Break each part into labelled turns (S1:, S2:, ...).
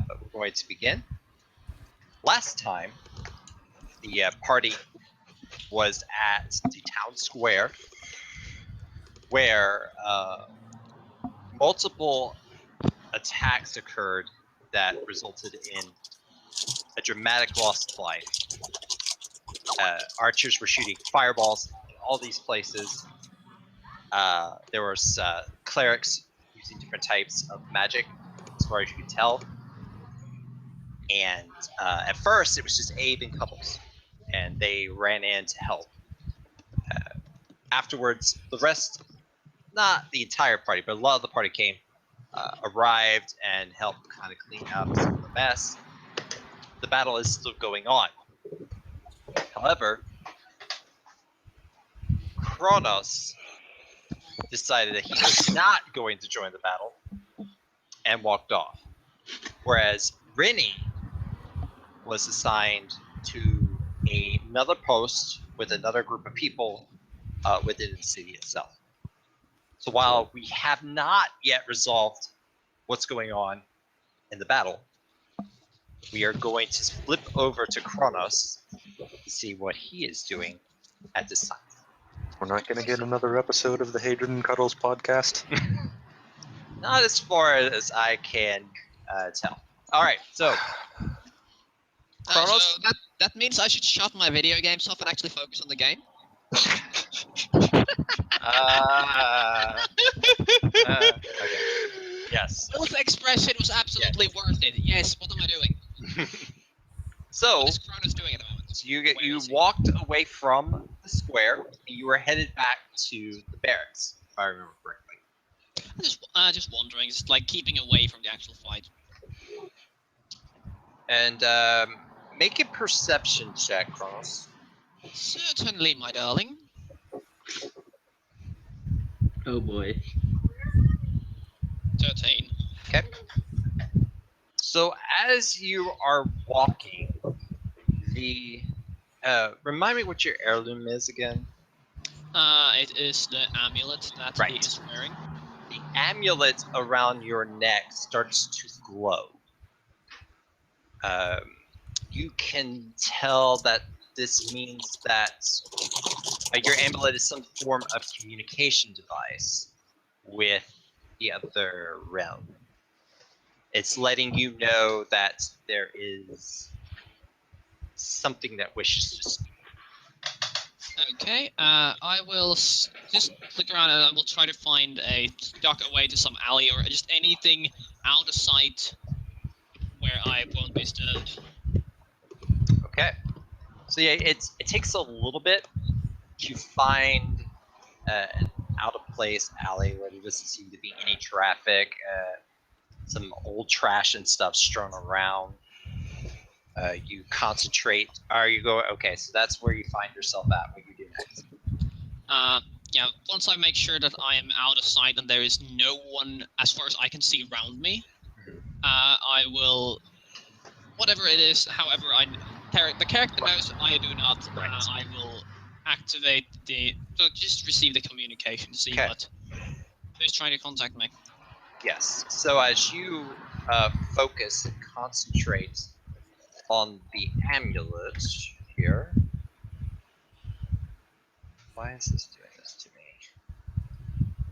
S1: but we're going to begin. Last time, the party was at the town square, where multiple attacks occurred that resulted in a dramatic loss of life. Archers were shooting fireballs in all these places. There was clerics using different types of magic, as far as you can tell. And at first, it was just Abe and Couples, and they ran in to help. Afterwards, the rest, not the entire party, but a lot of the party came, arrived and helped kind of clean up some of the mess. The battle is still going on. However, Kronos decided that he was not going to join the battle and walked off. Whereas Rennie was assigned to another post with another group of people within the city itself. So while we have not yet resolved what's going on in the battle, we are going to flip over to Kronos to see what he is doing at this time.
S2: We're not going to get another episode of the Hadron and Cuddles podcast?
S1: Not as far as I can tell. All right, so Kronos.
S3: So that means I should shut my video games off and actually focus on the game.
S1: Okay. Yes.
S3: Both expression was absolutely worth it. Yes. What am I doing?
S1: So
S3: What is Kronos doing at the moment?
S1: you walked away from the square and you were headed back to the barracks, if I remember correctly.
S3: Just wondering, just like keeping away from the actual fight.
S1: And make a perception check, Kronos.
S3: Certainly, my darling.
S4: Oh boy.
S3: 13.
S1: Okay. So as you are walking, the remind me what your heirloom is again.
S3: It is the amulet that he is wearing.
S1: The amulet around your neck starts to glow. You can tell that this means that your amulet is some form of communication device with the other realm. It's letting you know that there is something that wishes to speak.
S3: Okay, I will just look around and I will try to find duck away to some alley or just anything out of sight where I won't be disturbed.
S1: Okay. So yeah, it takes a little bit to find an out-of-place alley where there doesn't seem to be any traffic. Some old trash and stuff strewn around. You concentrate. Okay, so that's where you find yourself at. What you do next?
S3: Yeah, once I make sure that I am out of sight and there is no one, as far as I can see, around me, I will, whatever it is, however the character knows, I do not. I will activate just receive the communication to see who's trying to contact me.
S1: Yes. So as you focus and concentrate on the amulet here. Why is this doing this to me?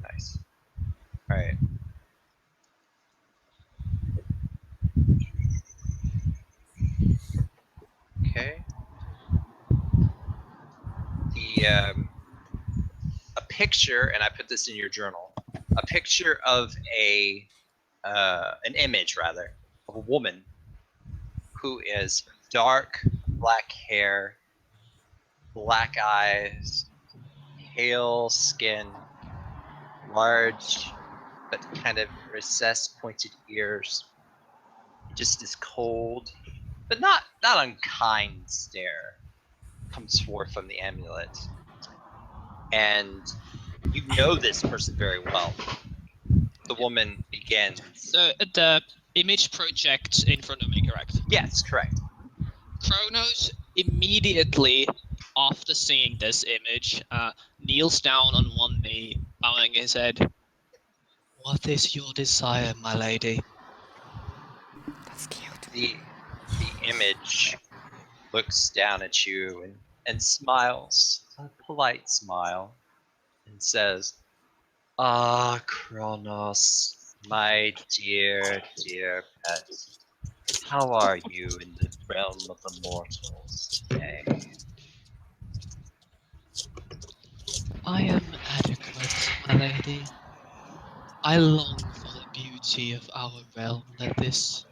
S1: Nice. Alright. Okay. A picture, and I put this in your journal, a picture of an image rather, of a woman who is dark black hair, black eyes, pale skin, large but kind of recessed pointed ears, just this cold but not unkind stare comes forth from the amulet. And you know this person very well. The woman begins.
S3: So the image projects in front of me, correct?
S1: Yes, correct.
S3: Kronos immediately, after seeing this image, kneels down on one knee, bowing his head. What is your desire, my lady?
S5: That's the
S1: The image looks down at you and smiles, a polite smile, and says, "Ah, Kronos, my dear, dear pet, how are you in the realm of the mortals today?"
S3: I am adequate, my lady. I long for the beauty of our realm that this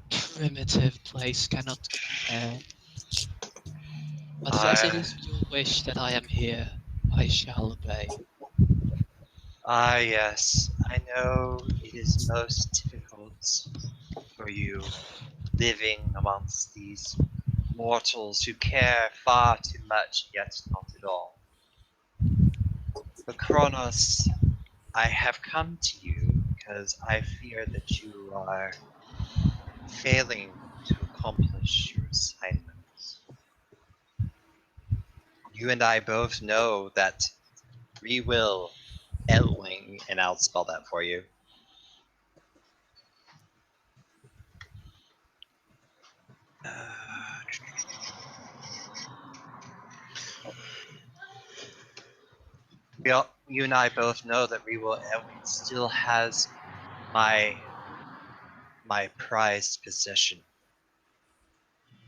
S3: primitive place cannot compare. But as it
S1: I
S3: is your wish that I am here, I shall obey.
S1: yes, I know it is most difficult for you living amongst these mortals who care far too much, yet not at all. But Kronos, I have come to you because I fear that you are failing to accomplish your assignments. You and I both know that Rewill Elwing, and I'll spell that for you. You and I both know that Rewill Elwing still has my prized possession.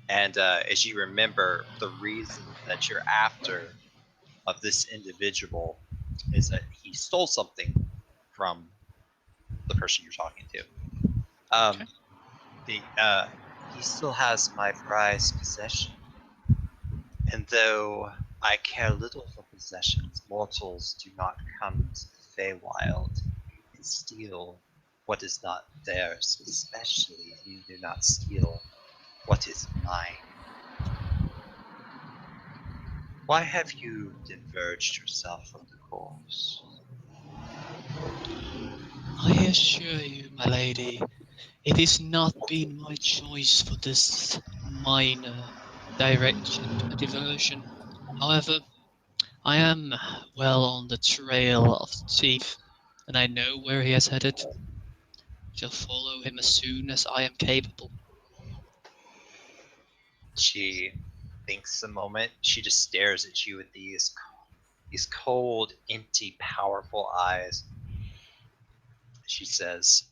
S1: And as you remember, the reason that you're after of this individual is that he stole something from the person you're talking to.
S3: Okay.
S1: Um, he still has my prized possession, and though I care little for possessions, mortals do not come to the Feywild and steal what is not theirs, especially if you do not steal what is mine. Why have you diverged yourself from the course?
S3: I assure you, my lady, it has not been my choice for this minor diversion. However, I am well on the trail of the thief, and I know where he has headed. Shall follow him as soon as I am capable.
S1: She thinks a moment. She just stares at you with these cold, empty, powerful eyes. She says,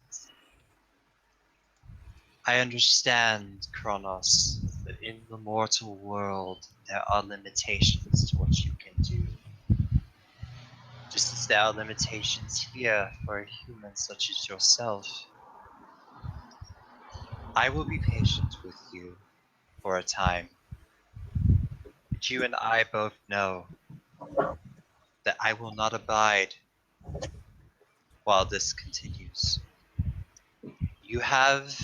S1: "I understand, Kronos, that in the mortal world there are limitations to what you can do. Just as there are limitations here for a human such as yourself. I will be patient with you for a time, but you and I both know that I will not abide while this continues. You have,"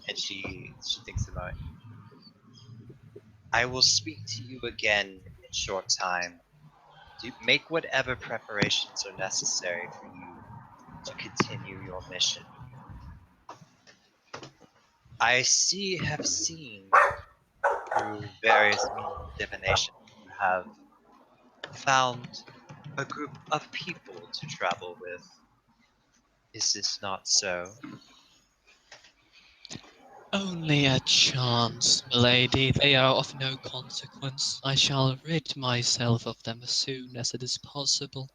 S1: and she thinks about it. "I will speak to you again in short time. Do make whatever preparations are necessary for you to continue your mission. Have seen through various means of divination you have found a group of people to travel with. Is this not so?"
S3: Only a chance, milady. They are of no consequence. I shall rid myself of them as soon as it is possible.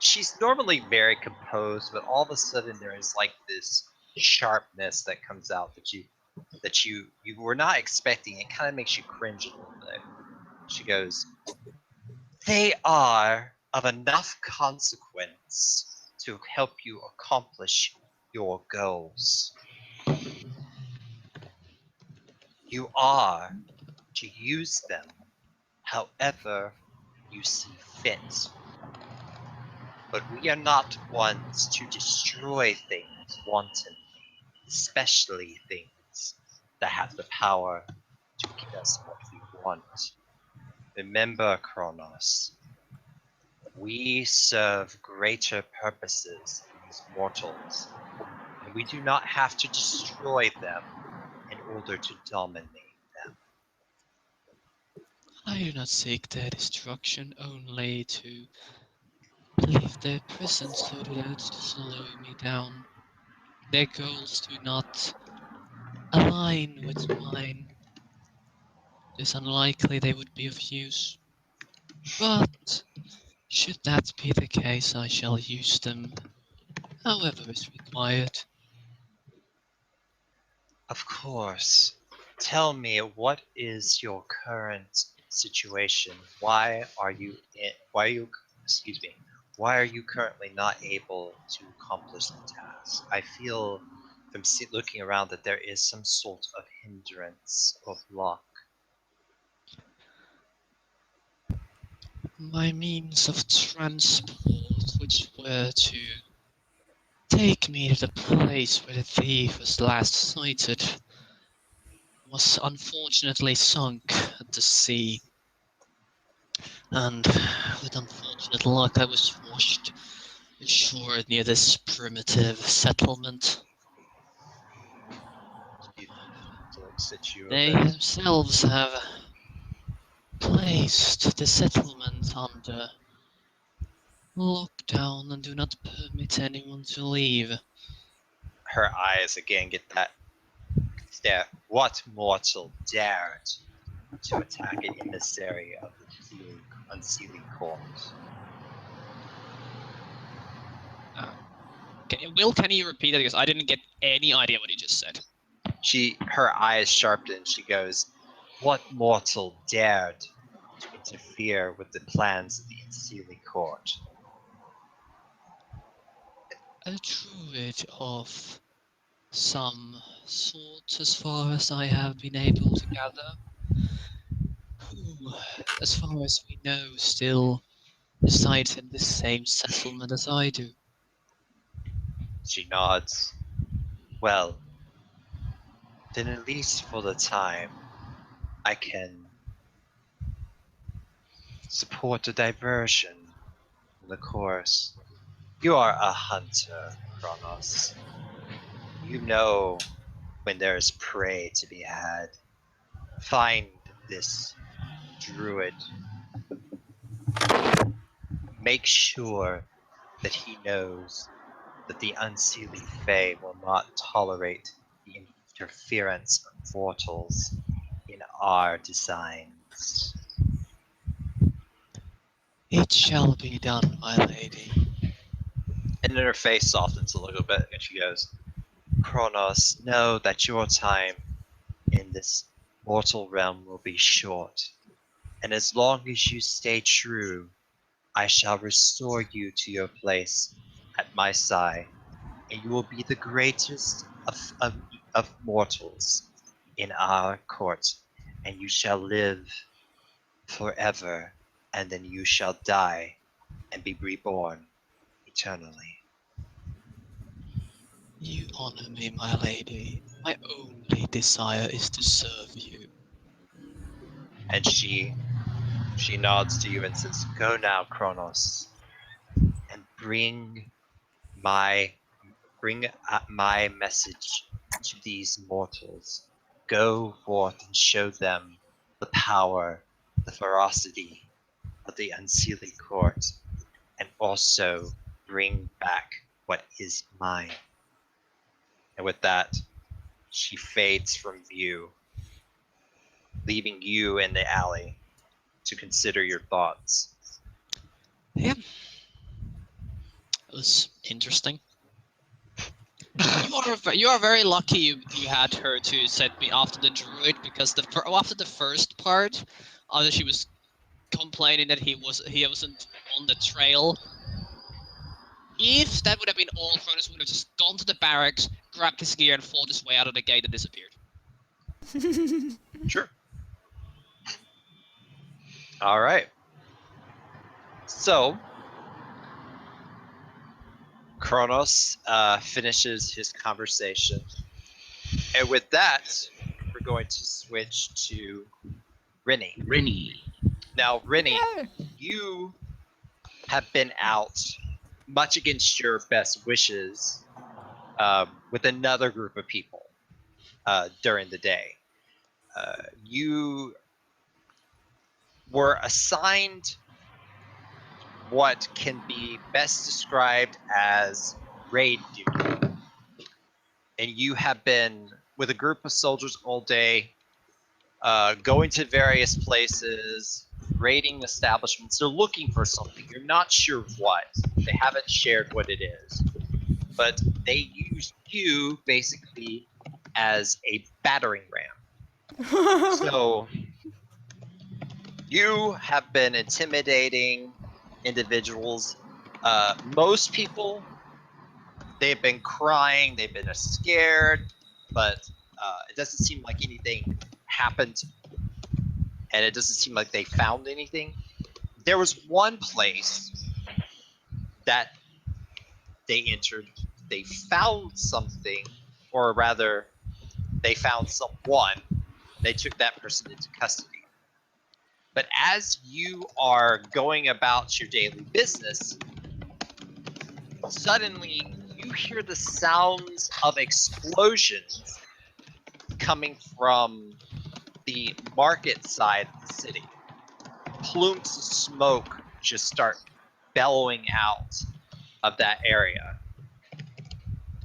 S1: She's normally very composed, but all of a sudden there is like this sharpness that comes out that you were not expecting. It kind of makes you cringe a little bit. She goes, "They are of enough consequence to help you accomplish your goals. You are to use them however you see fit. But we are not ones to destroy things wantonly, especially things that have the power to get us what we want. Remember, Kronos, we serve greater purposes than these mortals, and we do not have to destroy them in order to dominate them."
S3: I do not seek their destruction, only to leave their presence so that to slow me down. Their goals do not align with mine. It is unlikely they would be of use. But should that be the case, I shall use them however is required.
S1: Of course. Tell me, what is your current situation? Why are you currently not able to accomplish the task? I feel from looking around that there is some sort of hindrance or block.
S3: My means of transport, which were to take me to the place where the thief was last sighted, was unfortunately sunk at the sea. And with unfortunate luck, I was washed ashore near this primitive settlement.
S1: She looks at you a
S3: They
S1: bit.
S3: themselves have placed the settlement under lockdown and do not permit anyone to leave.
S1: Her eyes again get that stare. What mortal dared to attack an emissary of the unsealing court?
S3: Can you repeat that? Because I didn't get any idea what he just said.
S1: Her eyes sharpen. She goes, "What mortal dared to interfere with the plans of the unsealing court?"
S3: A druid of some sort, as far as I have been able to gather, who, as far as we know, still resides in the same settlement as I do.
S1: She nods. Well, then at least for the time, I can support a diversion in the course. You are a hunter, Kronos. You know when there is prey to be had. Find this druid. Make sure that he knows that the unseelie Fae will not tolerate the interference of mortals in our designs.
S3: It shall be done, my lady.
S1: And then her face softens a little bit and she goes, Kronos, know that your time in this mortal realm will be short. And as long as you stay true, I shall restore you to your place at my side, and you will be the greatest of mortals in our court, and you shall live forever, and then you shall die and be reborn eternally.
S3: You honor me, my lady. My only desire is to serve you.
S1: And she nods to you and says, "Go now, Kronos, and my bring my message to these mortals. Go forth and show them the power, the ferocity of the unsealing court, and also bring back what is mine." And with that, she fades from view, leaving you in the alley to consider your thoughts.
S3: Yeah. It was interesting. You are very lucky you had her to set me after the druid, because after the first part, after she was complaining that he wasn't on the trail. If that would have been all, Cronus would have just gone to the barracks, grabbed his gear, and fought his way out of the gate and disappeared.
S1: Sure. All right. So, Kronos finishes his conversation. And with that, we're going to switch to Rennie. Now, Rennie, you have been out, much against your best wishes, with another group of people during the day. You were assigned what can be best described as raid duty. And you have been, with a group of soldiers all day, going to various places, raiding establishments. They're looking for something. You're not sure what. They haven't shared what it is. But they use you basically as a battering ram. So you have been intimidating individuals. Most people, they've been crying, they've been scared, but it doesn't seem like anything happened, and it doesn't seem like they found anything. There was one place that they entered, they found something, or rather, they found someone, they took that person into custody. But as you are going about your daily business, suddenly you hear the sounds of explosions coming from the market side of the city. Plumes of smoke just start bellowing out of that area.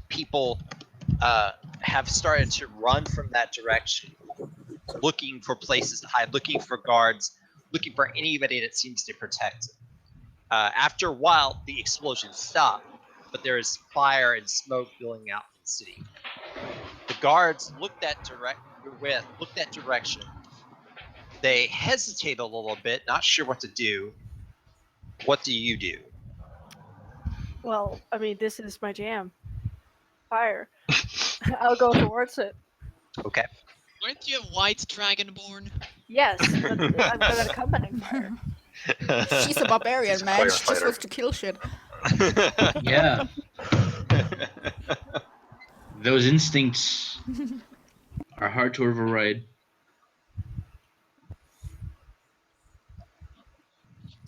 S1: People have started to run from that direction, looking for places to hide, looking for guards, looking for anybody that seems to protect them. After a while, the explosions stop, but there is fire and smoke billowing out from the city. The guards looked that direction. They hesitate a little bit, not sure what to do. What do you do?
S4: Well, I mean, this is my jam. Fire. I'll go towards it.
S1: Okay.
S3: Weren't you a white dragonborn?
S4: Yes, but I'm good at combating fire.
S5: She's a barbarian,
S2: She's a
S5: man. She just
S2: firefighter.
S5: wants to kill shit.
S6: Yeah, those instincts are hard to override.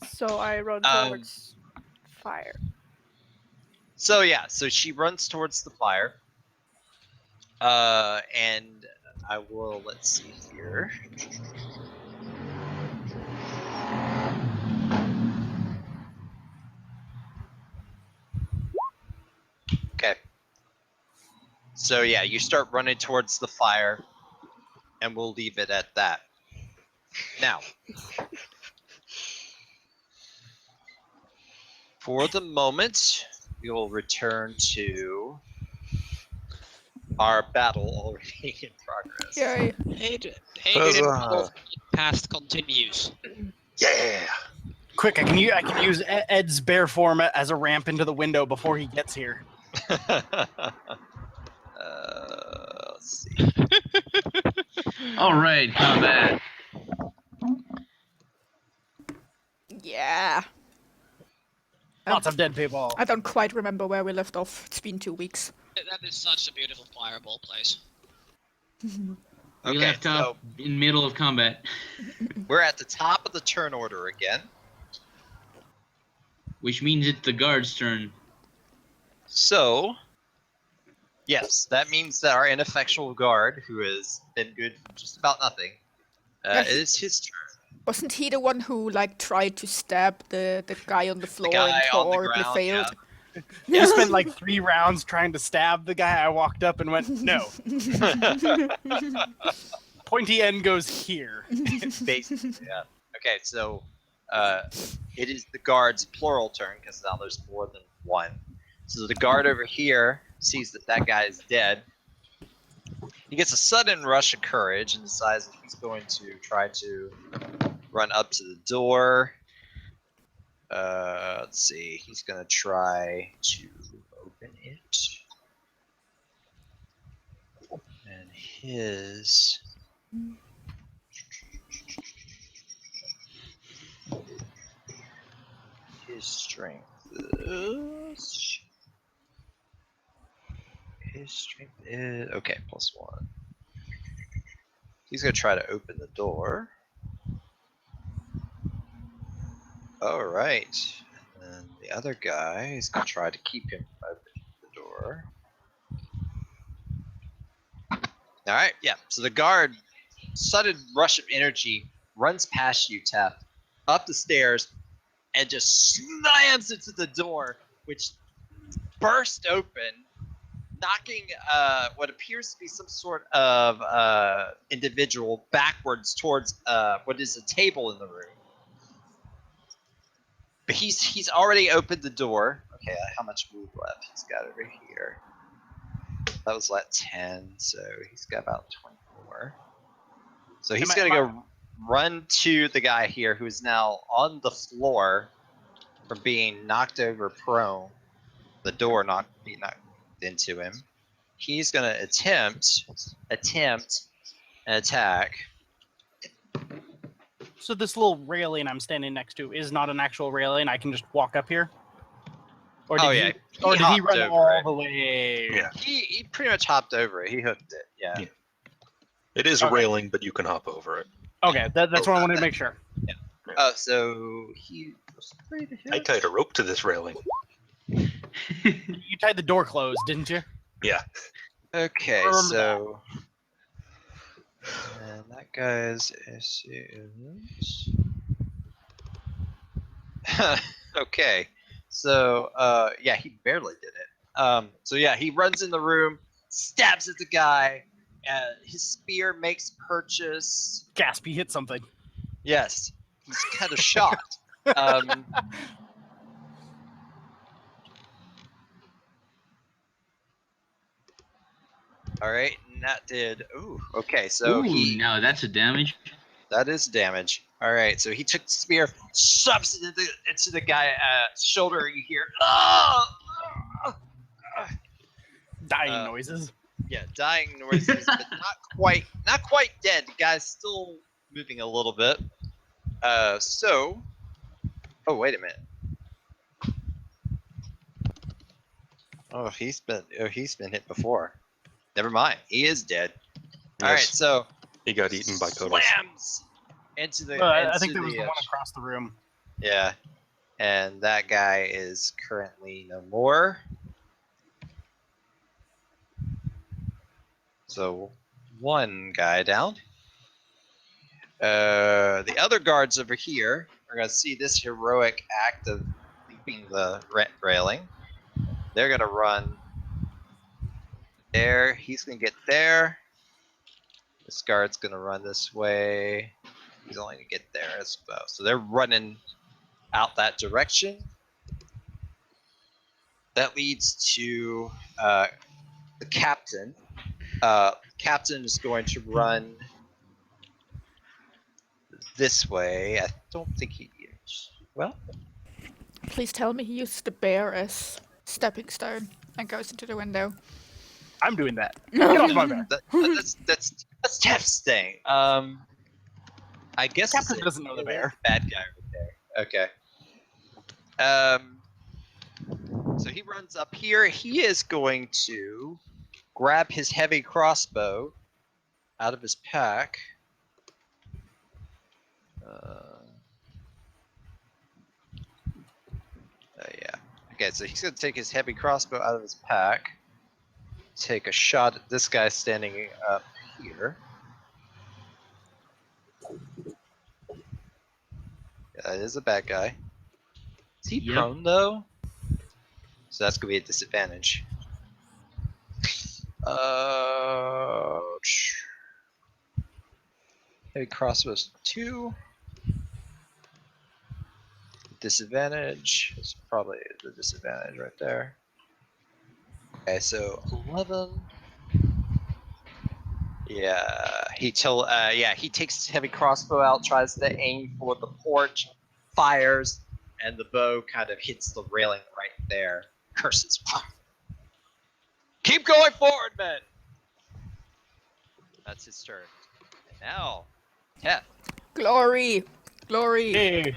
S4: So I run
S1: Um,
S4: towards fire.
S1: So she runs towards the fire. And I will, let's see here. Okay. So yeah, you start running towards the fire, and we'll leave it at that. Now, for the moment, we will return to our battle already in progress.
S5: Yay.
S2: Huzzah.
S3: Past continues.
S2: Yeah.
S7: Quick, I can use Ed's bear form as a ramp into the window before he gets here.
S1: Let's see.
S6: All right, combat.
S5: Yeah.
S7: Lots of dead people.
S5: I don't quite remember where we left off. It's been 2 weeks.
S3: That is such a beautiful fireball place.
S6: We
S1: Okay,
S6: left off in middle of combat,
S1: we're at the top of the turn order again.
S6: which means it's the guard's turn.
S1: So, yes, that means that our ineffectual guard, who has been good for just about nothing, it is his turn.
S5: Wasn't he the one who like tried to stab the guy on the floor
S1: guy
S5: and
S1: on the
S5: horribly
S1: ground,
S5: failed?
S7: I spent like 3 rounds trying to stab the guy. I walked up and went, no. Pointy end goes here.
S1: Basically, yeah. Okay, so it is the guard's plural turn because now there's more than one. So the guard over here sees that that guy is dead. He gets a sudden rush of courage and decides that he's going to try to run up to the door. Let's see. He's going to try to open it. And his strength is... His strength is... Okay, +1. He's going to try to open the door. Alright. And then the other guy is going to try to keep him from opening the door. Alright, yeah. So the guard, sudden rush of energy, runs past you, Tef, up the stairs, and just slams into the door, which burst open. knocking what appears to be some sort of individual backwards towards what is a table in the room. But he's already opened the door. Okay, how much move left? He's got over here. That was like 10, so he's got about 24. So he's gonna go run to the guy here who's now on the floor from being knocked over prone. The door being knocked into him. He's gonna attempt an attack.
S7: So this little railing I'm standing next to is not an actual railing. I can just walk up here. Or did
S1: yeah,
S7: did he
S1: hopped
S7: run
S1: over
S7: all
S1: it.
S7: the way?
S2: Yeah.
S1: He pretty much hopped over it. He hooked it. Yeah.
S2: It is a
S7: Okay.
S2: railing, but you can hop over it.
S7: Okay, that's what I wanted to make sure.
S1: So he was free to hit.
S2: I tied a rope to this railing.
S7: You tied the door closed, didn't you?
S2: Yeah.
S1: Okay,
S7: Remember
S1: so and that guy's is okay. So yeah, he barely did it. So yeah, he runs in the room, stabs at the guy, and his spear makes purchase.
S7: Gasp, he hit something.
S1: Yes, he's kind of shocked. All right, and that did. Ooh, okay, so
S6: Ooh, now that's a damage.
S1: that is damage. All right, so he took the spear, shoves it into the guy shoulder. You hear, oh!
S7: Dying noises.
S1: Yeah, dying noises, but not quite dead. The guy's still moving a little bit. So, oh wait a minute. Oh, he's been hit before. Never mind, he is dead. All right,
S2: Yes.
S1: so
S2: He got eaten by turtles.
S1: slams into the.
S7: I
S1: into
S7: think there was
S1: the,
S7: the one across the room.
S1: Yeah, and that guy is currently no more. So one guy down. The other guards over here are gonna see this heroic act of leaping the railing. They're gonna run there. He's gonna get there. This guard's gonna run this way. He's only gonna get there as well. So they're running out that direction. That leads to the captain. Captain is going to run this way. I don't think he. Well,
S5: Please tell me he uses the bear as stepping stone and goes into the window.
S7: I'm doing that. Get off my back.
S1: that's Tef's thing. I guess
S7: Captain
S1: it's
S7: doesn't know the bear.
S1: Bad guy right there. Okay. So he runs up here. He is going to grab his heavy crossbow out of his pack. Yeah. Okay, so he's gonna take his heavy crossbow out of his pack. Take a shot at this guy standing up here. That is a bad guy. Is he
S6: Yep.
S1: prone though? So that's gonna be a disadvantage. Heavy crossbows 2. Disadvantage. It's probably the disadvantage right there. Okay, so 11. Yeah, he takes his heavy crossbow out, tries to aim for the porch, fires, and the bow kind of hits the railing right there. Curses. Keep going forward, men. That's his turn. And now, Tef.
S5: Glory! Glory!
S7: Hey.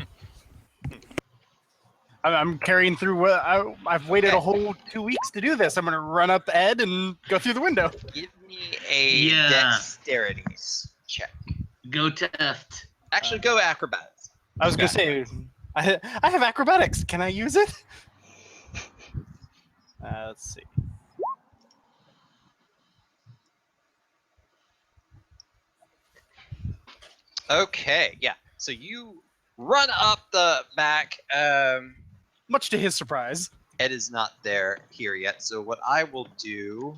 S7: I'm carrying through. I've waited a whole 2 weeks to do this. I'm gonna run up Ed and go through the window.
S1: Give me a
S6: Yeah.
S1: dexterity check.
S6: Go Teft.
S1: Actually, go acrobatics.
S7: I was gonna say, I have acrobatics. Can I use it? Let's see.
S1: Okay, yeah. So you run up the back.
S7: Much to his surprise.
S1: Ed is not here yet. So what I will do.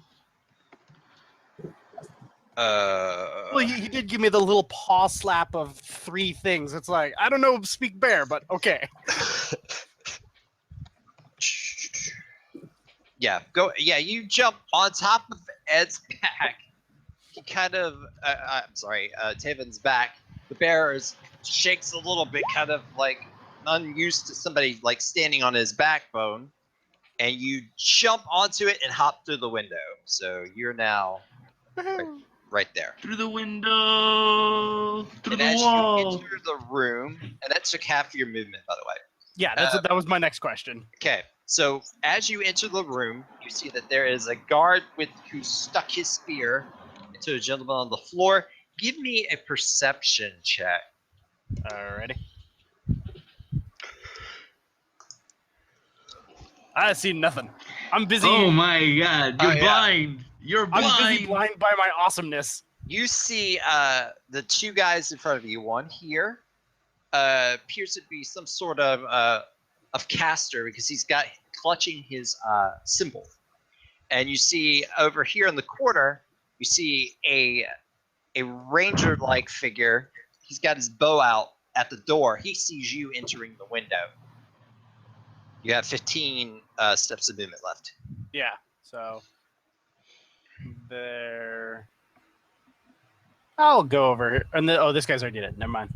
S7: Well, he did give me the little paw slap of 3 things. It's like, I don't know speak bear, but okay.
S1: Yeah, go. Yeah, you jump on top of Ed's back. He kind of. I'm sorry, Taven's back. The bear shakes a little bit, kind of like unused to somebody like standing on his backbone, and you jump onto it and hop through the window. So you're now right there.
S6: Through the window. Through
S1: And
S6: the
S1: as
S6: wall.
S1: you enter the room, and that took half of your movement, by the way.
S7: Yeah, that was my next question.
S1: Okay, so as you enter the room, you see that there is a guard who stuck his spear into a gentleman on the floor. Give me a perception check.
S7: Alrighty. I see nothing. I'm busy.
S6: Oh my god, you're
S1: Oh, yeah.
S6: blind. You're blind.
S7: I'm busy blind by my awesomeness.
S1: You see the 2 guys in front of you. One here appears to be some sort of caster because he's got clutching his symbol. And you see over here in the corner, you see a ranger-like figure. He's got his bow out at the door. He sees you entering the window. You have 15 steps of movement left.
S7: Yeah, so there. I'll go over here. And this guy's already did it. Never mind.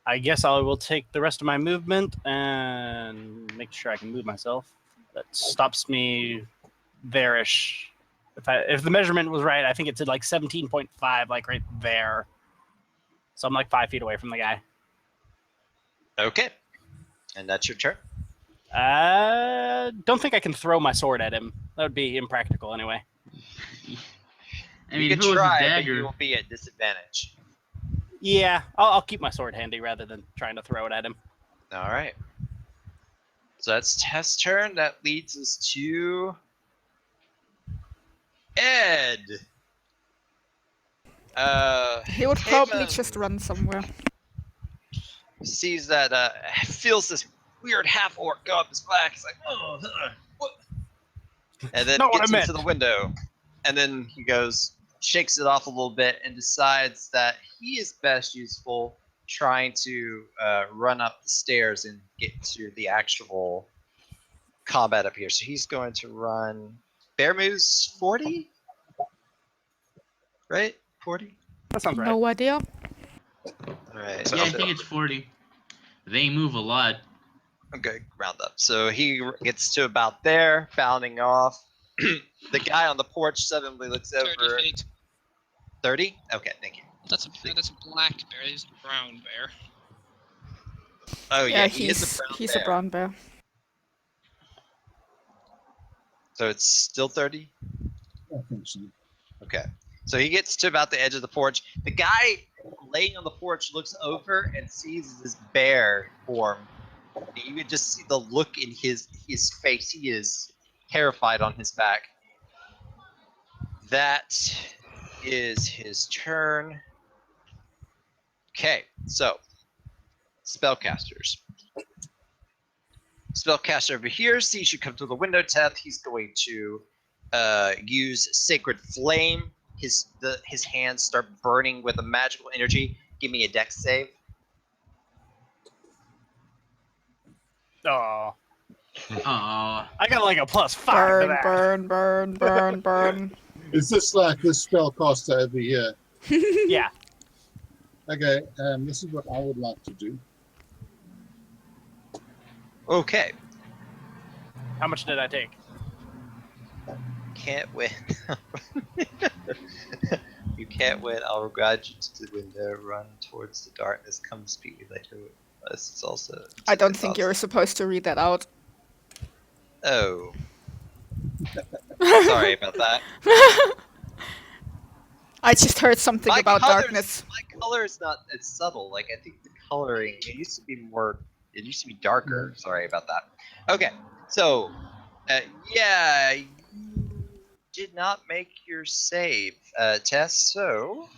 S7: I guess I will take the rest of my movement and make sure I can move myself. That stops me there-ish. If the measurement was right, I think it said like 17.5, like right there. So I'm like 5 feet away from the guy.
S1: Okay. And that's your turn.
S7: Don't think I can throw my sword at him. That would be impractical anyway.
S6: I mean,
S1: You
S6: if
S1: can
S6: it was
S1: try,
S6: a
S1: but
S6: dagger.
S1: you will be at disadvantage.
S7: Yeah, I'll keep my sword handy rather than trying to throw it at him.
S1: All right. So that's Tess' turn. That leads us to Ed.
S5: He would probably
S1: Haven
S5: just run somewhere.
S1: sees that, feels this weird half orc go up his back. He's like, oh, what? And then
S7: Not what I
S1: gets
S7: meant.
S1: into the window. And then he goes, shakes it off a little bit, and decides that he is best useful trying to run up the stairs and get to the actual combat up here. So he's going to run Bear moves 40? Right? 40?
S7: That sounds right.
S5: No idea.
S1: Alright.
S6: Yeah, I think it's 40. They move a lot.
S1: Okay, round up. So he gets to about there, bounding off. The guy on the porch suddenly looks
S3: 30
S1: over.
S3: feet.
S1: 30? Okay, thank you.
S3: That's a black bear. He's a brown bear.
S1: Oh yeah, he
S5: he's
S1: is a brown
S5: he's
S1: bear.
S5: a brown bear.
S1: So it's still 30?
S8: I think so.
S1: Okay. So he gets to about the edge of the porch. The guy laying on the porch looks over and sees this bear form. You can just see the look in his face. He is terrified on his back. That is his turn. Okay, so spellcasters. Spellcaster over here sees you come to the window, Teth. He's going to use Sacred Flame. His hands start burning with a magical energy. Give me a dex save.
S7: Oh,
S6: Aw.
S7: I got like a +5 to
S5: Burn,
S7: that.
S5: burn, burn, burn, burn.
S8: Is this like this spell costs every year?
S7: Yeah.
S8: Okay, this is what I would like to do.
S1: Okay,
S7: How much did I take?
S1: can't win. You can't win. I'll guide you to the window. Run towards the darkness. Come speak me later. This is also.
S5: I don't think you're supposed to read that out.
S1: Oh. Sorry about that.
S5: I just heard something about darkness.
S1: My color is not as subtle. Like I think the coloring it used to be more. It used to be darker. Sorry about that. Okay, so yeah, you did not make your save, Tess. So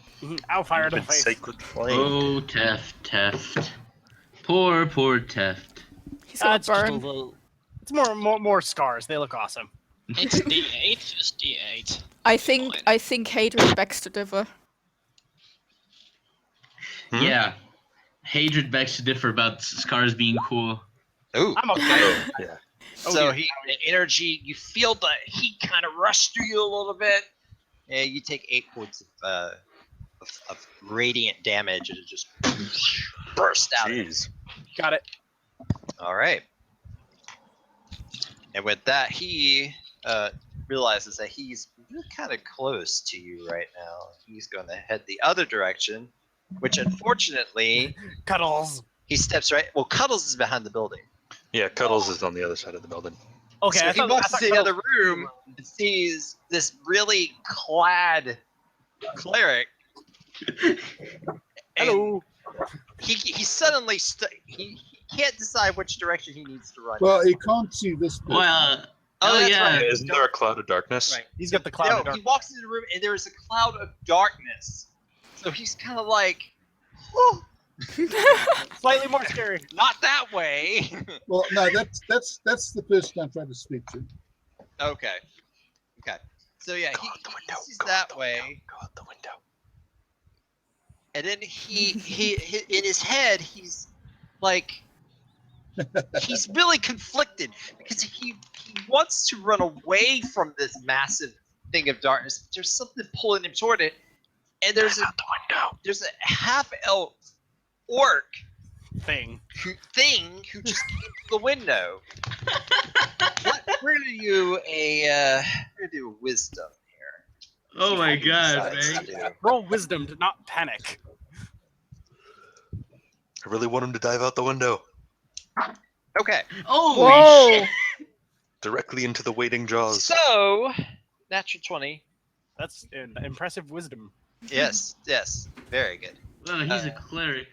S7: I'll fire the
S2: With
S7: face.
S2: sacred flame.
S6: Oh, Teft. Poor Teft.
S5: He's gonna
S7: That's just a
S5: burn.
S7: little It's more scars. They look awesome.
S3: It's D8, just D8.
S5: I think hatred begs to differ.
S2: Hmm?
S6: Yeah. Hatred begs to differ about scars being cool.
S1: Ooh.
S7: I'm okay.
S2: Oh, yeah.
S1: So the energy, you feel the heat kind of rush through you a little bit. Yeah, you take 8 points of radiant damage, and it just burst out.
S2: Jeez.
S7: Got it.
S1: All right. And with that, he realizes that he's really kind of close to you right now. He's going to head the other direction, which unfortunately,
S7: Cuddles.
S1: he steps right. Well, Cuddles is behind the building.
S2: Yeah, Cuddles is on the other side of the building.
S7: Okay,
S1: So
S7: I
S1: he
S7: thought,
S1: walks
S7: I thought
S1: into the other
S7: Cuddles-
S1: room and sees this really clad cleric. And
S7: Hello.
S1: he suddenly he can't decide which direction he needs to run.
S8: Well, he can't see this person.
S6: Well,
S1: Oh, that's
S6: yeah.
S1: right.
S2: Isn't there a cloud of darkness?
S1: Right.
S7: He's got the cloud
S1: No,
S7: of dark.
S1: he walks into the room and there is a cloud of darkness. So he's kind of like, "Whew,
S7: Slightly more scary.
S1: not that way."
S8: Well, no, that's the person I'm trying to speak to.
S1: Okay. So yeah,
S2: Go
S1: he
S2: out the window.
S1: sees
S2: Go out
S1: that
S2: the
S1: way,
S2: window. Go out the window.
S1: and then he in his head he's like, he's really conflicted because he wants to run away from this massive thing of darkness. But there's something pulling him toward it, and there's
S2: Out the window.
S1: a half elf orc
S7: Thing.
S1: who just came to the window. We're gonna do a wisdom here.
S6: Oh my
S1: See what he
S6: god,
S1: decides
S6: man.
S1: to do.
S7: Roll wisdom to not panic.
S2: I really want him to dive out the window.
S1: Okay,
S6: Holy
S5: Whoa!
S6: shit.
S2: Directly into the waiting jaws.
S1: so natural 20.
S7: That's an impressive wisdom.
S1: Yes, very good.
S6: Well, he's a cleric.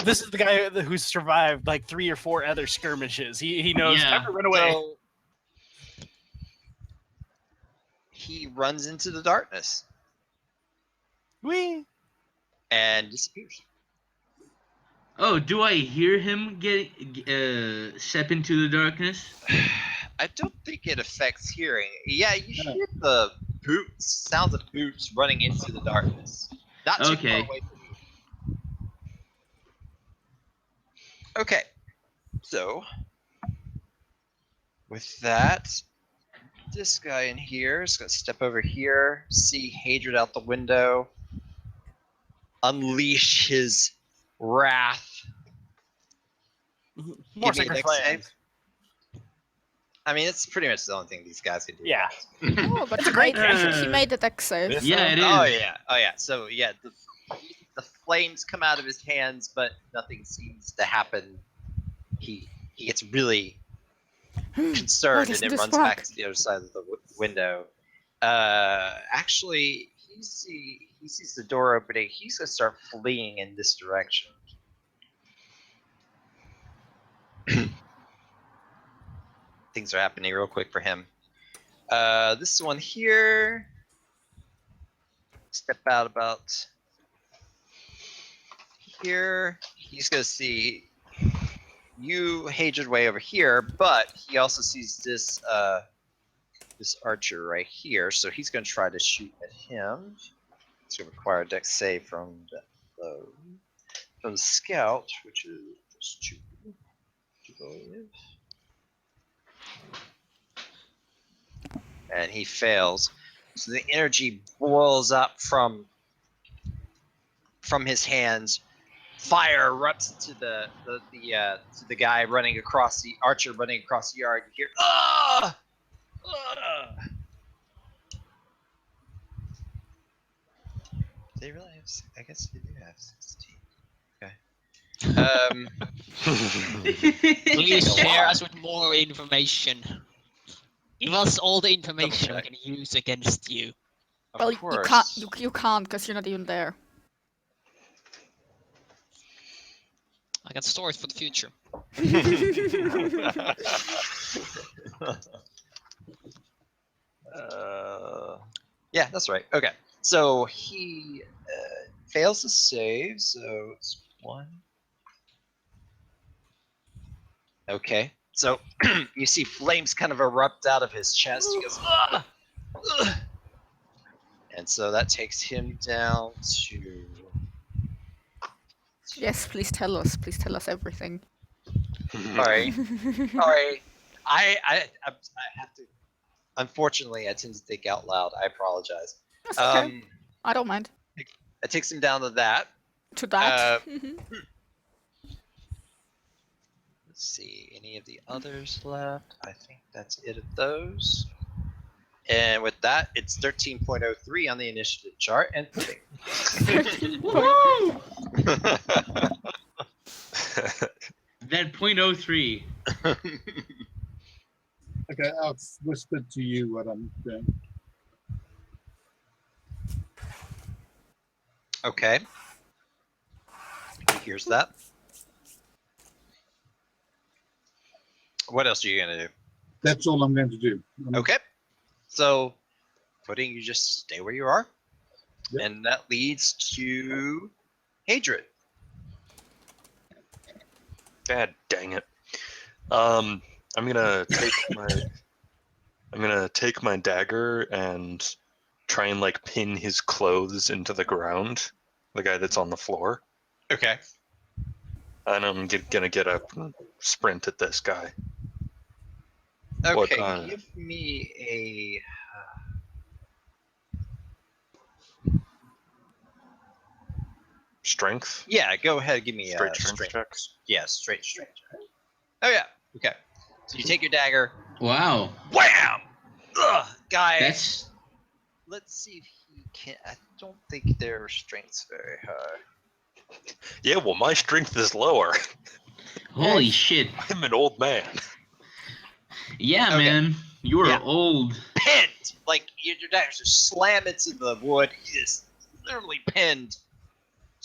S7: This is the guy who survived like 3 or 4 other skirmishes. He knows
S6: Yeah.
S7: time to run away.
S1: So he runs into the darkness
S7: Whee!
S1: and disappears.
S6: Oh, do I hear him step into the darkness?
S1: I don't think it affects hearing. Yeah, you hear the sounds of boots running into the darkness. Not too
S6: Okay.
S1: far away from you. Okay, so with that, this guy in here is gonna step over here, see Hadrid out the window, unleash his wrath.
S7: More
S1: Give me a
S7: sacred
S1: dex
S7: flames.
S1: save. I mean, it's pretty much the only thing these guys can do.
S7: Yeah.
S5: Oh, but
S7: It's a great
S5: he made the deck save.
S6: Yeah, it is.
S1: Oh yeah. So yeah, the flames come out of his hands, but nothing seems to happen. He gets really concerned and
S5: does
S1: then
S5: this
S1: runs
S5: work?
S1: back to the other side of the window. Actually, he sees the door opening. He's gonna start fleeing in this direction. Things are happening real quick for him. This one here. Step out about here. He's gonna see you, Hadrid, way over here, but he also sees this this archer right here. So he's gonna try to shoot at him. It's gonna require a dex save from the scout, which is just 2. And he fails. So the energy boils up from his hands. Fire erupts into the guy running across the archer running across the yard. You hear, ah! They really have. I guess they do have 16. Okay.
S3: Please
S1: Yeah.
S3: share us with more information. Give us all the information we
S1: check.
S3: can use against you.
S1: Of
S5: Well, you
S1: course.
S5: can't. You can't because you're not even there.
S3: I got stories for the future.
S1: Yeah, that's right. Okay, so he fails to save, so it's 1. Okay, So you see flames kind of erupt out of his chest. He goes, "Ugh! Ugh!" And so that takes him down to.
S5: Yes, please tell us. Please tell us everything.
S1: Sorry, sorry. I have to. Unfortunately, I tend to think out loud. I apologize.
S5: That's okay. I don't mind.
S1: It takes him down to that.
S5: To that.
S1: Let's see, any of the others left? I think that's it of those. And with that, it's 13.03 on the initiative chart and pudding.
S6: That 0.03.
S8: Okay, I've whispered to you what I'm doing.
S1: Okay. He hears that. What else are you gonna do?
S8: That's all I'm going to do.
S1: Okay. So, pudding, you just stay where you are.
S8: Yep.
S1: And that leads to Hadrid.
S2: God dang it. I'm gonna take my dagger and try and like pin his clothes into the ground, the guy that's on the floor.
S1: Okay.
S2: And I'm gonna get a sprint at this guy.
S1: Okay, give me a.
S2: Strength?
S1: Yeah, go ahead. Give me
S2: Straight
S1: a
S2: strength checks.
S1: Yeah, straight. Oh yeah. Okay. So you take your dagger.
S6: Wow.
S1: Wham! Ugh, guy.
S6: That's
S1: Let's see if he can. I don't think their strength's very high.
S2: Yeah, well, my strength is lower.
S6: holy shit.
S2: I'm an old man.
S6: Yeah,
S1: Okay.
S6: man. You are
S1: Yeah.
S6: old.
S1: Pinned, like your daggers just slam into the wood. He is literally pinned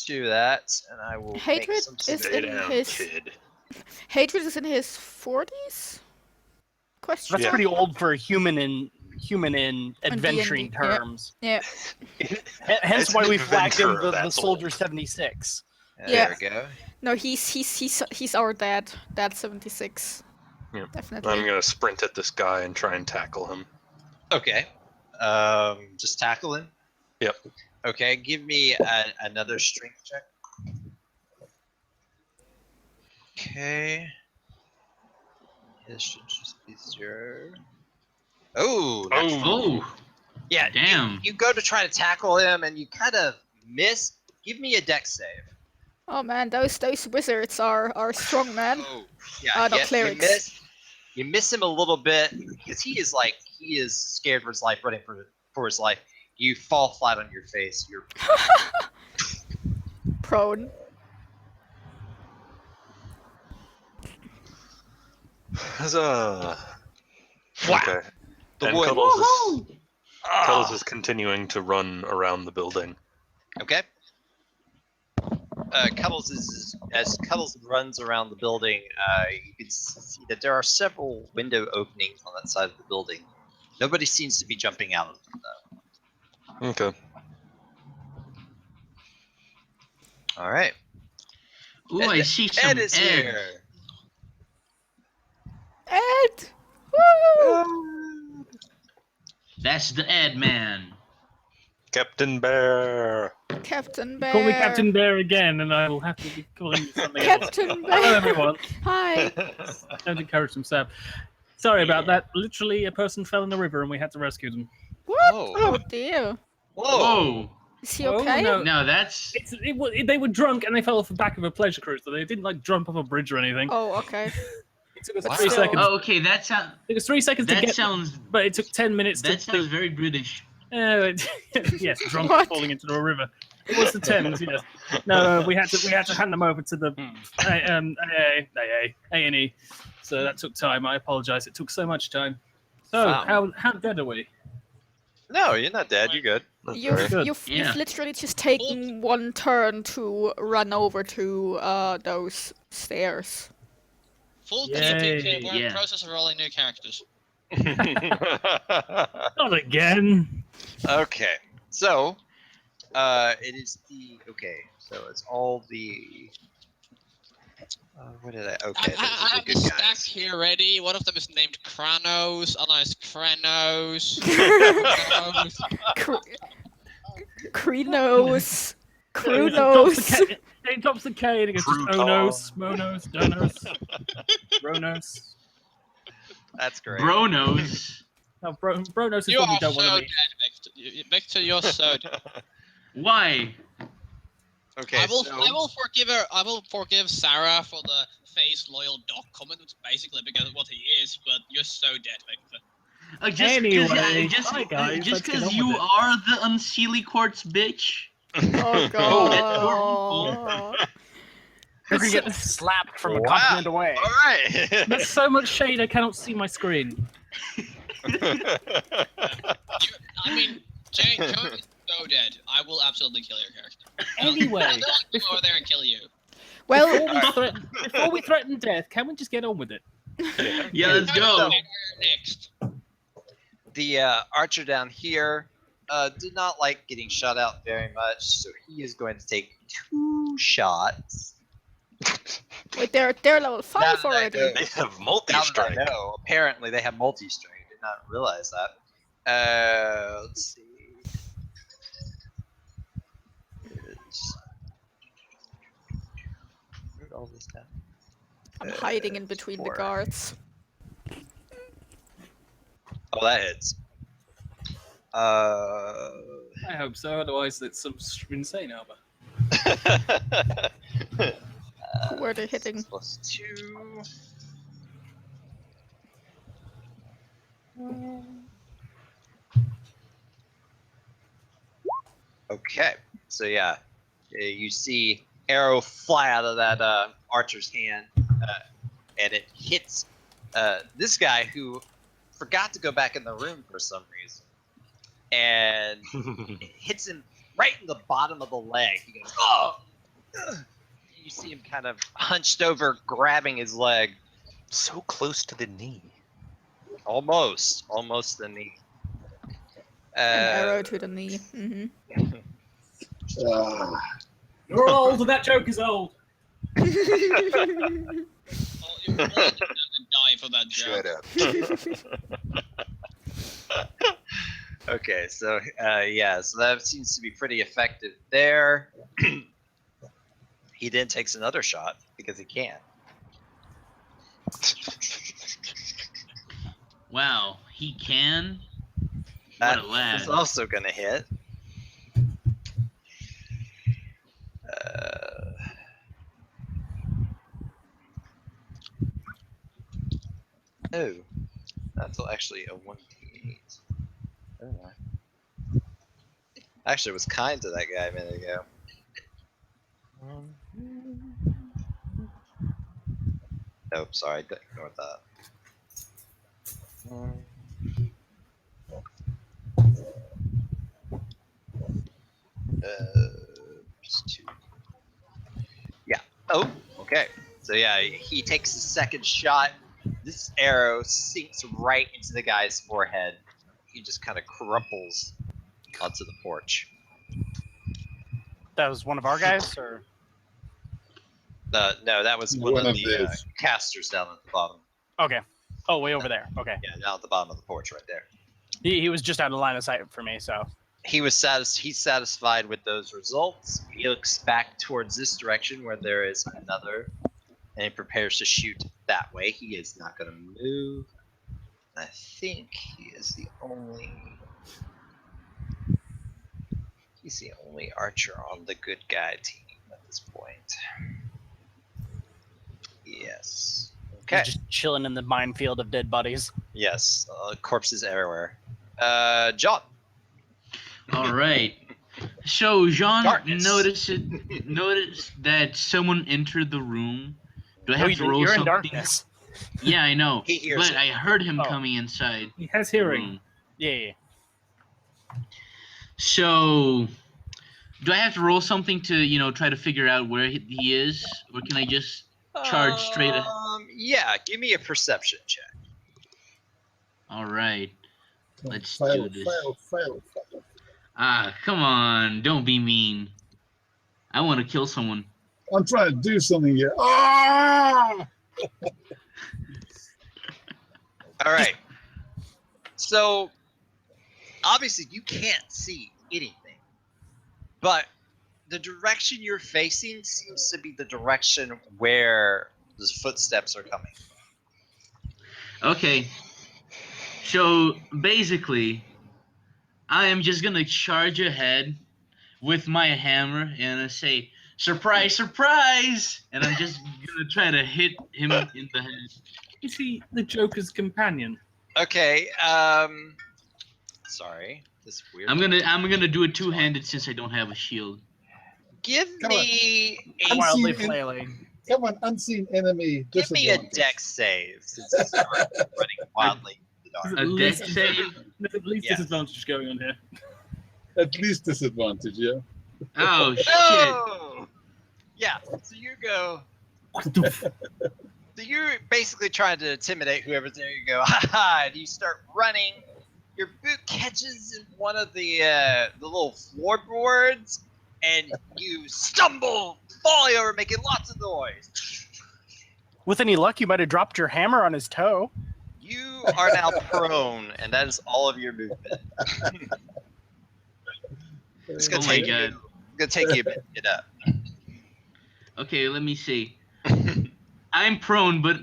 S1: to that, and I will make
S5: Hatred
S1: some
S5: is
S2: Stay
S5: in
S2: down,
S5: his
S2: kid.
S5: Hatred is in his 40s? Question
S7: That's
S2: Yeah.
S5: mark?
S7: pretty old for a human in adventuring
S5: D&D, yeah.
S7: terms.
S5: Yeah.
S7: Hence
S2: As
S7: why
S2: an
S7: we flagged him
S2: adventurer,
S7: the
S2: that's
S7: Soldier
S2: old.
S7: 76.
S5: Yeah.
S1: There we go.
S5: No, he's our dad. Dad 76.
S2: Yeah.
S5: Definitely.
S2: I'm gonna sprint at this guy and try and tackle him.
S1: Okay. Just tackle him.
S2: Yep.
S1: Okay, give me another strength check. Okay. This should just be 0. Oh, natural.
S6: Oh,
S1: Yeah,
S6: damn.
S1: You go to try to tackle him and you kind of miss. Give me a dex save.
S5: Oh man, those wizards are strong, man.
S1: Oh, yeah.
S5: No,
S1: You
S5: clerics.
S1: miss him a little bit because he is scared for his life, running for his life. You fall flat on your face. You're
S5: Prone.
S2: Huzzah!
S1: Wow.
S2: Okay.
S1: The
S2: And
S1: wood.
S2: Cuddles is continuing to run around the building.
S1: Okay. Cuddles as Cuddles runs around the building. You can see that there are several window openings on that side of the building. Nobody seems to be jumping out of them, though.
S2: Okay.
S1: All right.
S6: Ooh, I see some
S1: Ed is here.
S5: Ed! Woo!
S6: That's the Ed man.
S2: Captain Bear.
S5: Captain Bear.
S9: Call me Captain Bear again, and I will have to be calling you something else.
S5: Captain Bear.
S9: Hello, everyone.
S5: Hi.
S9: Don't encourage them, Sab. Sorry about that. Literally, a person fell in the river, and we had to rescue them.
S5: What?
S1: Oh.
S5: Oh dear.
S6: Whoa.
S5: Is he
S9: Oh,
S5: okay?
S9: no.
S6: No, that's
S9: They were drunk, and they fell off the back of a pleasure cruise. So they didn't like jump off a bridge or anything.
S5: Oh, okay.
S9: It took us
S5: But
S9: 3
S5: still-
S9: seconds.
S6: Oh, okay. That sounds.
S9: It was 3 seconds to
S6: That
S9: get,
S6: sounds.
S9: but it took 10 minutes
S6: That
S9: to.
S6: sounds very British.
S9: Yes, drunk
S5: What?
S9: falling into a river. It was the Thames, yes. No, we had to hand them over to the A&E. So that took time. I apologise. It took so much time. So
S1: Wow.
S9: how dead are we?
S1: No, you're not dead. You're good.
S2: That's
S5: You've,
S2: alright.
S9: Good.
S5: you've,
S6: Yeah.
S5: you've literally just taken one turn to run over to those stairs.
S3: Full
S9: Yay.
S3: PvP, we're in
S6: Yeah.
S3: process of rolling new characters.
S9: Not again.
S1: Okay, so it is the so it's all the What did I? Okay, those
S3: I
S1: are the
S3: have the
S1: good
S3: stack
S1: guys.
S3: here ready. One of them is named Kranos, other is Kranos. Kranos.
S5: Krinos.
S9: It drops the
S5: Krunos.
S9: K. It drops the K and it goes just Onos, Monos, Donos, Ronos.
S1: That's great.
S3: Bronos.
S9: No, Bronos is
S3: You
S9: what we
S3: are
S9: don't
S3: so
S9: want to
S3: dead,
S9: be.
S3: Victor. Victor, you're so dead.
S6: Why?
S1: Okay,
S3: I
S1: so
S3: will forgive her. I will forgive Sarah for the face loyal dog comment, which is basically because of what he is. But you're so dead, Victor.
S9: Anyway, hi guys,
S6: just
S9: let's get
S6: because
S9: on
S6: you
S9: with it.
S6: are the unseelie quartz bitch.
S5: Oh god.
S7: You're gonna get slapped from a
S1: Wow.
S7: continent away.
S1: All right.
S9: There's so much shade I cannot see my screen.
S3: I mean, Jane is so dead. I will absolutely kill your character.
S9: Anyway,
S3: I'll go over there and kill you.
S5: Well,
S9: before we threaten death, can we just get on with it?
S6: Yeah, let's go.
S3: Next.
S1: The archer down here did not like getting shot out very much, so he is going to take 2 shots.
S5: wait, they're level 5
S1: Now that I
S5: already.
S1: know-
S2: They have
S1: Now that I
S2: multi-strike.
S1: know, apparently they have multi-strike. I did not realize that. Let's see. Where'd all this down?
S5: I'm hiding in between the
S1: 4.
S5: guards.
S1: Oh, that hits.
S9: I hope so, otherwise it's some insane armor.
S5: Who are they hitting?
S1: 6 + 2. Okay, so yeah, you see arrow fly out of that archer's hand, and it hits this guy who forgot to go back in the room for some reason, and it hits him right in the bottom of the leg. He goes, "Oh!" You see him kind of hunched over, grabbing his leg,
S2: So close to the knee.
S1: almost the knee.
S5: An arrow to the knee.
S9: You're old, and that joke is old.
S3: Well, you're more than die for that joke.
S2: Shut up.
S1: Okay, so yeah, so that seems to be pretty effective there. He then takes another shot because he can.
S6: Wow, he can.
S1: That
S6: What a lad.
S1: is also gonna hit. Oh, that's actually a 1d8. Oh. Actually, it was kind to that guy a minute ago. Nope, sorry, ignore that. Just 2. Yeah. Oh, okay. So yeah, he takes the second shot. This arrow sinks right into the guy's forehead. He just kind of crumples onto the porch.
S7: That was one of our guys, or
S1: No, that was one
S8: One
S1: of
S8: of
S1: the
S8: theirs.
S1: casters down at the bottom.
S7: okay. Oh, way over there. Okay.
S1: Yeah, down at the bottom of the porch right there.
S7: He was just out of line of sight for me, so
S1: He's satisfied with those results. He looks back towards this direction where there is another, and he prepares to shoot that way. He is not going to move. I think he's the only archer on the good guy team at this point. Yes. Okay.
S7: he's just chilling in the minefield of dead bodies.
S1: Yes. Corpses everywhere. John.
S6: All right. So Jean
S1: Darkness.
S6: noticed that someone entered the room. Do I
S7: No,
S6: have to roll
S7: you're in
S6: something?
S7: darkness.
S6: Yeah, I know.
S1: He hears
S6: But
S1: it.
S6: I heard him
S7: Oh.
S6: coming inside.
S9: He has
S6: the
S9: hearing.
S6: room.
S7: Yeah.
S6: So, do I have to roll something to try to figure out where he is, or can I just charge straight?
S1: Yeah, give me a perception check.
S6: All right. Let's
S8: fail,
S6: do this.
S8: fail.
S6: Ah, come on! Don't be mean. I want to kill someone.
S8: I'm trying to do something here. Ah!
S1: All right. So obviously you can't see anything, but the direction you're facing seems to be the direction where the footsteps are coming from.
S6: Okay. So basically, I am just gonna charge ahead with my hammer and I say, "Surprise, surprise!" And I'm just gonna try to hit him in the head.
S9: Is he the Joker's companion?
S1: Okay. Sorry. This weird.
S6: I'm gonna do it two-handed since I don't have a shield.
S1: Give
S8: Come on.
S1: me a
S7: Wildly
S8: Unseen en-
S7: flailing.
S8: Come on, unseen enemy.
S1: give me a
S8: disadvantage.
S1: dex save since you are running wildly in the dark.
S6: A dex save?
S9: There's at least
S1: Yes.
S9: disadvantage going on here.
S8: At least disadvantage, yeah.
S6: Oh shit!
S1: Oh! Yeah. So you go. So you're basically trying to intimidate whoever's there. You go, ha ha, and you start running. Your boot catches in one of the little floorboards, and you stumble, falling over, making lots of noise.
S7: With any luck, you might have dropped your hammer on his toe.
S1: You are now prone, and that is all of your movement. It's gonna
S6: Oh my
S1: take
S6: god.
S1: you. It's gonna take you a bit to get up.
S6: Okay, let me see. I'm prone, but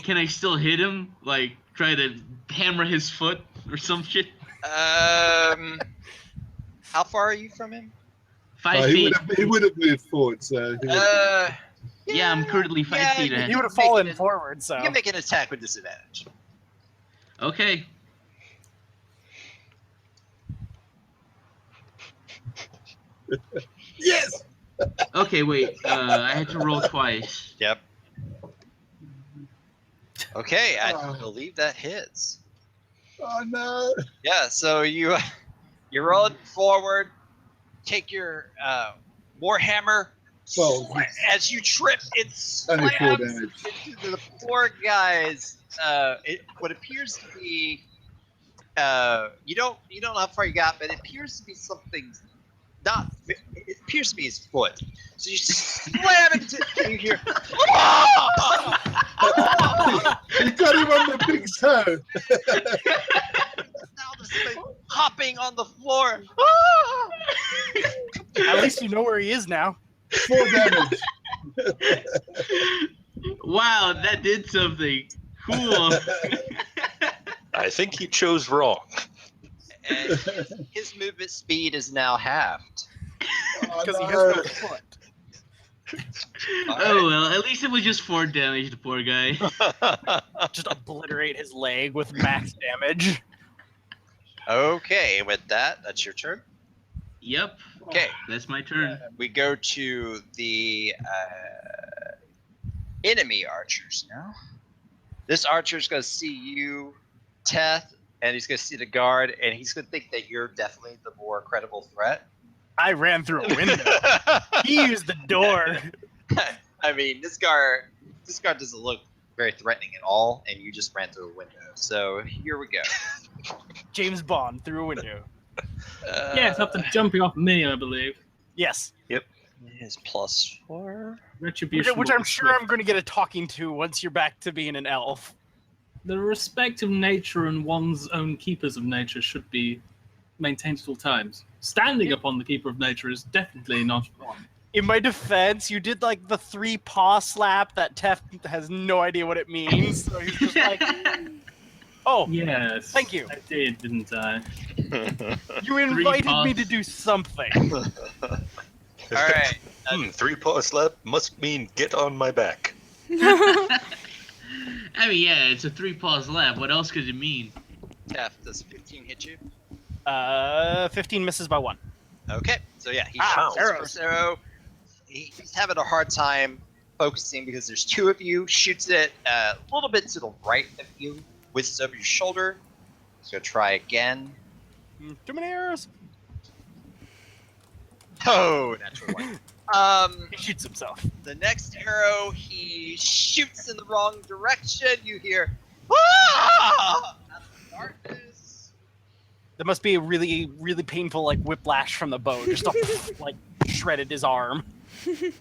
S6: can I still hit him? Like, try to hammer his foot or some shit?
S1: How far are you from him?
S6: 5 feet.
S8: He would have moved forward, so. He would've-
S6: Yeah, I'm currently 5 feet ahead.
S7: He would have
S1: Make
S7: fallen
S1: it-
S7: forward, so.
S1: You can make an attack with disadvantage.
S6: Okay.
S8: Yes!
S6: Okay, wait. I had to roll twice.
S1: Yep. Okay, I
S8: Oh.
S1: believe that hits.
S8: Oh no!
S1: Yeah, so you're rolling forward, take your warhammer.
S8: Well,
S1: As you trip, it
S8: only 4
S1: slams
S8: damage.
S1: into the poor guy's. What appears to be. You don't know how far you got, but it appears to be something. It appears to be his foot. So you slam into. And you hear.
S8: He got him on the big toe.
S1: Now this thing hopping on the floor.
S7: At least you know where he is now.
S8: 4 damage.
S6: Wow, that did something. Cool.
S2: I think he chose wrong.
S1: And his movement speed is now halved.
S7: Because he has
S8: no.
S7: no foot.
S6: Oh well, at least it was just 4 damage, the poor guy.
S7: Just obliterate his leg with max damage.
S1: Okay, with that, that's your turn.
S6: Yep,
S1: Okay,
S6: that's my turn.
S1: we go to the enemy archers now. This archer's going to see you, Teth, and he's going to see the guard, and he's going to think that you're definitely the more credible threat.
S7: I ran through a window. He used the door.
S1: I mean, this guard doesn't look very threatening at all, and you just ran through a window. So here we go.
S7: James Bond through a window.
S9: Yes, after jumping off me, I believe.
S7: Yes.
S1: It is +4.
S9: Retribution.
S7: Which
S9: will
S7: I'm
S9: be
S7: sure
S9: swift.
S7: I'm going to get a talking to once you're back to being an elf.
S9: The respect of nature and one's own keepers of nature should be maintained at all times. Standing upon the keeper of nature is definitely not one.
S7: In my defense, you did like the 3-paw slap that Tef has no idea what it means. So he's just like, oh,
S9: Yes.
S7: Thank you.
S9: I did, didn't I?
S7: you invited me
S6: paws.
S7: to do something.
S1: All right.
S2: 3-paw slap must mean get on my back.
S6: I mean, yeah, it's a 3-paw slap. What else could it mean?
S1: Tef, does 15 hit you?
S7: 15 misses by 1.
S1: Okay, so yeah, he
S7: Ah,
S1: shoots his first arrow. He's having a hard time focusing because there's 2 of you. Shoots it a little bit to the right of you, whizzes over your shoulder. He's gonna try again.
S7: Too many arrows.
S1: Oh, natural one.
S7: He shoots himself.
S1: The next arrow, he shoots in the wrong direction. You hear, ah! Out of the darkness.
S7: That must be a really, really painful like whiplash from the bow. Just like shredded his arm.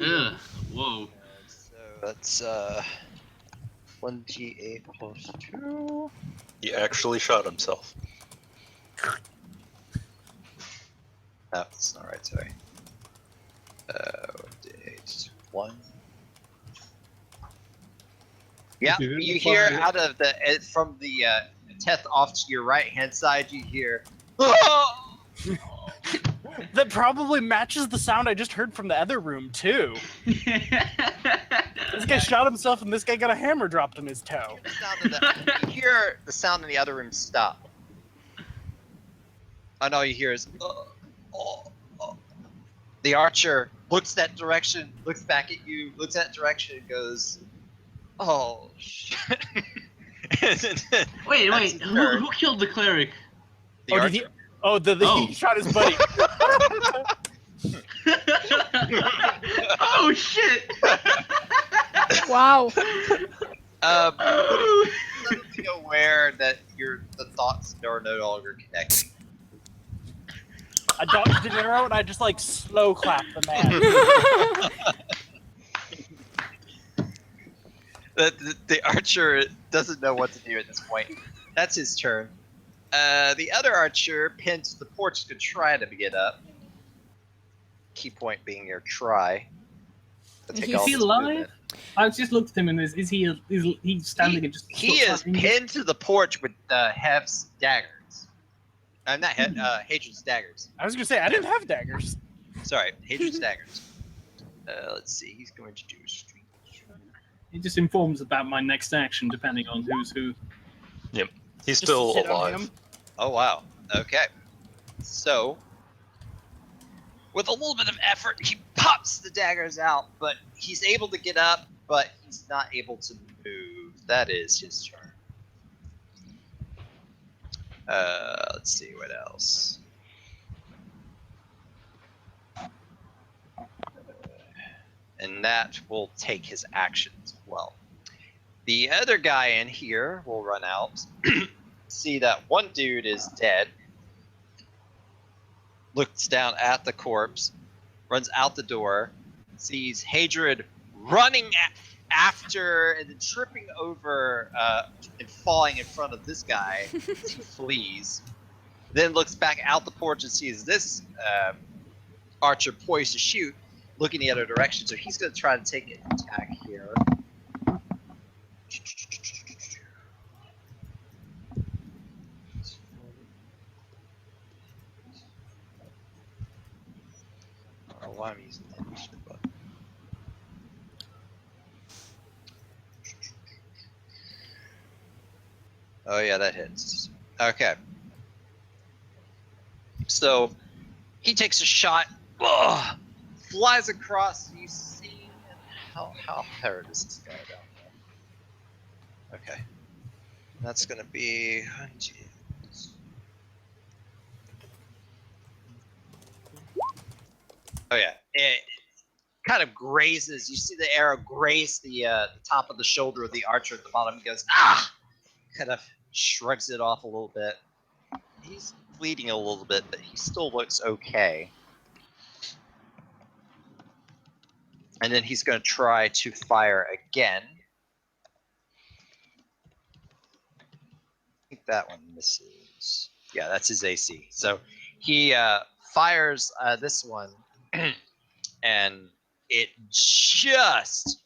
S6: Ugh. Whoa.
S1: So that's 1d8 plus 2.
S2: He actually shot himself.
S1: No, that's not right. Sorry. 1d8 1. Yeah,
S8: If you didn't
S1: you hear
S8: fire-
S1: out of the from the Teth off to your right hand side. You hear. "Oh!"
S7: That probably matches the sound I just heard from the other room too. This guy shot himself, and this guy got a hammer dropped in his toe.
S1: The sound of you hear the sound in the other room stop. And all you hear is. Oh. The archer looks that direction, looks back at you, looks that direction, and goes, "Oh shit!"
S6: Wait.
S1: That's third.
S6: Who killed the cleric?
S1: The
S7: Oh,
S1: archer.
S7: did he? Oh,
S6: Oh.
S7: he shot his buddy.
S6: Oh shit!
S5: Wow.
S6: Oh.
S1: Suddenly aware that the thoughts are no longer connected.
S7: I dodged an arrow, and I just like slow clapped the man.
S1: The archer doesn't know what to do at this point. That's his turn. The other archer pinned to the porch to try to get up. Key point being your try. To take
S5: Is
S1: all
S9: he
S1: this
S9: alive?
S1: movement.
S9: I just looked at him and is he standing and just
S1: He is pinned to the porch with Hef's daggers. Not Hadrian's daggers.
S7: I was gonna say I didn't have daggers.
S1: Sorry, Hadrian's daggers. Let's see. He's going to do a street.
S9: He just informs about my next action depending on who's who.
S2: He's
S7: Just
S2: still
S7: sit on
S2: alive.
S7: him.
S1: Oh wow. Okay. So, with a little bit of effort, he pops the daggers out, but he's able to get up, but he's not able to move. That is his turn. Let's see what else. And that will take his action as well. The other guy in here will run out. See that one dude is dead. Looks down at the corpse, runs out the door, sees Hadrid running after and then tripping over and falling in front of this guy. He flees. Then looks back out the porch and sees this archer poised to shoot, looking the other direction. So he's going to try to take an attack here. I don't know why I'm using that initiative button. Oh yeah, that hits. Okay. So he takes a shot, flies across. You see how hard is this guy down there? Okay. That's gonna be. Oh yeah, it kind of grazes. You see the arrow graze the top of the shoulder of the archer at the bottom. He goes, ah! Kind of shrugs it off a little bit. He's bleeding a little bit, but he still looks okay. And then he's going to try to fire again. I think that one misses. Yeah, that's his AC. So he fires this one, and it just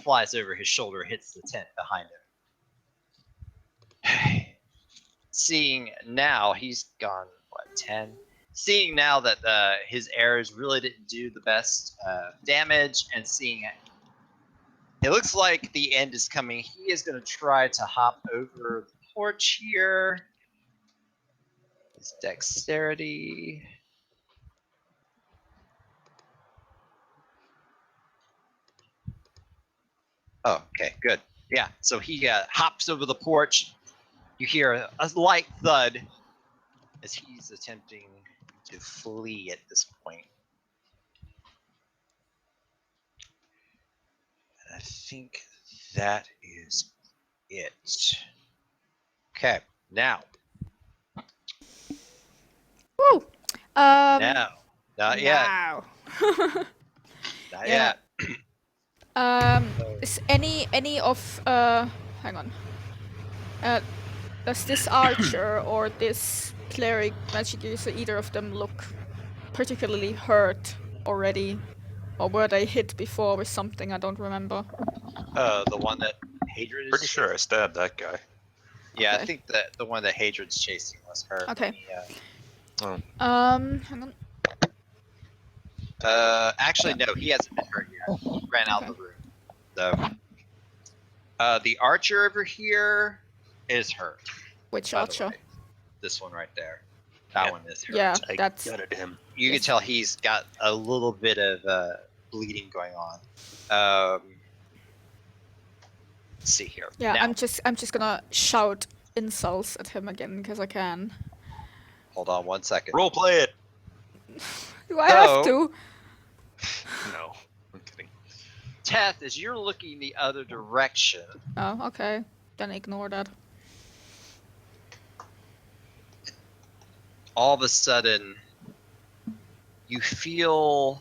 S1: flies over his shoulder, hits the tent behind him. Seeing now, he's gone, what, 10? Seeing now that his arrows really didn't do the best damage, and seeing it looks like the end is coming, he is going to try to hop over the porch here. His dexterity. Oh, okay, good. Yeah, so he hops over the porch. You hear a light thud as he's attempting to flee at this point. And I think that is it. Okay, now.
S5: Woo!
S1: Now. Not yet.
S5: Wow.
S1: Not
S5: Yeah.
S1: yet.
S5: Is any of hang on. Does this archer or this cleric magic user, either of them look particularly hurt already? Or were they hit before with something? I don't remember.
S1: The one that Hadrid is.
S2: Pretty sure I stabbed that guy.
S1: Yeah, I
S5: Okay.
S1: think that the one that Hadrid's chasing was her.
S5: Okay.
S1: Yeah.
S5: Hang on.
S1: Actually, no, he hasn't been hurt yet. He ran out of the room. So, the archer over here is hurt.
S5: Which
S1: by the
S5: archer?
S1: way. This one right there. That
S2: Yeah.
S1: one is hurt.
S5: Yeah,
S2: I
S5: that's
S2: gutted him.
S1: You can
S5: Yes.
S1: tell he's got a little bit of bleeding going on. Let's see here.
S5: yeah.
S1: Now,
S5: I'm just gonna shout insults at him again because I can.
S1: hold on 1 second.
S2: Role play it.
S5: Do I have
S1: So-
S5: to?
S2: No, I'm kidding.
S1: Teth, as you're looking the other direction,
S5: Oh, okay. Then ignore that.
S1: all of a sudden, you feel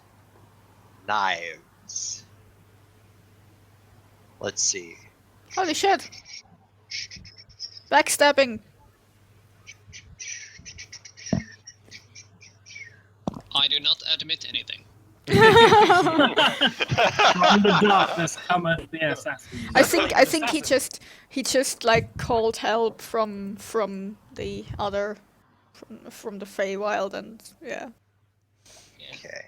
S1: knives. Let's see.
S5: Holy shit! Backstabbing.
S3: I do not admit anything.
S9: From the darkness cometh the assassin.
S5: I think he just like called help from the other from the Feywild and yeah.
S3: Yeah,
S1: Okay,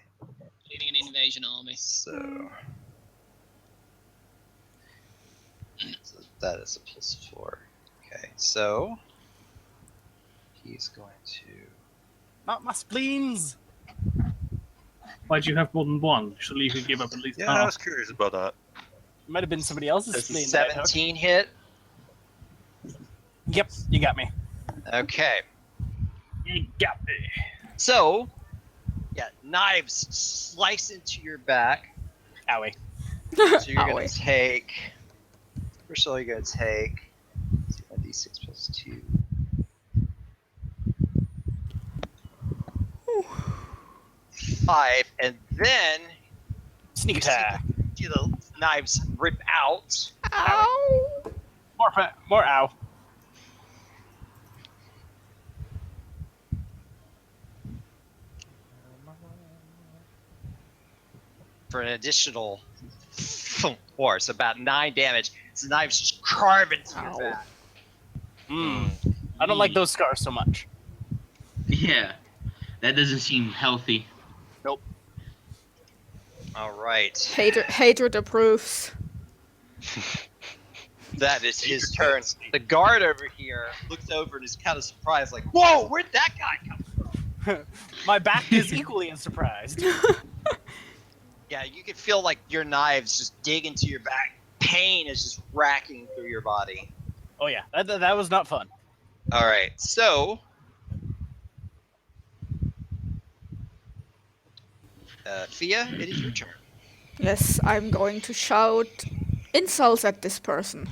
S3: leading an invasion army.
S1: so that is a +4. Okay, so he's going to.
S7: Not my spleens.
S9: Why'd you have more than one? Surely you could give up at least
S2: Yeah, I was
S9: half.
S2: curious about that.
S7: Might have been somebody else's
S1: Does
S7: spleen. that I took.
S1: 17 hit?
S7: Yep, you got me.
S1: Okay,
S9: You got me.
S1: so yeah, knives slice into your back.
S7: Owie.
S1: So you're gonna
S5: Owie.
S1: take. First of all, you're gonna take 2d6 plus 2. Five, and then
S7: Sneak
S1: you see
S7: attack.
S1: the knives rip out.
S5: Ow!
S7: More ow.
S1: For an additional 4, so about 9 damage. So the knives just carve into
S5: Ow.
S1: your back.
S7: I don't like those scars so much.
S6: Yeah, that doesn't seem healthy.
S1: All right,
S5: Hatred approves.
S1: that is his turn. The guard over here looks over and is kind of surprised, like, "Whoa, where'd that guy come?"
S7: My back is equally as surprised.
S1: Yeah, you can feel like your knives just dig into your back. Pain is just racking through your body.
S7: Oh yeah, that was not fun.
S1: All right, so Fia, it is your turn.
S5: Yes, I'm going to shout insults at this person.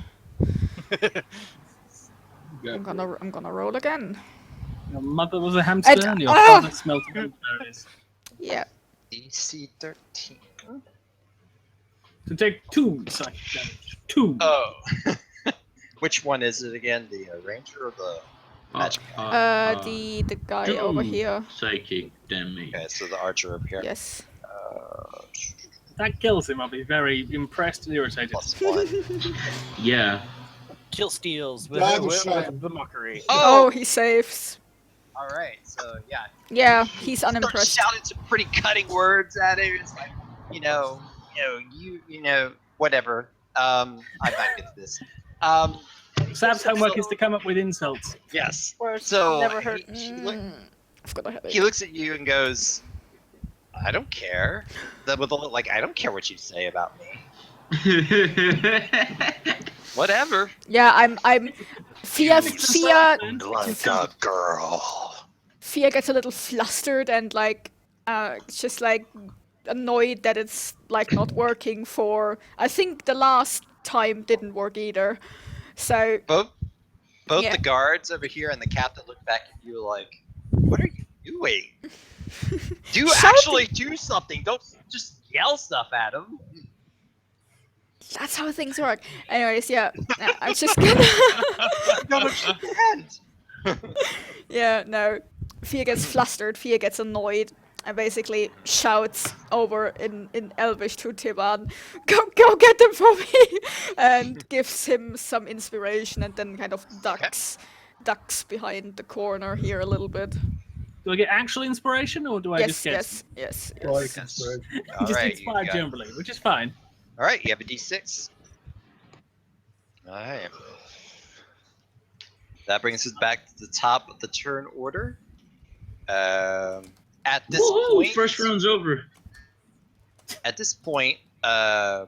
S5: I'm gonna roll again.
S9: Your mother was a hamster
S5: And-
S9: and your
S5: ah!
S9: father smelt of blueberries.
S5: Yeah.
S1: DC 13.
S9: To take 2 psychic damage. 2.
S1: Oh. Which one is it again? The ranger or the magic guy?
S5: The guy over here.
S6: Psychic damage.
S1: Okay, so the archer up here.
S5: Yes.
S9: If that kills him, I'll be very impressed and irritated.
S1: +1.
S6: Yeah.
S7: Kill steals with,
S8: Drive a
S7: with
S8: shot.
S7: the mockery.
S5: Oh, he saves.
S1: All right. So yeah,
S5: Yeah, he's
S1: start
S5: unimpressed.
S1: shouting some pretty cutting words at him. It's like, whatever. I'm not good at this.
S9: Sab's homework is to come up with insults.
S1: Yes.
S4: Words
S1: So
S4: never hurt.
S5: I've got a headache.
S1: he looks at you and goes, "I don't care." With a look like, "I don't care what you say about me. Whatever."
S5: Yeah, I'm. Fia
S2: Like a girl.
S5: Fia gets a little flustered and like, just like annoyed that it's like not working for. I think the last time didn't work either. So
S1: Both
S5: Yeah.
S1: the guards over here and the captain look back at you like, "What are you doing?"
S5: Shout-
S1: actually do something. Don't just yell stuff at him.
S5: That's how things work. Anyways, yeah. I'm just gonna.
S1: No, but shake your hand.
S5: Yeah, no. Fia gets flustered, Fia gets annoyed, and basically shouts over in Elvish to Tiban, go get them for me! And gives him some inspiration and then kind of ducks behind the corner here a little bit.
S9: Do I get actual inspiration or do I just get
S5: Yes.
S8: Like inspiration.
S1: All
S9: just
S1: right,
S9: inspired
S1: you got-
S9: generally, which is fine.
S1: All right, you have a D6. All right. That brings us back to the top of the turn order. At this
S6: Woohoo!
S1: point,
S6: First round's over.
S1: At this point, I'm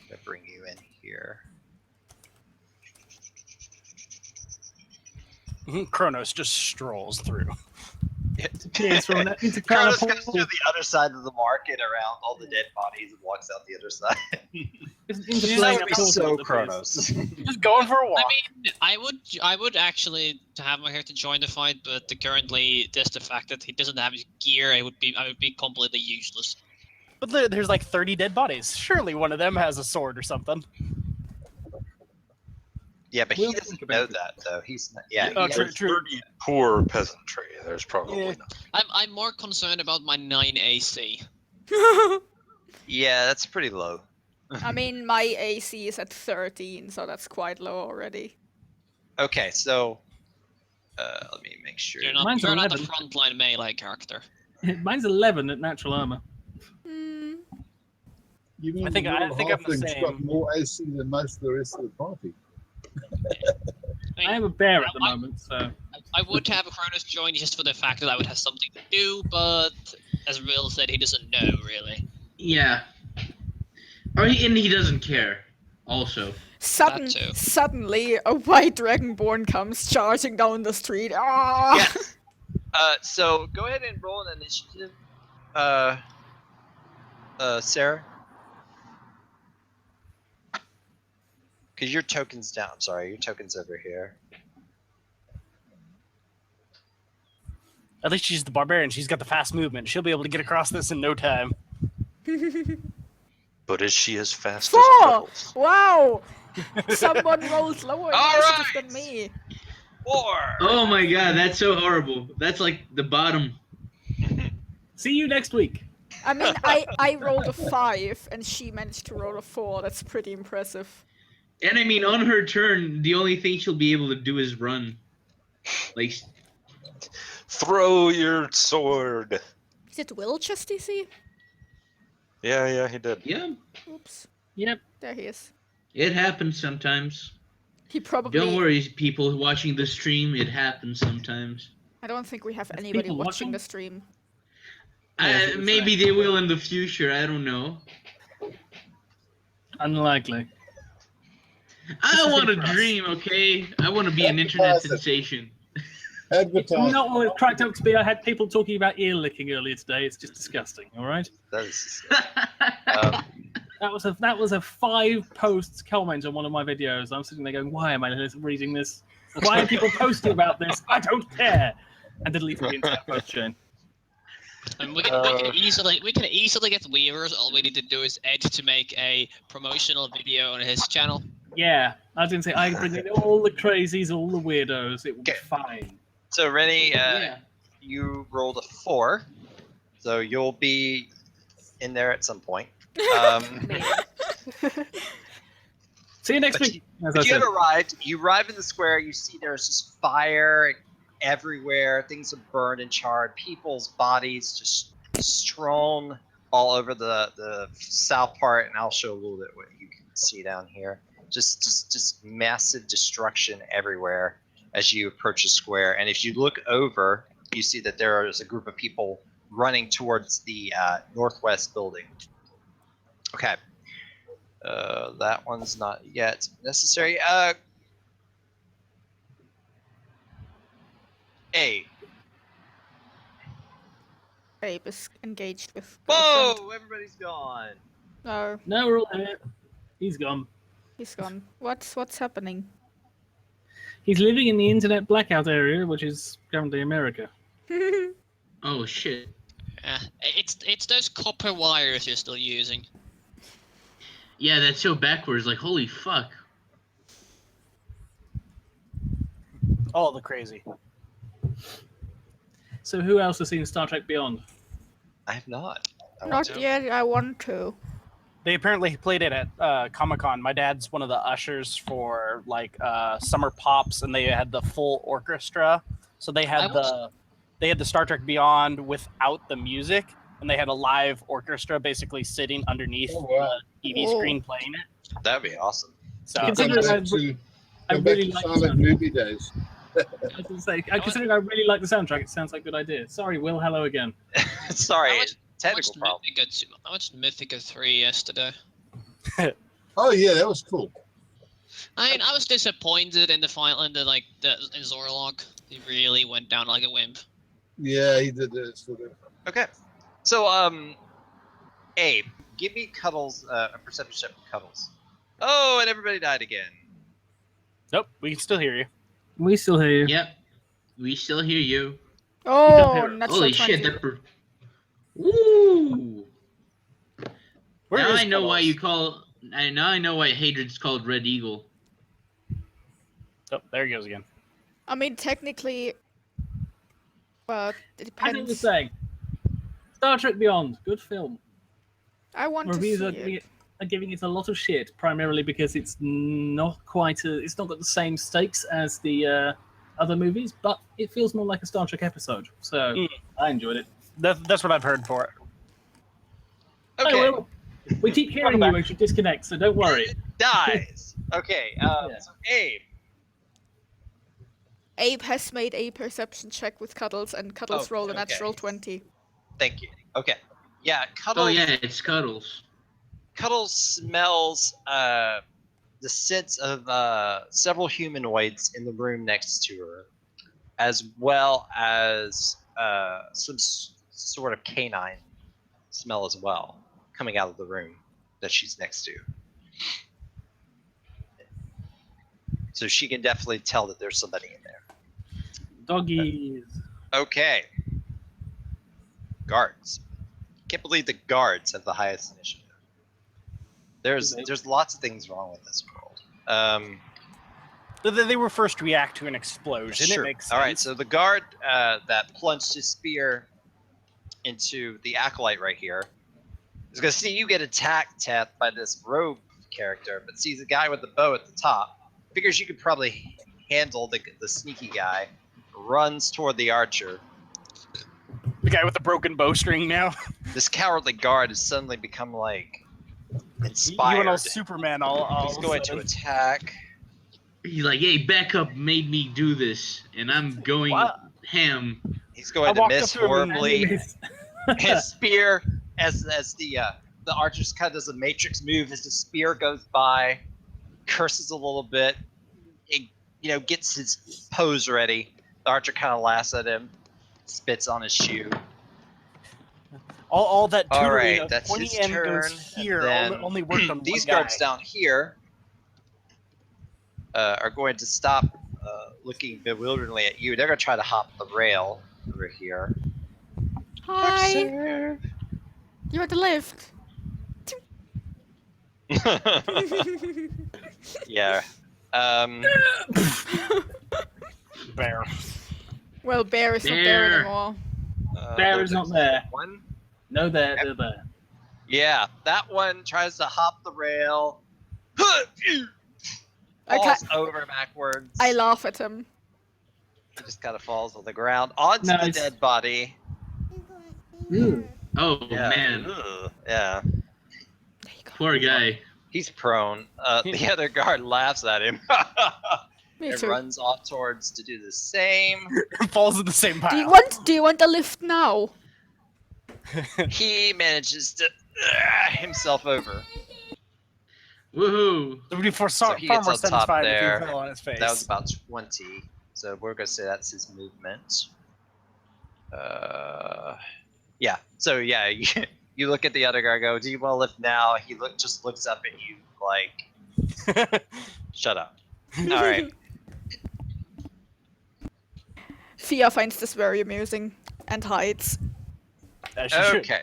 S1: gonna bring you in here.
S7: Kronos just strolls through.
S9: Cheers from an
S1: Kronos
S9: interplanet
S1: goes to the other side of the market around all the dead bodies and walks out the other side. That would be so Kronos.
S7: Just going for a walk.
S3: I mean, I would actually to have my hair to join the fight, but currently just the fact that he doesn't have his gear, I would be completely useless.
S7: But there's like 30 dead bodies. Surely one of them has a sword or something.
S1: Yeah, but he doesn't know that though. He's not. Yeah,
S7: Oh,
S1: he
S7: true,
S1: has-
S7: true.
S2: 30 poor peasantry. There's probably
S7: Yeah.
S2: not.
S3: I'm more concerned about my 9 AC.
S1: yeah, that's pretty low.
S5: I mean, my AC is at 13, so that's quite low already.
S1: Okay, so let me make sure.
S3: You're not
S9: Mine's
S3: the
S9: 11.
S3: frontline melee character.
S9: Mine's 11 at natural armor.
S5: Hmm.
S8: You mean
S7: I think
S8: the
S7: I'm
S8: little
S7: the
S8: halfling's got
S7: same.
S8: more AC than most of the rest of the party?
S9: I am a bear at the
S3: I-
S9: moment, so
S3: I would have Cronus join just for the fact that I would have something to do, but as Will said, he doesn't know really.
S6: Yeah. And he doesn't care. Also.
S3: too.
S5: Suddenly, a white dragonborn comes charging down the street. Ah!
S1: Yes. So go ahead and roll an initiative, Sarah. Because your token's down. Sorry, your token's over here.
S7: At least she's the barbarian. She's got the fast movement. She'll be able to get across this in no time.
S2: But is she as fast
S5: 4!
S2: as Rebels?
S5: Wow! Someone rolls lower
S1: All
S5: initiative
S1: right.
S5: than me.
S1: 4.
S6: Oh my god, that's so horrible. That's like the bottom.
S9: see you next week.
S5: I mean, I rolled a 5, and she managed to roll a 4. That's pretty impressive.
S6: And I mean, on her turn, the only thing she'll be able to do is run. Like,
S2: Throw your sword.
S5: Is it Will just DC?
S2: Yeah, he did.
S6: yeah,
S5: Oops.
S9: Yep.
S5: There he is.
S6: it happens sometimes.
S5: He probably.
S6: Don't worry, people watching the stream, it happens sometimes.
S5: I don't think we have
S9: There's
S5: anybody
S9: people
S5: watching
S9: watching?
S5: the stream.
S6: Maybe they will in the future, I don't know.
S9: Unlikely.
S6: I want to
S9: for us.
S6: dream, okay? I want to be an internet sensation.
S8: Advertise.
S9: Not what it cracked up to be. I had people talking about ear licking earlier today. It's just disgusting. All right.
S1: That is.
S9: That was a 5 posts comment on one of my videos. I'm sitting there going, why am I reading this? Why are people posting about this? I don't care. And deleted the entire post chain.
S3: And we can easily get Weavers. All we need to do is Ed to make a promotional video on his channel.
S9: Yeah, I was going to say, I bring in all the crazies, all the weirdos. It will be
S1: Okay.
S9: fine.
S1: So Rennie,
S6: Yeah.
S1: you rolled a 4, so you'll be in there at some point.
S9: See you next
S1: But
S9: week. As I
S1: But you
S9: said.
S1: have arrived. You arrive in the square. You see there's just fire everywhere. Things are burned and charred. People's bodies just strewn all over the south part, and I'll show a little bit what you can see down here. Just massive destruction everywhere as you approach the square. And if you look over, you see that there is a group of people running towards the northwest building. Okay. That one's not yet necessary. A.
S5: Babe is engaged with.
S1: Whoa!
S5: girlfriend.
S1: Everybody's gone.
S5: No,
S9: No, we're all here. He's gone.
S5: he's gone. What's happening?
S9: He's living in the internet blackout area, which is currently America.
S6: Oh shit.
S3: Yeah, it's those copper wires you're still using.
S6: Yeah, that's so backwards. Like, holy fuck.
S7: All the crazy.
S9: So who else has seen Star Trek Beyond?
S1: I have not. I want
S5: Not
S1: to.
S5: yet. I want to.
S7: They apparently played it at Comic-Con. My dad's one of the ushers for like summer pops, and they had the full orchestra. So they had the Star Trek Beyond without the music, and they had a live orchestra basically sitting underneath
S8: Oh, wow.
S7: the TV screen playing it.
S1: That'd be awesome.
S7: So
S8: Come
S9: Considering
S8: back to,
S9: I
S8: come back
S9: really
S8: to
S9: like the
S8: silent
S9: soundtrack.
S8: movie days.
S9: I was gonna say, considering I really like the soundtrack, it sounds like a good idea. Sorry, Will. Hello again.
S1: Sorry,
S3: I
S1: technical
S3: watched
S1: problem.
S3: I watched Mythica 3 yesterday.
S8: Oh yeah, that was cool.
S3: I mean, I was disappointed in the final, in Zorlog. He really went down like a wimp.
S8: Yeah, he did this.
S1: Okay. So, Abe, give me Cuddles, a perception check for Cuddles. Oh, and everybody died again.
S7: Nope, we can still hear you.
S9: We still hear you.
S6: Yep. We still hear you.
S5: Oh,
S9: hear it.
S5: natural
S6: Holy
S5: 20.
S6: shit, that Woo!
S7: Where
S6: now
S7: is
S6: I know why
S7: Cuddles?
S6: you call. Now I know why Hadron's called Red Eagle.
S7: Oh, there he goes again.
S5: I mean, technically, it
S9: As I was
S5: depends.
S9: saying, Star Trek Beyond, good film.
S5: I want to
S9: Reviews
S5: see it.
S9: are giving it a lot of shit, primarily because it's not it's not got the same stakes as the other movies, but it feels more like a Star Trek episode. So I enjoyed it.
S7: That's what I've heard for it.
S1: Okay.
S9: Oh, well, we keep hearing you when you disconnect, so don't worry.
S1: Dies. Okay.
S9: Yeah.
S1: So Abe.
S5: Abe has made a perception check with Cuddles, and Cuddles
S1: Oh,
S5: rolled a
S1: okay.
S5: natural 20.
S1: Thank you. Okay. Yeah, Cuddles.
S6: Oh yeah, it's Cuddles.
S1: Cuddles smells the scents of several humanoids in the room next to her, as well as some sort of canine smell as well coming out of the room that she's next to. So she can definitely tell that there's somebody in there.
S9: Doggies.
S1: Okay. Guards. Can't believe the guards have the highest initiative. There's lots of things wrong with this world.
S7: They were first to react to an explosion.
S1: Sure.
S7: It makes sense.
S1: All right, so the guard that plunged his spear into the acolyte right here is going to see you get attacked, Teth, by this rogue character, but sees a guy with the bow at the top. Figures you could probably handle the sneaky guy. Runs toward the archer.
S7: The guy with the broken bowstring now.
S1: This cowardly guard has suddenly become like
S7: You
S1: inspired.
S7: went all Superman all
S1: He's
S7: of a
S1: going to
S7: sudden.
S1: attack.
S6: He's like, "Hey, backup made me do this, and I'm going
S7: What?
S6: ham."
S1: He's going to
S7: walked
S1: miss
S7: up to him and-
S1: horribly. His spear, as the archer's kind of does a matrix move as the spear goes by, curses a little bit. It, gets his pose ready. The archer kind of laughs at him, spits on his shoe.
S7: All that
S1: All
S7: tutoring
S1: right,
S7: of
S1: that's
S7: pointy
S1: his
S7: end
S1: turn.
S7: goes here.
S1: and then
S7: Only worked on
S1: these
S7: one guy.
S1: guards down here are going to stop looking bewilderingly at you. They're going to try to hop the rail over here.
S5: Hi! You're the lift.
S1: Yeah.
S7: Bear.
S5: Well, Bear is not there
S6: Bear.
S5: anymore.
S9: Bear is not there.
S1: One.
S9: No, they're there.
S1: Yeah, that one tries to hop the rail.
S5: I
S1: Falls over backwards.
S5: I laugh at him.
S1: He just kind of falls on the ground onto the
S9: Nice.
S1: dead body.
S6: Oh
S1: Yeah.
S6: man,
S1: Ugh. Yeah.
S5: There you go.
S6: poor guy.
S1: He's prone. The other guard laughs at him.
S5: Me
S1: and
S5: too.
S1: runs off towards to do the same.
S7: Falls in the same pile.
S5: Do you want the lift now?
S1: He manages to himself over.
S6: Woohoo!
S7: It would be far
S1: he
S7: more
S1: gets on top
S7: satisfied if
S1: there.
S7: he fell on his face.
S1: That was about 20. So we're going to say that's his movement. Yeah. So yeah, you look at the other guy, go, do you want to lift now? He just looks up at you like, shut up. All right.
S5: Fia finds this very amusing. and hides.
S7: As she should.
S1: Okay.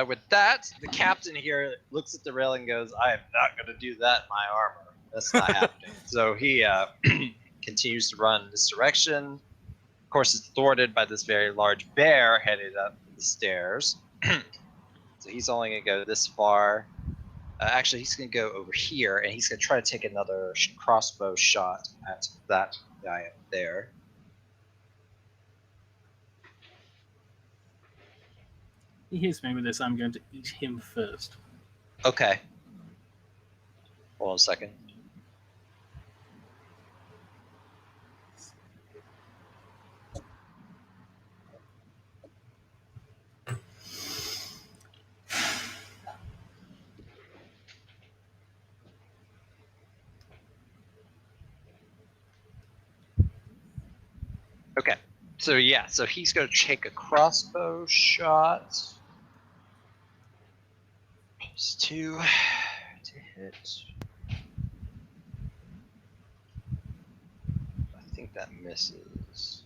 S1: With that, the captain here looks at the railing and goes, I am not going to do that in my armor. That's not happening. So he continues to run in this direction. Of course, it's thwarted by this very large bear headed up the stairs. So he's only going to go this far. Actually, he's going to go over here, and he's going to try to take another crossbow shot at that guy up there.
S9: He hits me with this. I'm going to eat him first.
S1: Okay. Hold on a second. Okay. So yeah, so he's going to take a crossbow shot. Plus 2 to hit. I think that misses.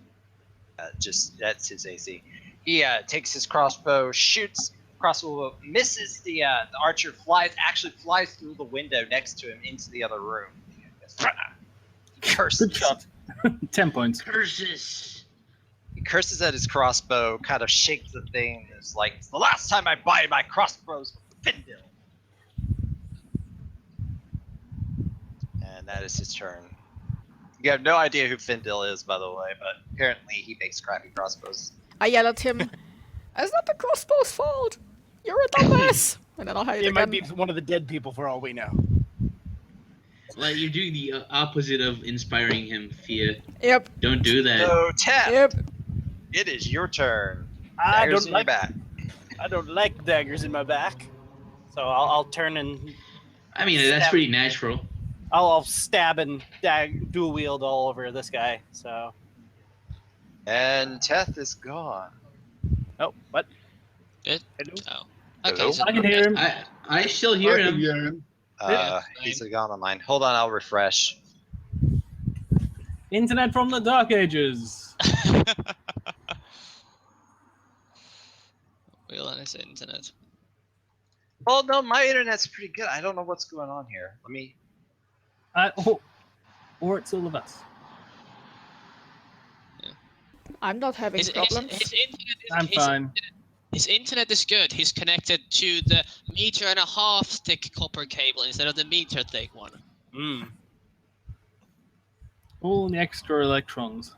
S1: That's his AC. He takes his crossbow, shoots. Crossbow misses. The archer actually flies through the window next to him into the other room. Curses.
S9: Good shot. 10 points.
S6: Curses.
S1: He curses at his crossbow, kind of shakes the thing, and is like, it's the last time I buy my crossbows from Findil. And that is his turn. You have no idea who Findil is, by the way, but apparently he makes crappy crossbows.
S5: I yell at him, it's not the crossbow's fault! You're a dumbass! And then I'll hide
S7: It
S5: again.
S7: might be one of the dead people for all we know.
S6: Like, you're doing the opposite of inspiring him, Fia.
S5: Yep,
S6: Don't do that.
S1: So, Tef,
S5: yep.
S1: it is your turn.
S7: I
S1: Daggers
S7: don't
S1: in your
S7: like
S1: back.
S7: I don't like daggers in my back, so I'll turn and
S6: I mean, that's pretty natural.
S7: I'll stab and dual wield all over this guy. So
S1: And Teth is gone.
S7: oh, what?
S3: It?
S7: Hello?
S3: Oh. Okay,
S1: Hello?
S3: so
S9: I can hear him.
S6: I still hear
S8: I can
S6: him.
S8: hear him.
S1: He's gone on mine. Hold on, I'll refresh.
S9: Internet from the Dark Ages.
S3: Well, on his internet.
S1: Oh no, my internet's pretty good. I don't know what's going on here. Let me.
S9: Or it's all of us.
S5: I'm not having
S3: His
S5: problems.
S3: internet is,
S9: I'm fine.
S3: His internet is good. He's connected to the 1.5 meter thick copper cable instead of the meter thick one.
S7: Mm.
S9: All the extra electrons.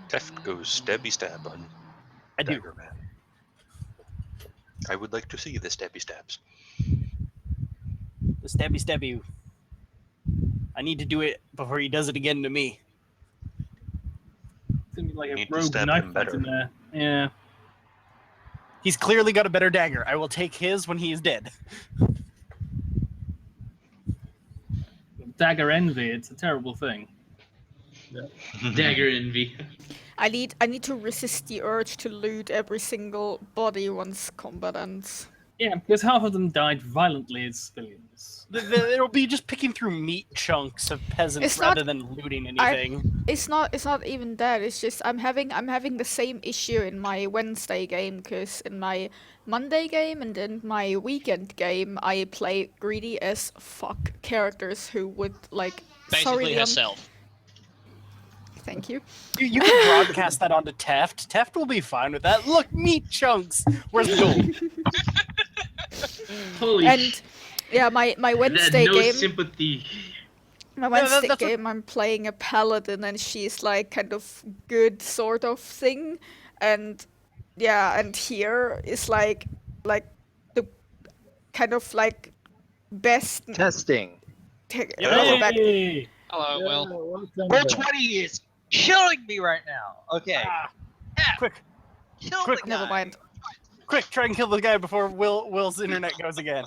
S2: Tef goes stabby stab on
S7: I do.
S2: Dagger Man. I would like to see the stabby stabs.
S7: The stabby. I need to do it before he does it again to me.
S9: It's gonna be like
S2: You
S9: a
S2: need to
S9: rogue
S2: stab
S9: knife
S2: him
S9: fight
S2: better.
S9: in there. Yeah.
S7: He's clearly got a better dagger. I will take his when he is dead.
S9: Dagger envy. It's a terrible thing.
S6: Dagger envy.
S5: I need to resist the urge to loot every single body once combat ends.
S9: Yeah, because half of them died violently as civilians.
S7: It'll be just picking through meat chunks of peasants
S5: It's not-
S7: rather than looting anything.
S5: It's not even that. It's just I'm having the same issue in my Wednesday game, because in my Monday game and in my weekend game I play greedy as fuck characters who would like
S3: Basically herself.
S5: Thank you.
S7: You can broadcast that onto Teft. Teft will be fine with that. Look, meat chunks. Where's the gold?
S6: Holy
S5: And yeah, my
S6: that
S5: Wednesday
S6: no
S5: game.
S6: sympathy.
S5: my Wednesday
S7: that's what-
S5: game, I'm playing a paladin, and she's like kind of good sort of thing, and yeah, and here is like the kind of like best.
S1: Testing.
S5: Welcome back.
S9: Hey!
S3: Hello, Will.
S8: welcome
S1: Roll
S8: back.
S1: 20 is killing me right now. Okay.
S7: Quick,
S1: Kill
S7: quick,
S1: the
S5: Never
S1: guy.
S5: mind.
S7: quick! Try and kill the guy before Will's internet goes again.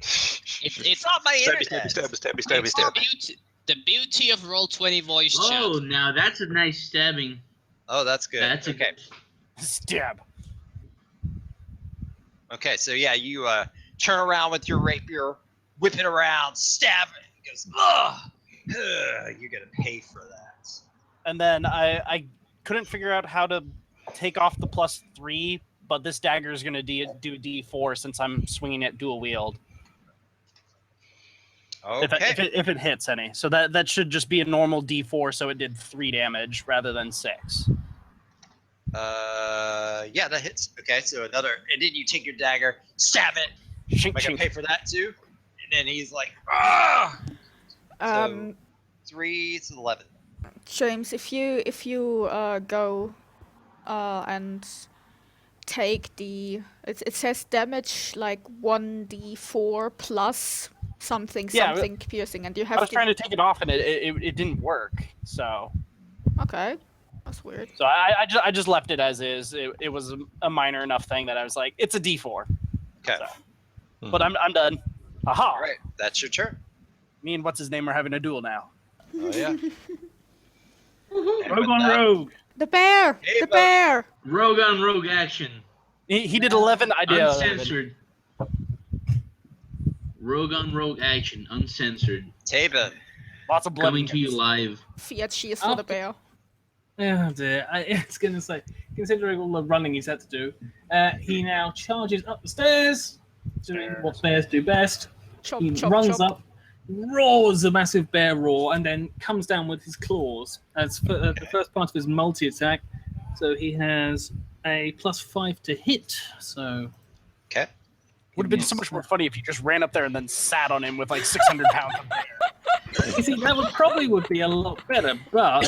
S3: It's
S1: not my
S2: Stabby,
S1: internet.
S2: stabby.
S3: the beauty of Roll20 voice chat.
S6: Oh, now that's a nice stabbing.
S1: Oh, that's good.
S6: That's
S1: okay.
S7: Stab.
S1: Okay, so yeah, you turn around with your rapier, whip it around, stab it. He goes, ugh! You're gonna pay for that.
S7: And then I couldn't figure out how to take off the +3, but this dagger is going to do D4 since I'm swinging it dual wield.
S1: Okay.
S7: If it hits any. So that should just be a normal D4, so it did 3 damage rather than 6.
S1: Yeah, that hits. Okay, so another, and then you take your dagger, stab it.
S7: Shink,
S1: Am I gonna
S7: shink.
S1: pay for that too? And then he's like, ah!
S5: Um,
S1: 3 to 11.
S5: James, if you go and take the it says damage like 1d4 plus something
S7: Yeah,
S5: piercing, and you
S7: I
S5: have
S7: was trying to take it off and it didn't work. So
S5: Okay, that's weird.
S7: so I just left it as is. It was a minor enough thing that I was like, it's a D4.
S1: Okay.
S7: So. But I'm done. Aha!
S1: All right, that's your turn.
S7: Me and what's his name are having a duel now.
S1: Oh yeah.
S6: Rogue on rogue.
S5: The bear!
S1: Hey,
S5: the
S1: bud.
S5: bear!
S6: Rogue on rogue action.
S7: He did 11. I did 11.
S6: Uncensored. Rogue on rogue action. Uncensored.
S1: Taben.
S7: Lots of blood.
S6: Coming to you live.
S5: Fiat cheese for the bear.
S9: Oh dear. It's going to say, considering all the running he's had to do, he now charges up the stairs, doing what bears do best.
S5: Chop,
S9: He
S5: chop,
S9: runs
S5: chop.
S9: up, roars a massive bear roar, and then comes down with his claws as the first part of his multi-attack. So he has a +5 to hit. So
S1: Okay.
S7: Would have been so much more funny if you just ran up there and then sat on him with like 600 pounds of bear.
S9: you see, that would be a lot better, but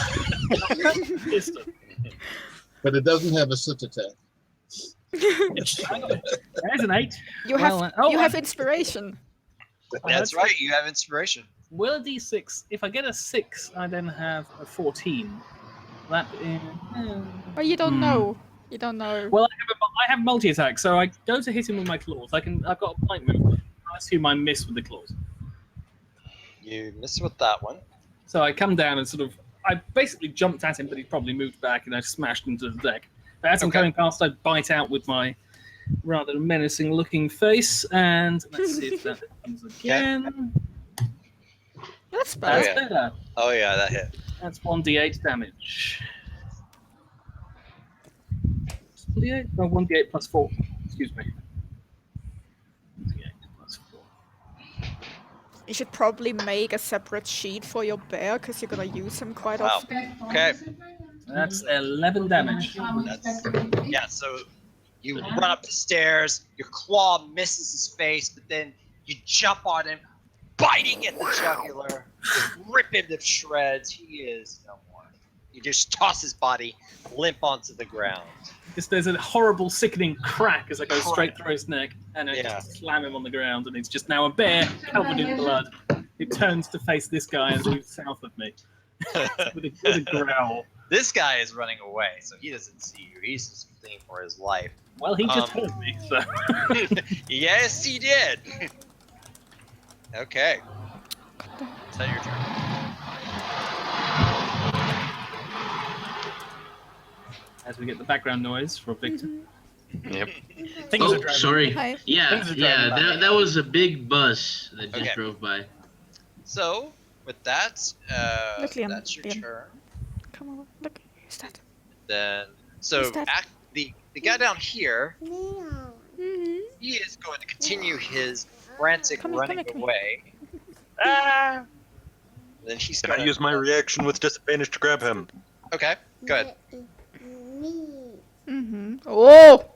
S8: But it doesn't have a sit attack.
S9: there's an 8.
S5: You have
S9: Well,
S5: you have inspiration.
S1: That's right. You have inspiration.
S9: Will a d6? If I get a 6, I then have a 14. That is.
S5: But you don't know. You don't know.
S9: Well, I have multi-attack, so I go to hit him with my claws. I've got a bite move. I assume I miss with the claws.
S1: You miss with that one.
S9: So I come down and I basically jumped at him, but he probably moved back, and I smashed into the deck. But as I'm
S1: Okay.
S9: coming past, I bite out with my rather menacing-looking face, and let's see if that happens again.
S5: That's bad.
S9: That's
S1: yeah.
S9: better.
S1: Oh yeah, that hit.
S9: That's 1d8 damage. 1d8? No, 1d8 plus 4. Excuse me. 1d8 plus 4.
S5: You should probably make a separate sheet for your bear, because you're gonna use him quite
S1: Wow.
S5: often.
S1: Okay.
S9: That's 11 damage.
S1: That's yeah. So you run up the stairs. Your claw misses his face, but then you jump on him, biting at the jugular, just rip him to shreds. He is no more. You just toss his body limp onto the ground.
S9: There's a horrible, sickening crack as I go straight through his neck, and I
S1: Yeah.
S9: just slam him on the ground, and it's just now a bear covered in blood. It turns to face this guy and moves south of me with a growl.
S1: This guy is running away, so he doesn't see you. He's just fleeing for his life.
S9: Well, he just
S1: Um,
S9: hurt me, so.
S1: Yes, he did. Okay. Is that your turn?
S9: As we get the background noise for Victor.
S2: Yep.
S7: Things
S6: Oh,
S7: are driving.
S6: sorry.
S5: Hi.
S6: Yeah,
S7: Things are driving by.
S6: that was a big bus that just
S1: Okay.
S6: drove by.
S1: So, with that,
S5: Look, Liam,
S1: that's your
S5: Liam.
S1: turn.
S5: Come on, look, who's that?
S1: Then, so
S5: Who's that?
S1: the guy down here,
S5: Mm-hmm.
S1: he is going to continue his frantic
S5: Come here, come
S1: running
S5: here, come here.
S1: away.
S2: Ah!
S1: Then he's
S2: Can
S1: going
S2: I use my reaction with disadvantage to grab him?
S1: Okay, go ahead.
S5: Mm-hmm. Oh!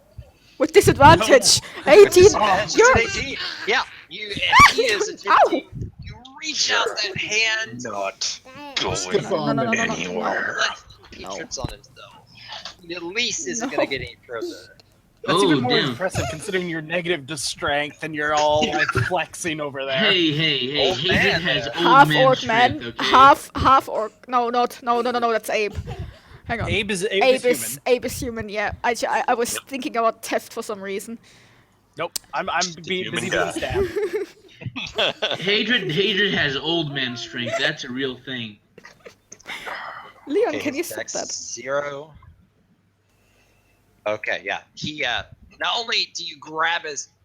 S5: With disadvantage! 18!
S1: Disadvantage,
S5: You're...
S1: it's an 18. Yeah, and he is attempting. You reach out that hand.
S2: Not
S8: Stiff
S2: going
S8: arm
S5: no, no,
S8: him.
S5: no, no,
S2: anywhere.
S1: He
S5: No.
S1: trips on himself. He at least isn't
S5: No.
S1: gonna get any further.
S7: That's
S6: Oh,
S7: even more
S6: damn.
S7: impressive considering your negative to strength and you're all like flexing over there.
S6: Hey,
S1: Old
S6: Hadrid
S1: man
S6: has
S1: there.
S6: old
S5: Half
S6: man
S5: orc
S6: strength,
S5: man,
S6: okay?
S5: half orc. No, that's Abe. Hang on.
S7: Abe is human.
S5: Abe is human. Yeah, I was thinking about Teft for some reason.
S7: Nope, I'm busy
S2: human
S7: being
S2: guy.
S7: stabbed.
S6: Hadrid has old man strength. That's a real thing.
S5: Leon,
S1: Okay,
S5: can you
S1: his
S5: stop
S1: dex
S5: that?
S1: 0. Okay, yeah. He not only do you grab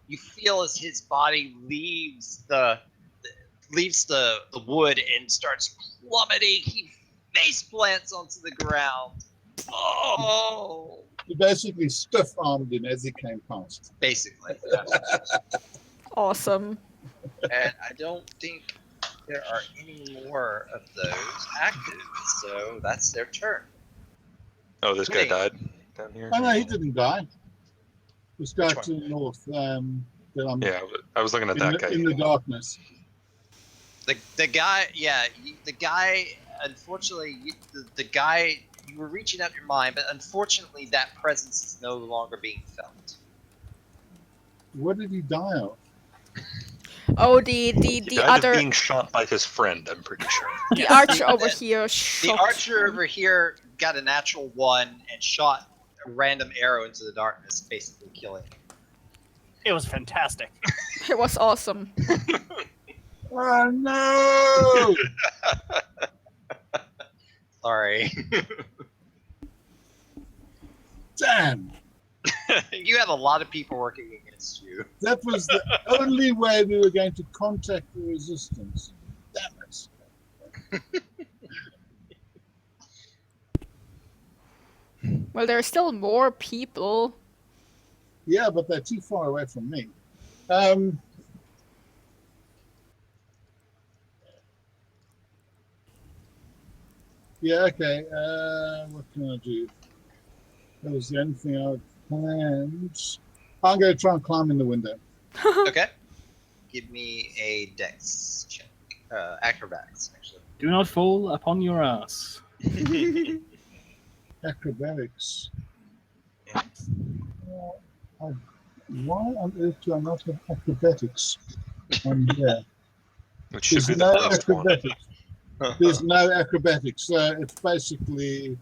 S1: you feel as his body leaves the wood and starts plummeting. He face plants onto the ground. Oh,
S8: He basically stiff armed him as he came past.
S1: basically.
S5: Awesome.
S1: And I don't think there are any more of those active, so that's their turn.
S2: Oh, this guy died down here.
S8: Oh no, he didn't die. This guy
S1: Which
S8: to the north. That I'm
S2: Yeah, I was looking at that guy.
S8: in the darkness.
S1: The guy. Unfortunately, the guy. You were reaching out your mind, but unfortunately, that presence is no longer being felt.
S8: What did he die of?
S5: Oh, the
S2: He died
S5: other
S2: of being shot by his friend, I'm pretty sure.
S5: the archer over
S1: the-
S5: here
S1: The
S5: shot.
S1: archer over here got a natural 1 and shot a random arrow into the darkness, basically killing him.
S7: It was fantastic.
S5: It was awesome.
S8: Oh no!
S1: Sorry.
S8: Damn!
S1: You had a lot of people working against you.
S8: That was the only way we were going to contact the resistance. Damn it!
S5: Well, there are still more people.
S8: Yeah, but they're too far away from me. Yeah, okay. What can I do? That was the only thing I planned. I'm going to try and climb in the window.
S1: Okay. Give me a dex check. Acrobatics, actually.
S9: Do not fall upon your ass.
S8: Acrobatics. Why on earth do I not have acrobatics on here?
S2: It should
S8: There's
S2: be the
S8: no
S2: last one.
S8: acrobatics. There's no acrobatics. So it's basically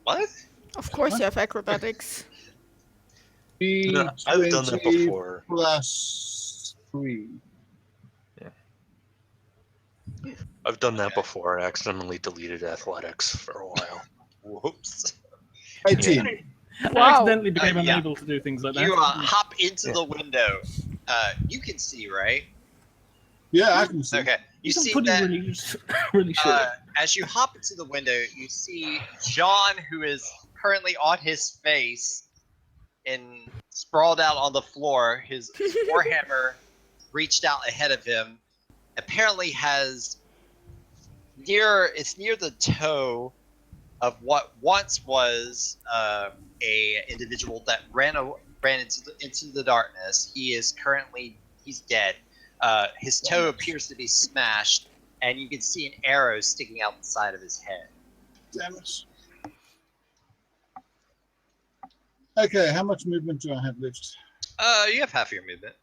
S1: What?
S5: Of course, you have acrobatics.
S2: No, I've done that
S8: D20
S2: before.
S8: plus 3.
S2: I've done that before. I accidentally deleted athletics for a while.
S1: Whoops.
S8: 18.
S9: I
S5: Wow.
S9: accidentally became
S1: Yeah.
S9: unable to do things like that.
S1: You hop into the window. You can see, right?
S8: Yeah, I can see.
S1: Okay. You
S9: Don't
S1: see
S9: put it
S1: that
S9: really, really short.
S1: as you hop into the window, you see John, who is currently on his face and sprawled out on the floor. His warhammer reached out ahead of him. Apparently has it's near the toe of what once was a individual that ran into the darkness. He's dead. His toe appears to be smashed, and you can see an arrow sticking out the side of his head.
S8: Damn it. Okay, how much movement do I have left?
S1: You have half your movement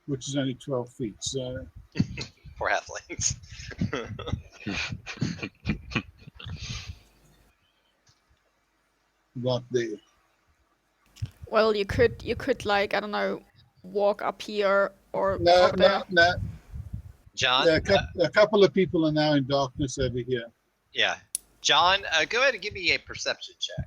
S8: Which is only 12 feet. So
S1: for halflings.
S8: about there.
S5: Well, you could like, I don't know, walk up here or
S8: No,
S5: up there.
S8: no.
S1: John,
S8: Yeah, a couple of people are now in darkness over here.
S1: yeah. John, go ahead and give me a perception check.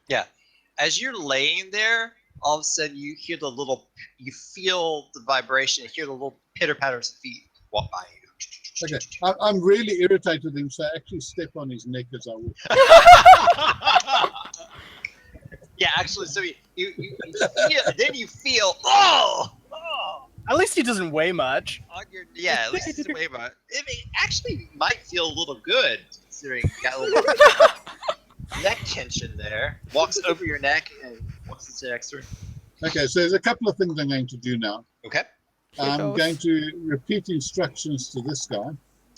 S1: Yeah. As you're laying there, all of a sudden you feel the vibration, you hear the little pitter patter of feet walk by you.
S8: Okay, I'm really irritated with him, so I actually step on his neck as I walk.
S1: Yeah, actually, so you then you feel oh.
S7: At least he doesn't weigh much.
S1: On your, yeah, at least it's way more. It actually might feel a little good considering you got a little. neck tension there. Walks over your neck and wants to sit next to her.
S8: Okay, so there's a couple of things I'm going to do now.
S1: Okay.
S5: Here
S8: I'm
S5: goes.
S8: going to repeat instructions to this guy,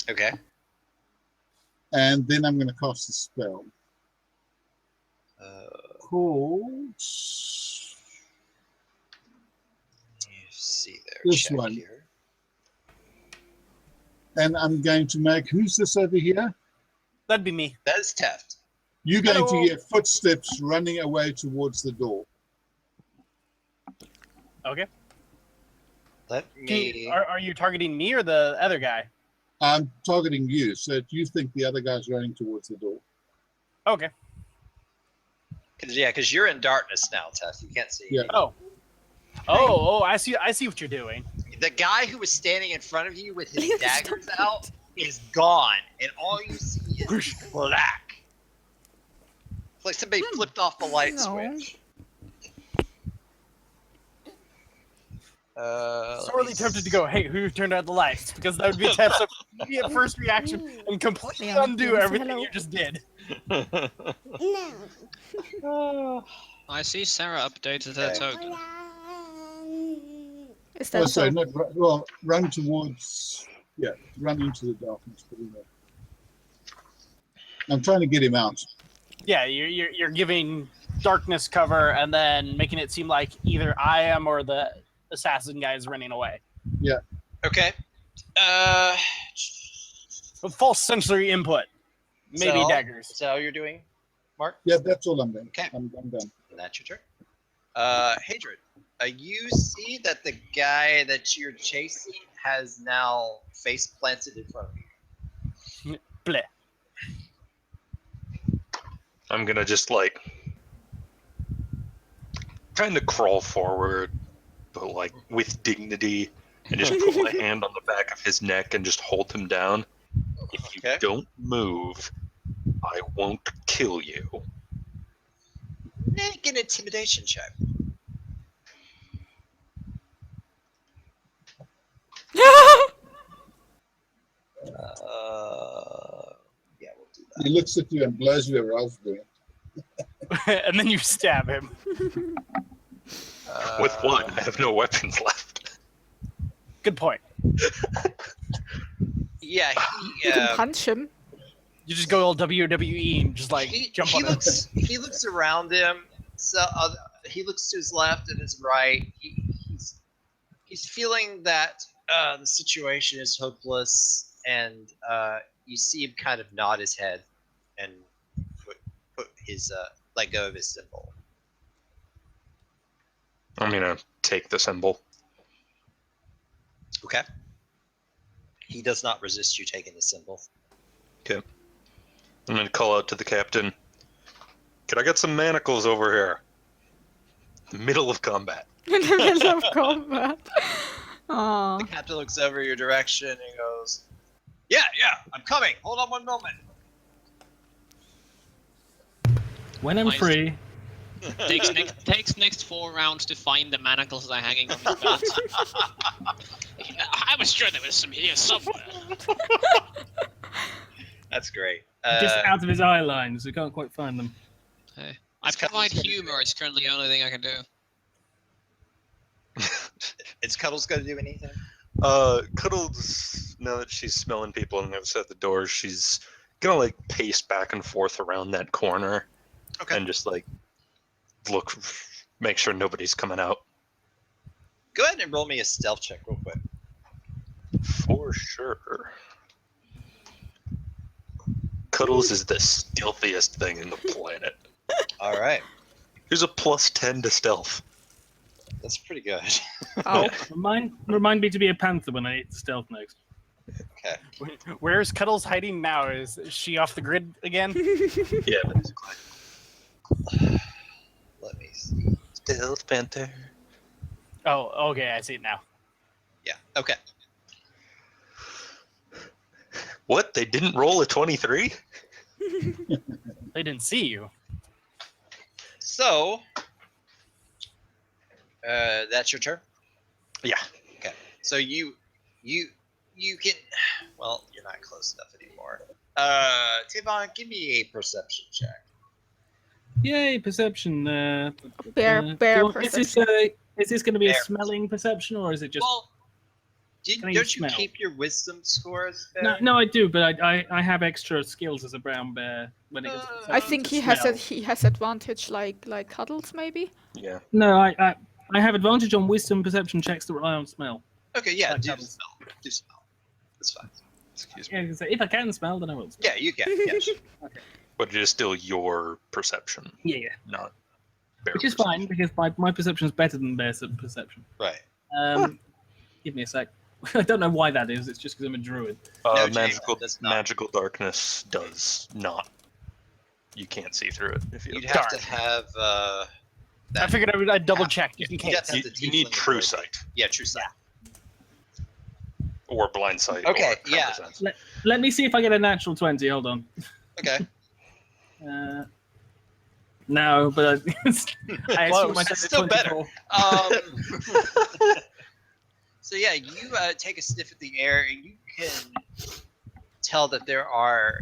S1: Okay.
S8: and then I'm going to cast a spell called
S1: You see there.
S8: This
S1: check
S8: one.
S1: here.
S8: and I'm going to make, who's this over here?
S7: That'd be me.
S1: That is Teft.
S8: You're going
S7: Hello.
S8: to hear footsteps running away towards the door.
S7: Okay.
S1: Let me.
S7: Are you targeting me or the other guy?
S8: I'm targeting you, so do you think the other guy's running towards the door?
S7: Okay.
S1: Because you're in darkness now, Teft. You can't see.
S8: Yeah.
S7: Oh, I see what you're doing.
S1: The guy who was standing in front of you with his daggers out is gone, and all you see is black. It's like somebody flipped off the light
S5: No.
S1: switch.
S7: Sorely tempted to go, hey, who turned out the lights? Because that would be Tef's immediate first reaction and completely
S5: Yeah,
S7: undo
S5: yeah, say
S7: everything
S5: hello.
S7: you just did.
S3: I see Sarah updated her
S1: Okay.
S3: token.
S5: Is
S8: Oh,
S5: that
S8: sorry,
S5: so?
S8: not well, run towards, run into the darkness. Put him there. I'm trying to get him out.
S7: Yeah, you're giving darkness cover and then making it seem like either I am or the assassin guy is running away.
S1: Okay.
S7: With false sensory input. Maybe daggers.
S1: Is that all you're doing, Mark?
S8: Yeah, that's all I'm doing.
S1: Okay.
S8: I'm done.
S1: That's your turn. Hadrid, you see that the guy that you're chasing has now face planted in front of you.
S7: Bleh.
S2: I'm gonna just like kind of crawl forward, but like with dignity, and just put my hand on the back of his neck and just hold him down. If you
S1: Okay.
S2: don't move, I won't kill you.
S1: Make an intimidation check. Yeah, we'll do that.
S8: He looks at you and blows you a raspberry.
S7: And then you stab him.
S2: With what? I have no weapons left.
S7: Good point.
S1: Yeah,
S5: You can punch him.
S7: You just go all WWE and just like jump on him.
S1: he looks around him. So he looks to his left and his right. He's feeling that the situation is hopeless, and you see him kind of nod his head and put his let go of his symbol.
S2: I'm gonna take the symbol.
S1: Okay. He does not resist you taking the symbol.
S2: Okay. I'm gonna call out to the captain. Could I get some manacles over here? Middle of combat.
S5: In the middle of combat. Aw.
S1: The captain looks over your direction and goes, Yeah, I'm coming. Hold on one moment.
S9: When I'm
S3: Nice.
S9: free,
S3: Takes next 4 rounds to find the manacles that are hanging on his belt. I was sure there was some here somewhere.
S1: That's great.
S9: just out of his eye line, so we can't quite find them.
S3: I
S1: It's
S3: provide
S1: Cuddles.
S3: humor. It's currently the only thing I can do.
S1: Is Cuddles going to do anything?
S2: Cuddles, now that she's smelling people and outside the door, she's gonna like pace back and forth around that corner.
S1: Okay.
S2: And just like look, make sure nobody's coming out.
S1: Go ahead and roll me a stealth check real quick.
S2: For sure. Cuddles is the stealthiest thing in the planet.
S1: All right.
S2: Here's a +10 to stealth.
S1: That's pretty good.
S5: Oh.
S9: Remind me to be a panther when I eat stealth next.
S1: Okay.
S7: Where's Cuddles hiding now? Is she off the grid again?
S2: Yeah, basically.
S1: Let me see.
S2: Stealth Panther.
S7: Oh, okay, I see it now.
S1: Yeah. Okay.
S2: What? They didn't roll a 23?
S7: They didn't see you.
S1: So, that's your turn.
S2: Yeah.
S1: Okay. So you can. Well, you're not close enough anymore. Tavon, give me a perception check.
S9: Yay, perception.
S5: Bear perception.
S9: Is this going to be a
S1: Bear.
S9: smelling perception, or is it just?
S1: Well,
S9: Can I
S1: don't
S9: use
S1: you
S9: smell?
S1: keep your wisdom scores?
S9: No,
S1: Barry?
S9: no, I do, but I have extra skills as a brown bear when it comes to
S1: I
S9: perception
S5: I think
S9: to
S5: he has
S9: smell.
S5: he has advantage like Cuddles maybe.
S2: Yeah.
S9: No, I have advantage on wisdom perception checks that rely on smell.
S1: Okay, yeah,
S9: Like
S1: do
S9: doubles.
S1: smell. Do smell. That's fine.
S2: Excuse me.
S9: Yeah, so if I can smell, then I will. Smell.
S1: Yeah, you can. Yeah, sure.
S2: But it is still your perception,
S9: Yeah.
S2: not bear
S9: Which is
S2: perception.
S9: fine because my perception is better than bear's perception.
S1: Right.
S9: Give me a sec. I don't know why that is. It's just because I'm a druid.
S1: No, James,
S2: Magical
S1: that's not.
S2: magical darkness does not. You can't see through it if you.
S1: You'd have to have
S7: I
S1: that.
S7: figured I'd double check just in
S1: You'd have
S7: case.
S1: to
S2: You,
S1: have the
S2: you need
S1: tiefling
S2: true
S1: ability.
S2: sight
S1: Yeah, true sight.
S2: or blind sight.
S1: Okay,
S2: or common
S1: yeah.
S2: sense.
S9: Let me see if I get a natural 20. Hold on.
S1: Okay.
S9: No, but I assume I
S1: That's
S9: said
S1: still better.
S9: 24.
S1: So yeah, you take a sniff at the air, and you can tell that there are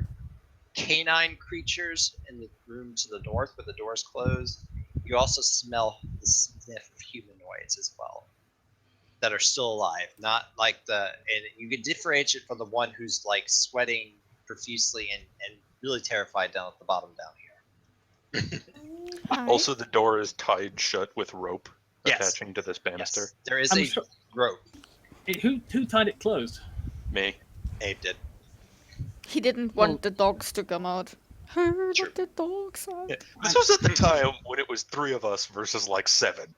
S1: canine creatures in the room to the north, where the door's closed. You also smell the sniff of humanoids as well, that are still alive. Not like and you can differentiate from the one who's like sweating profusely and really terrified down at the bottom down here.
S5: Alright.
S2: Also, the door is tied shut with rope
S1: Yes.
S2: attaching to this banister.
S1: Yes, there is
S9: I'm
S1: a
S9: sure-
S1: rope.
S9: Who tied it closed?
S2: Me.
S1: Abe did.
S5: He didn't want the dogs to come out. Heard
S1: True.
S5: of the dogs out.
S2: Yeah. This was at the time when it was 3 of us versus like 7.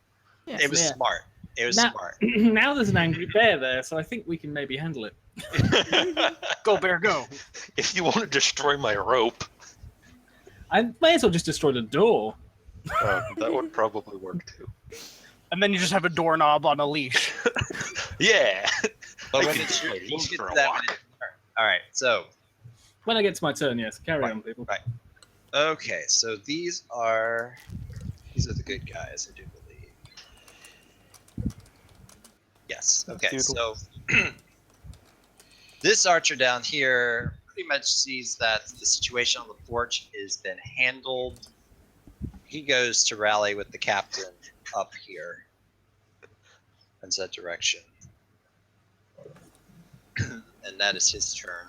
S5: Yes.
S1: It was
S9: Yeah.
S1: smart. It was
S9: Now-
S1: smart.
S9: Now there's an angry bear there, so I think we can maybe handle it.
S7: Go bear, go.
S2: If you want to destroy my rope,
S9: I may as well just destroy the door.
S2: that would probably work too.
S7: And then you just have a doorknob on a leash.
S2: Yeah.
S1: But
S2: I
S1: when
S2: can
S1: it's your,
S2: just
S1: we'll
S2: leave
S1: get
S2: for
S1: to
S2: a
S1: that
S2: walk.
S1: when it's your turn. All right. So
S9: When I get to my turn, yes. Carry
S1: Right.
S9: on, people.
S1: okay. So these are the good guys, I do believe. Yes. Okay. So this archer down here pretty much sees that the situation on the porch has been handled. He goes to rally with the captain up here in that direction. And that is his turn.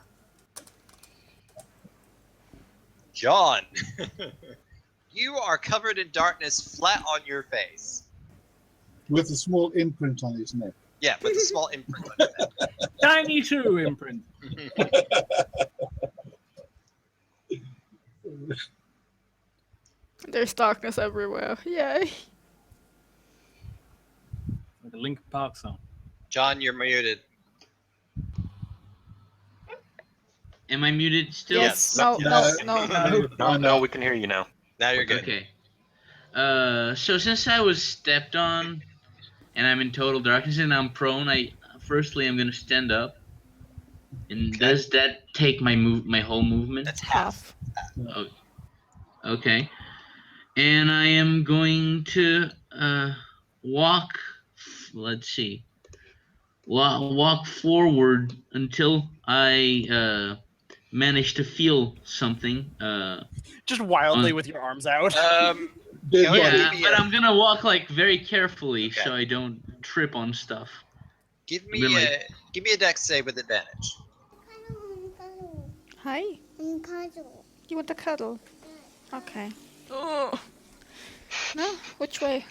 S1: John, you are covered in darkness, flat on your face.
S8: With a small imprint on his neck.
S1: Yeah, with a small imprint on your neck.
S9: Tiny true imprint.
S5: There's darkness everywhere. Yay.
S9: Like a Linkin Park song.
S1: John, you're muted.
S6: Am I muted still?
S5: Yes.
S1: Yes.
S5: No.
S2: No, we can hear you now.
S1: Now you're good.
S6: Okay. So since I was stepped on, and I'm in total darkness and I'm prone, I'm gonna stand up. And
S1: Okay.
S6: does that take my whole movement?
S1: That's half.
S6: Okay. And I am going to walk. Let's see. Walk forward until I manage to feel something.
S7: Just wildly with your arms out.
S8: Dead
S1: Yeah,
S8: body.
S6: Yeah, but I'm gonna walk like very carefully
S1: Okay.
S6: so I don't trip on stuff.
S1: Give
S6: I'm gonna,
S1: me a dex save with advantage.
S5: Hi. You want a cuddle? Okay. Oh. No? Which way?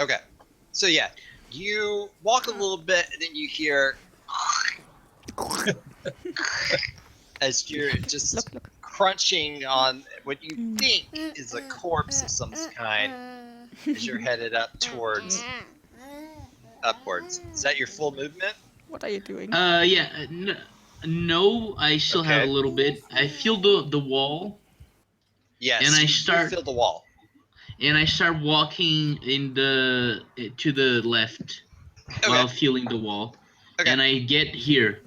S1: Okay. So yeah, you walk a little bit, and then you hear as you're just
S5: Look.
S1: crunching on what you think is a corpse of some kind as you're headed up towards upwards. Is that your full movement?
S5: What are you doing?
S6: Yeah. No, I still have
S1: Okay.
S6: a little bit. I feel the wall,
S1: Yes.
S6: And I
S1: you
S6: start-
S1: feel the wall.
S6: and I start walking to the left while feeling the wall,
S1: Okay.
S6: and I get here.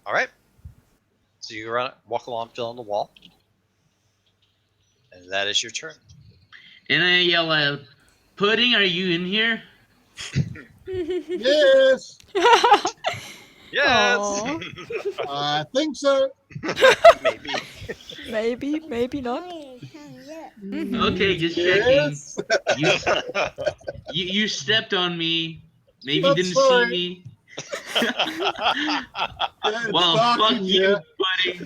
S1: All right. So you walk along, feeling the wall, and that is your turn.
S6: And I yell out, "Pudding, are you in here?"
S8: Yes,
S1: Yes.
S5: Aw.
S8: I think so.
S1: Maybe.
S5: Maybe not.
S6: Okay, just checking.
S8: Yes.
S6: You stepped on me. Maybe
S8: That's
S6: didn't see
S8: fine.
S6: me.
S8: Yeah, it's
S6: Well,
S8: dark
S6: fuck
S8: in
S6: you,
S8: here.
S6: buddy.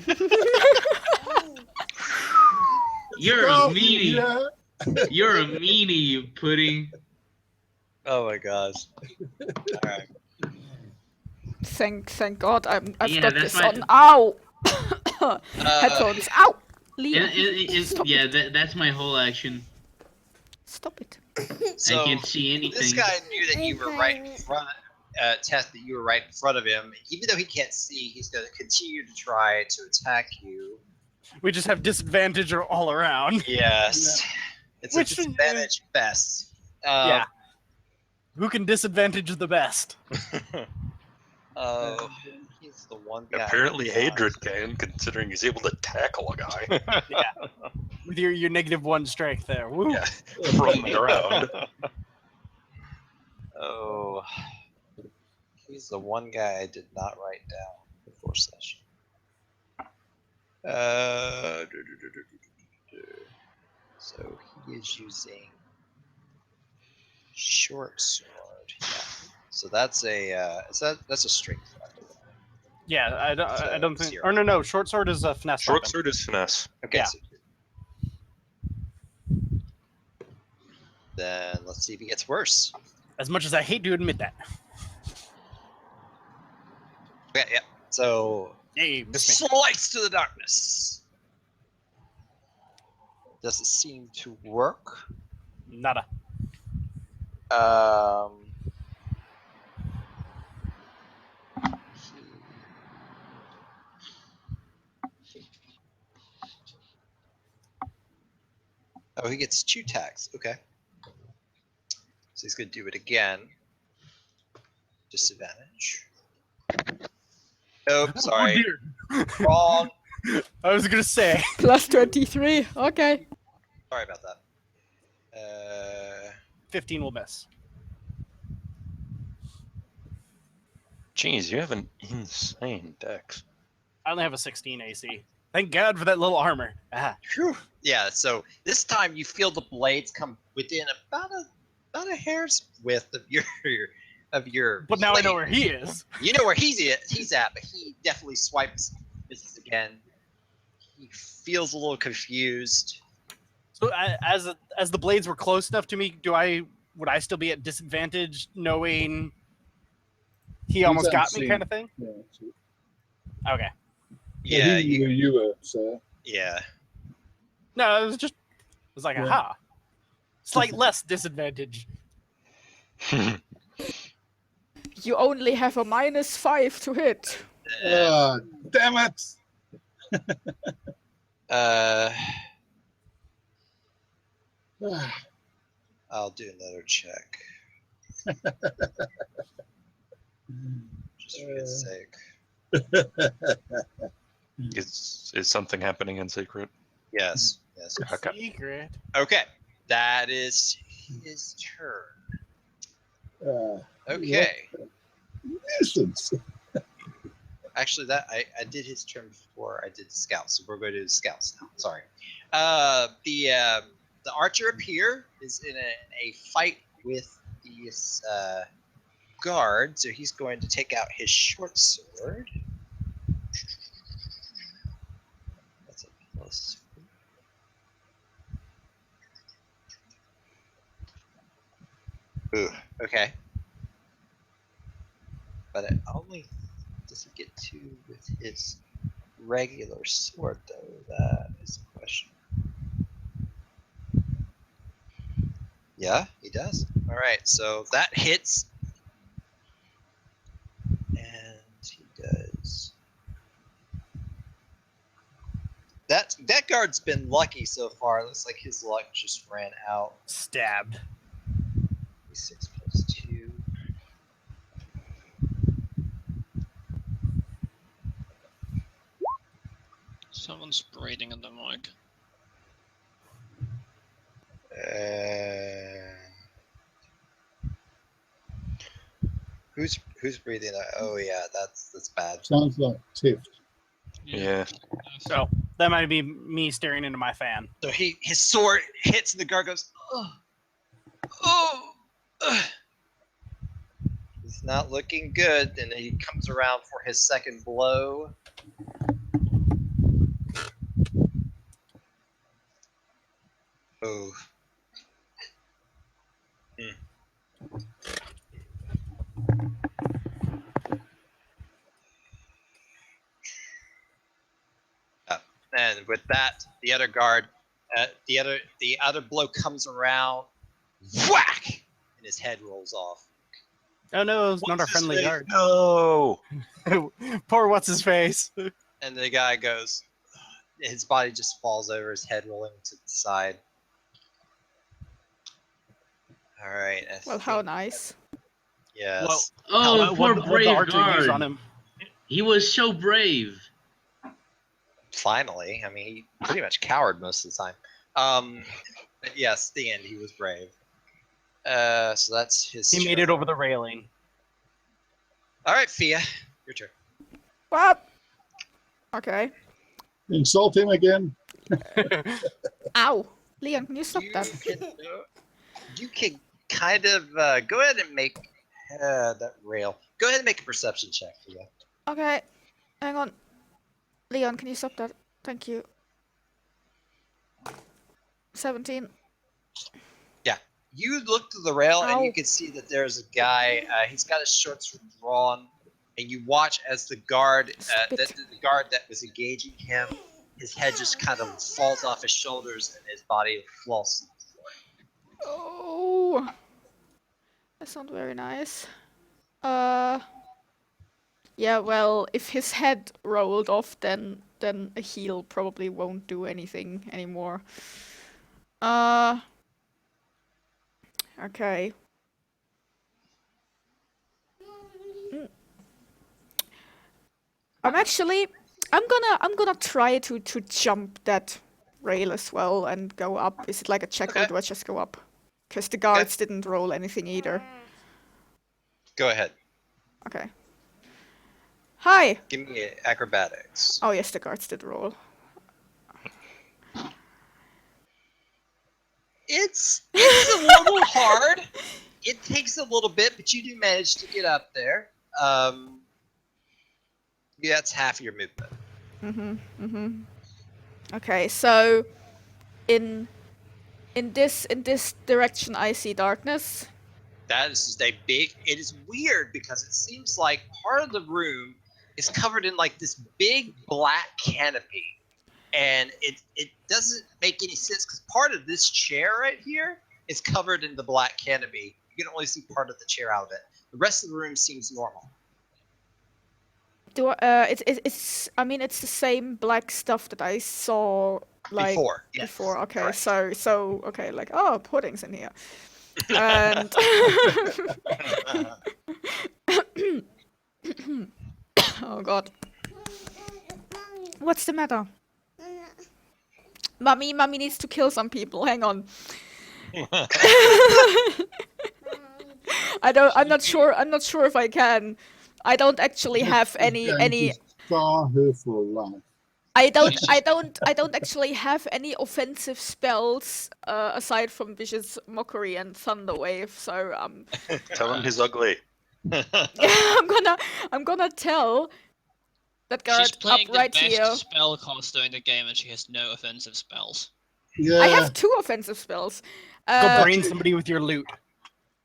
S8: It's
S6: You're a
S8: dark in
S6: meanie.
S8: here.
S6: You're a meanie, you pudding.
S1: Oh my gosh. Alright.
S5: Thank God I've
S6: Yeah,
S5: got
S6: that's
S5: this
S6: my-
S5: on. Ow! Headphones. Ow! Leave. Stop
S6: Yeah,
S5: it.
S6: that's my whole action.
S5: Stop it.
S1: So
S6: I can't see anything.
S1: this guy knew that you were right in front. Test that you were right in front of him. Even though he can't see, he's going to continue to try to attack you.
S7: We just have disadvantage all around.
S1: Yes, it's
S7: Which-
S1: a disadvantage best.
S7: Yeah. Who can disadvantage the best?
S1: Oh, he's the one guy.
S2: Apparently,
S1: who
S2: Hadrid can, considering he's able to tackle a guy.
S7: With your -1 strength there. Woo.
S2: Yeah, from the ground.
S1: Oh, he's the one guy I did not write down before session. So he is using short sword. Yeah. So that's a that's a strength weapon.
S7: Yeah, I
S1: So,
S7: don't think.
S1: 0.
S7: Or no, short sword is a finesse.
S2: Short
S7: weapon.
S2: sword is finesse.
S1: Okay.
S7: Yeah.
S1: So then let's see if he gets worse.
S7: As much as I hate to admit that.
S1: Okay. Yeah. So
S7: Yay, miss me.
S1: slice to the darkness. Doesn't seem to work.
S7: Nada.
S1: Oh, he gets 2 attacks. Okay. So he's going to do it again. Disadvantage. Nope, sorry. Wrong.
S7: I was gonna say.
S5: Plus 23. Okay.
S1: Sorry about that.
S7: 15 will miss.
S2: Jeez, you have an insane dex.
S7: I only have a 16 AC. Thank God for that little armor. Ah.
S1: Whew. Yeah, so this time you feel the blades come within about a hair's width of your
S7: But now I know
S1: blade.
S7: where he is.
S1: You know where he's at, but he definitely swipes misses again. He feels a little confused.
S7: So as the blades were close enough to me, would I still be at disadvantage knowing he almost got me,
S8: unseen.
S7: kind of thing?
S8: Yeah,
S7: Okay.
S1: Yeah,
S8: you were, sir.
S1: yeah.
S7: No, it was like,
S8: Yeah.
S7: aha. Slight less disadvantage.
S5: You only have a -5 to hit.
S8: Damn it!
S1: I'll do another check. Just for his sake.
S2: Is something happening in secret?
S1: Yes.
S2: Okay.
S7: Secret.
S1: Okay. That is his turn. Okay.
S8: Nuisance.
S1: Actually, that I did his turn before I did the scouts, so we're going to do the scouts now. Sorry. The archer up here is in a fight with these guard, so he's going to take out his short sword. That's a plus. Ooh, okay. But it only doesn't get 2 with his regular sword, though. That is a question. Yeah, he does. All right, so that hits, and he does. That guard's been lucky so far. Looks like his luck just ran out.
S7: Stabbed.
S1: 6 plus 2.
S3: Someone's breathing in the mic.
S1: Who's breathing? Oh yeah, that's bad.
S8: Sounds like Tift.
S2: Yeah.
S7: So That might be me staring into my fan.
S1: So his sword hits and the guard goes, oh. It's not looking good, and then he comes around for his second blow. Oh. And with that, the other guard, the other blow comes around, whack, and his head rolls off.
S7: Oh no, it's not our
S2: What's his
S7: friendly
S2: face?
S7: guard.
S2: No.
S7: Poor what's his face.
S1: And the guy goes, his body just falls over, his head rolling to the side. All right.
S5: Well, how nice.
S1: Yes.
S7: Well,
S3: Oh, poor
S7: what the
S3: brave
S7: archer used on
S3: guard.
S7: him.
S3: He was so brave.
S1: Finally, I mean, he pretty much cowered most of the time. But yes, the end, he was brave. So that's his.
S7: He made it over the railing.
S1: All right, Fia, your turn.
S5: What? Okay.
S8: Insult him again.
S5: Ow. Leon, can you stop
S1: You
S5: that?
S1: you can kind of go ahead and make that rail. Go ahead and make a perception check, Fia.
S5: Okay. Hang on. Leon, can you stop that? Thank you. 17.
S1: You look to the rail and you
S5: Ow.
S1: can see that there's a guy. He's got his short sword drawn, and you watch as the guard,
S5: Stop it.
S1: the guard that was engaging him, his head just kind of falls off his shoulders and his body falls.
S5: Oh. That's not very nice. Yeah, well, if his head rolled off, then a heal probably won't do anything anymore. Okay. I'm gonna try to jump that rail as well and go up. Is it like a check or
S1: Okay.
S5: do I just go up? Because the guards didn't roll anything either.
S1: Go ahead.
S5: Okay. Hi!
S1: Give me acrobatics.
S5: Oh yes, the guards did roll.
S1: It's a little hard. It takes a little bit, but you do manage to get up there. Yeah, that's half of your movement.
S5: Okay, so in this direction I see darkness.
S1: That is just a big. It is weird because it seems like part of the room is covered in like this big black canopy, and it doesn't make any sense because part of this chair right here is covered in the black canopy. You can only see part of the chair out of it. The rest of the room seems normal.
S5: It's I mean it's the same black stuff that I saw like
S1: Before, yes,
S5: before. Okay,
S1: correct.
S5: so okay, like oh, pudding's in here. And oh god. What's the matter? Mummy needs to kill some people. Hang on. I'm not sure if I can. I don't actually have any
S8: Going to scar her for life.
S5: I don't actually have any offensive spells aside from Vicious Mockery and Thunderwave, so
S2: Tell him he's ugly.
S5: I'm gonna tell that guard
S3: She's playing
S5: up right
S3: the best
S5: here.
S3: spellcaster in the game, and she has no offensive spells.
S8: Yeah,
S5: I have 2 offensive spells.
S7: Go brain somebody with your loot.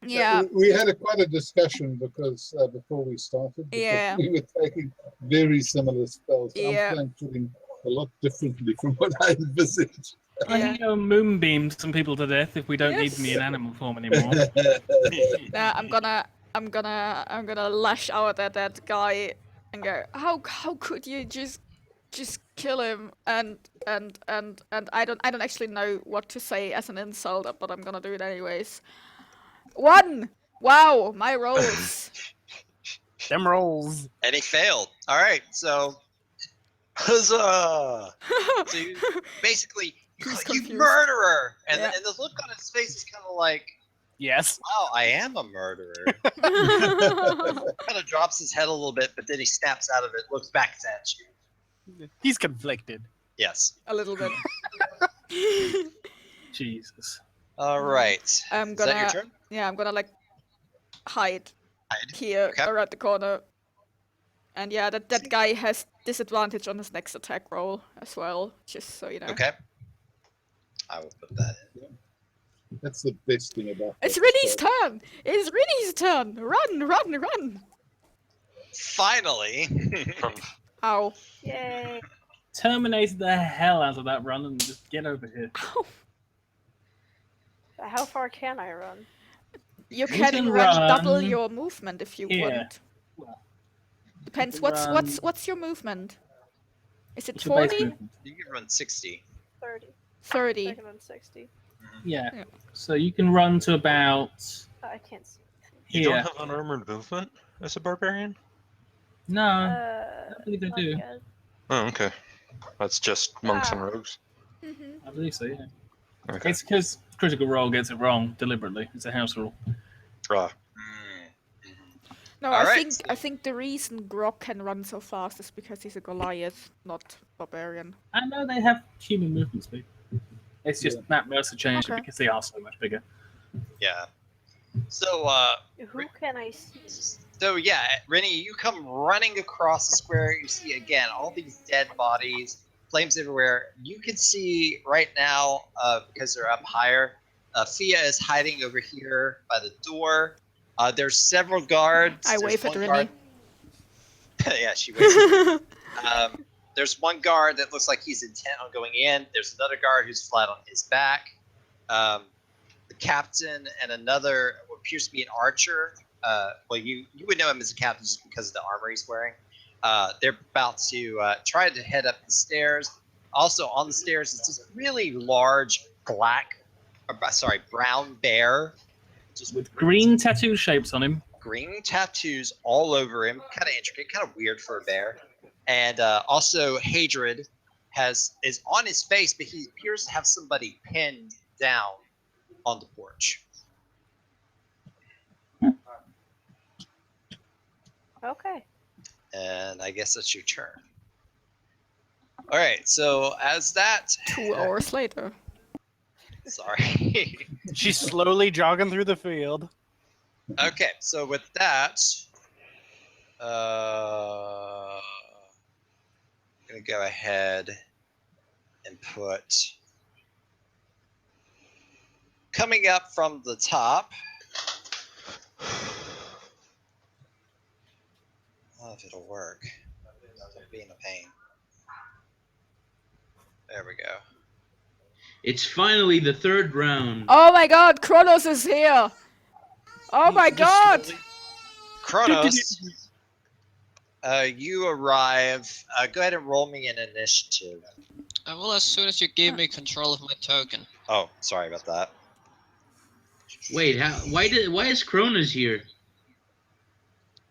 S5: Yeah.
S8: we had quite a discussion because before we started, because
S5: Yeah.
S8: we were taking very similar spells.
S5: Yeah.
S8: I'm playing Pudding a lot differently from what I envisaged.
S5: Yeah.
S9: I moonbeam some people to death if we don't
S5: Yes.
S9: need me in animal form anymore.
S5: I'm gonna lash out at that guy and go, how could you just kill him? And I don't actually know what to say as an insult, but I'm gonna do it anyways. 1! Wow, my rolls.
S7: Them rolls.
S1: And he failed. All right, so
S2: Huzzah!
S1: so you, basically,
S5: He's
S1: you
S5: confused.
S1: murderer, and
S5: Yeah.
S1: the look on his face is kind of like,
S7: Yes.
S1: wow, I am a murderer. Kind of drops his head a little bit, but then he snaps out of it, looks back at you.
S7: He's conflicted.
S1: Yes.
S5: A little bit.
S9: Jesus.
S1: All right.
S5: I'm
S1: Is that your
S5: gonna
S1: turn?
S5: yeah, I'm gonna like hide
S1: Hide.
S5: here
S1: Okay.
S5: around the corner. And yeah, that guy has disadvantage on his next attack roll as well, just so you know.
S1: Okay. I will put that in.
S8: That's the best thing about
S5: It's
S8: this
S5: Rinny's
S8: spell.
S5: turn! It's Rinny's turn! Run, run, run!
S1: Finally.
S5: Ow.
S4: Yay.
S9: Terminate the hell out of that run and just get over here.
S5: Ow.
S4: How far can I run?
S5: You
S9: You
S5: can
S9: can
S5: run double
S9: run
S5: your movement if you
S9: here.
S5: want.
S9: Well,
S5: Depends.
S9: you can
S5: What's your movement? Is it
S9: what's your base
S5: 40?
S9: movement?
S1: You can run 60.
S4: 30. I
S5: 30.
S4: can run 60.
S9: Yeah.
S5: Yeah.
S9: So you can run to about
S4: Oh, I can't see.
S2: You don't
S9: here.
S2: have unarmored movement as a barbarian?
S9: No, I don't believe they
S4: Not
S9: do.
S4: yet.
S2: Oh, okay. That's just monks and
S4: Ah.
S2: rogues.
S5: Mm-hmm.
S9: I believe so, yeah.
S2: Okay.
S9: It's because Critical Role gets it wrong deliberately. It's a house rule.
S2: Ah,
S5: No,
S1: All
S5: I
S1: right,
S5: think
S1: so-
S5: I think the reason Grok can run so fast is because he's a Goliath, not barbarian.
S9: I know they have human movement speed. It's just
S8: Yeah.
S9: Matt Mercer changed
S5: Okay.
S9: it because they are so much bigger.
S1: Yeah. So,
S4: Who can I see?
S1: So yeah, Rennie, you come running across the square. You see again all these dead bodies, flames everywhere. You can see right now, because they're up higher, Fia is hiding over here by the door. There's several guards.
S5: I
S1: There's
S5: wave at
S1: one
S5: Rennie.
S1: guard- yeah, she waves. There's one guard that looks like he's intent on going in. There's another guard who's flat on his back. The captain and another what appears to be an archer. Well, you would know him as a captain just because of the armor he's wearing. They're about to try to head up the stairs. Also on the stairs is this really large brown bear, just
S9: With green tattoo shapes on him.
S1: green tattoos all over him. Kind of intricate, kind of weird for a bear. And also Hadrid is on his face, but he appears to have somebody pinned down on the porch.
S4: Okay.
S1: And I guess that's your turn. All right, so as that
S5: 2 hours later.
S1: sorry.
S7: She's slowly jogging through the field.
S1: Okay, so with that, I'm gonna go ahead and put coming up from the top. Oh, if it'll work. Don't be in a pain. There we go.
S6: It's finally the third round.
S5: Oh my god, Kronos is here! Oh my god!
S1: Kronos, you arrive. Go ahead and roll me an initiative.
S3: Well, as soon as you give me control of my token.
S1: Oh, sorry about that.
S6: Wait, why is Kronos here?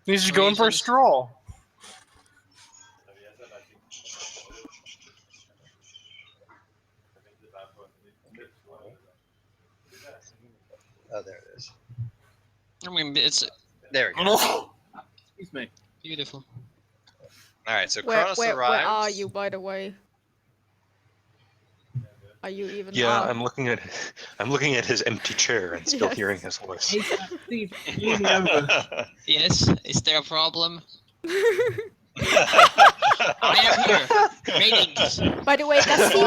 S7: He's just going for a
S3: Reasons.
S7: stroll.
S1: Oh, there it is.
S3: I mean, it's
S1: There we go.
S9: Excuse me.
S3: beautiful.
S1: All right, so
S5: Where,
S1: Kronos
S5: where
S1: arrives.
S5: are you, by the way? Are you even?
S2: yeah,
S5: Ah.
S2: I'm looking at his empty chair and still
S5: Yes.
S2: hearing his voice.
S9: Hey, Steve, lean me over.
S3: Yes, is there a problem? I am here. Greetings.
S5: By the way, does he?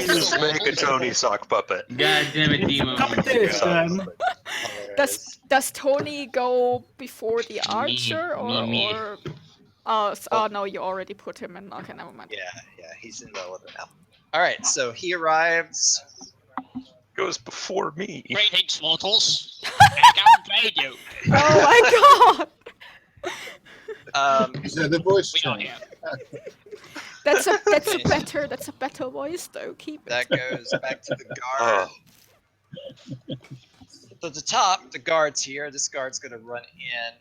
S2: Please make a Tony sock puppet.
S6: God damn it, Demo.
S9: Competition.
S1: There it is.
S5: Does Tony go before the archer
S6: me.
S5: or? Oh, oh no, you already put him in. Okay, never mind.
S1: Yeah, he's in the elevator now. All right, so he arrives.
S2: Goes before me.
S3: Greetings, mortals. I can't pay you.
S5: Oh my god!
S8: Is that the voice?
S3: We are
S8: change?
S3: here.
S5: That's a better voice though. Keep it.
S1: That goes back to the guard. So at the top, the guard's here. This guard's gonna run in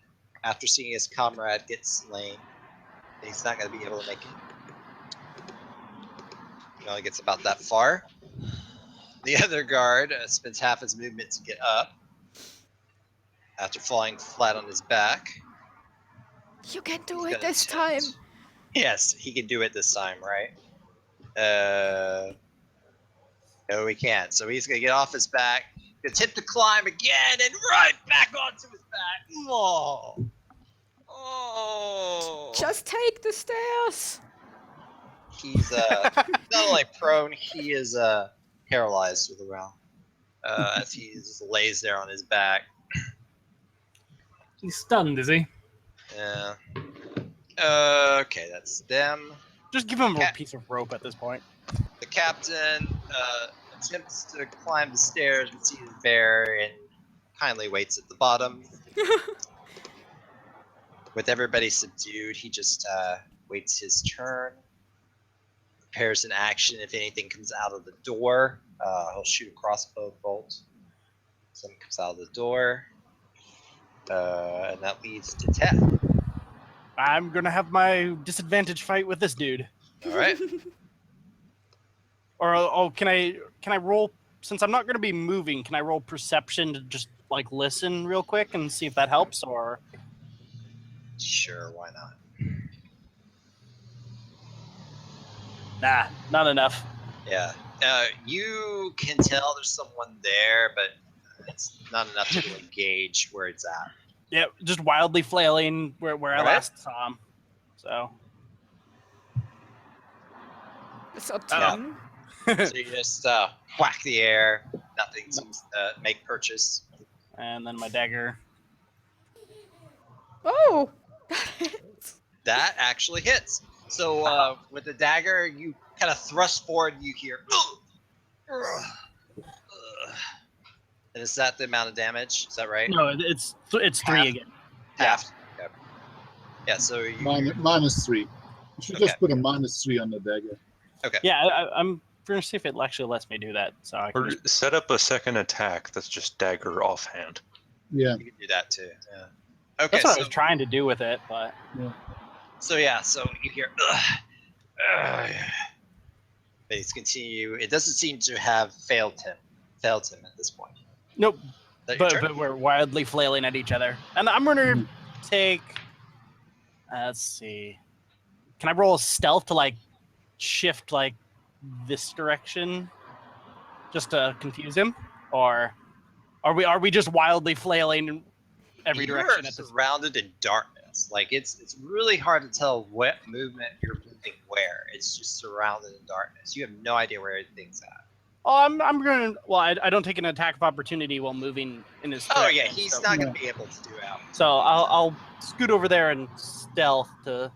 S1: after seeing his comrade get slain. He's not gonna be able to make it. He only gets about that far. The other guard spends half his movement to get up after falling flat on his back.
S5: You can do
S1: He's
S5: it
S1: gonna
S5: this time.
S1: attempt- Yes, he can do it this time, right? No, he can't. So he's gonna get off his back, attempt to climb again, and right back onto his back. Oh.
S5: Just take the stairs.
S1: He's not only prone, he is paralyzed with the round as he just lays there on his back.
S9: He's stunned, is he?
S1: Yeah. Okay, that's them.
S7: Just give him a piece of rope at this point.
S1: The captain attempts to climb the stairs but sees the bear and kindly waits at the bottom. With everybody subdued, he just waits his turn. Prepares an action if anything comes out of the door. He'll shoot a crossbow bolt. Something comes out of the door. And that leads to Ted.
S7: I'm gonna have my disadvantage fight with this dude.
S1: All right.
S7: Or can I roll, since I'm not gonna be moving? Can I roll perception to just like listen real quick and see if that helps? Or
S1: Sure, why not?
S7: nah, not enough.
S1: Yeah. You can tell there's someone there, but it's not enough to really gauge where it's at.
S7: Yeah, just wildly flailing where I
S1: All right.
S7: last saw him. So.
S5: So 10.
S1: So you just whack the air. Nothing seems to make purchase.
S7: And then my dagger.
S5: Oh!
S1: That actually hits. So with the dagger, you kind of thrust forward. You hear, and is that the amount of damage? Is that right?
S7: No, it's 3 again.
S1: Half. Okay. Yeah. So you.
S8: -3. You should just put a -3 on the dagger.
S1: Okay.
S7: Yeah, I'm gonna see if it actually lets me do that. So I can
S2: Or
S7: just,
S2: set up a second attack that's just dagger offhand.
S8: Yeah.
S1: You can do that too. Yeah. Okay.
S7: that's what
S1: so,
S7: I was trying to do with it, but
S1: So you hear, but he's continue. It doesn't seem to have failed him at this point.
S7: nope.
S1: Is that your turn?
S7: But we're wildly flailing at each other, and I'm gonna take. Let's see. Can I roll a stealth to like shift like this direction, just to confuse him, or are we just wildly flailing in every direction
S1: You're
S7: at this?
S1: surrounded in darkness. Like it's really hard to tell what movement you're moving where. It's just surrounded in darkness. You have no idea where everything's at.
S7: Oh, I'm gonna. Well, I don't take an attack of opportunity while moving in his.
S1: Oh
S7: direction,
S1: yeah, he's
S7: so,
S1: not gonna be able to do out.
S7: So I'll scoot over there and stealth to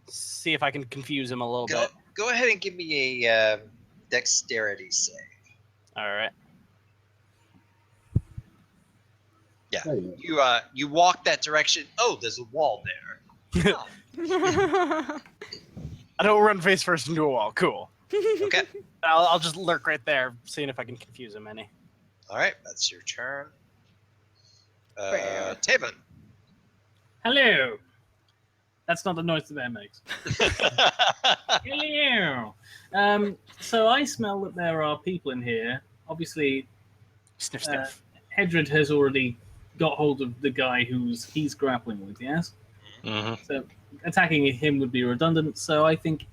S7: see if I can confuse him a little bit.
S1: Go ahead and give me a dexterity save.
S7: All right.
S1: Yeah.
S8: Oh, yeah.
S1: You walk that direction. Oh, there's a wall there. Oh,
S7: I don't run face first into a wall. Cool.
S1: okay.
S7: I'll just lurk right there, seeing if I can confuse him any.
S1: All right, that's your turn.
S5: Bear.
S1: Taven.
S9: Hello. That's not the noise the bear makes. Hello. So I smell that there are people in here. Obviously,
S7: Sniff, sniff.
S9: Hedred has already got hold of the guy he's grappling with, yes?
S2: Mm-hmm.
S9: So attacking him would be redundant. So I think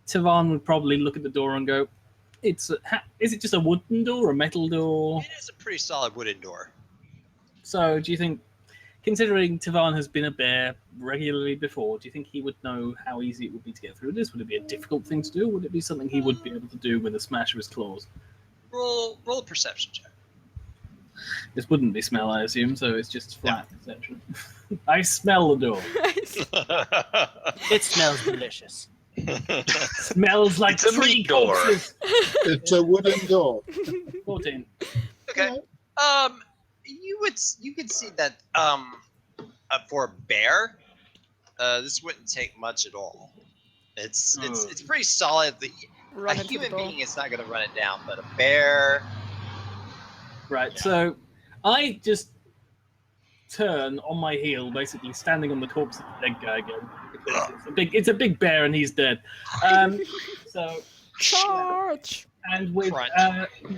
S9: Tavan would probably look at the door and go, is it just a wooden door or a metal door?
S1: It is a pretty solid wooden door.
S9: So do you think, considering Tavan has been a bear regularly before, do you think he would know how easy it would be to get through this? Would it be a difficult thing to do? Would it be something he would be able to do with a smash of his claws?
S1: Roll a perception check.
S9: This wouldn't be smell, I assume, so it's just flat perception. I smell the door.
S7: It smells delicious.
S9: Smells like
S2: It's a
S9: tree
S2: meat door.
S9: corpses.
S8: It's a wooden door.
S9: 14.
S1: Okay. You could see that for a bear, this wouldn't take much at all. It's pretty solid.
S5: Run
S1: A
S5: into the
S1: human
S5: door.
S1: being is not going to run it down, but a bear.
S9: Right, so I just turn on my heel, basically standing on the corpse of the dead guy again. Because it's a big bear and he's dead. So
S5: Charge!
S9: and with
S1: Crunch.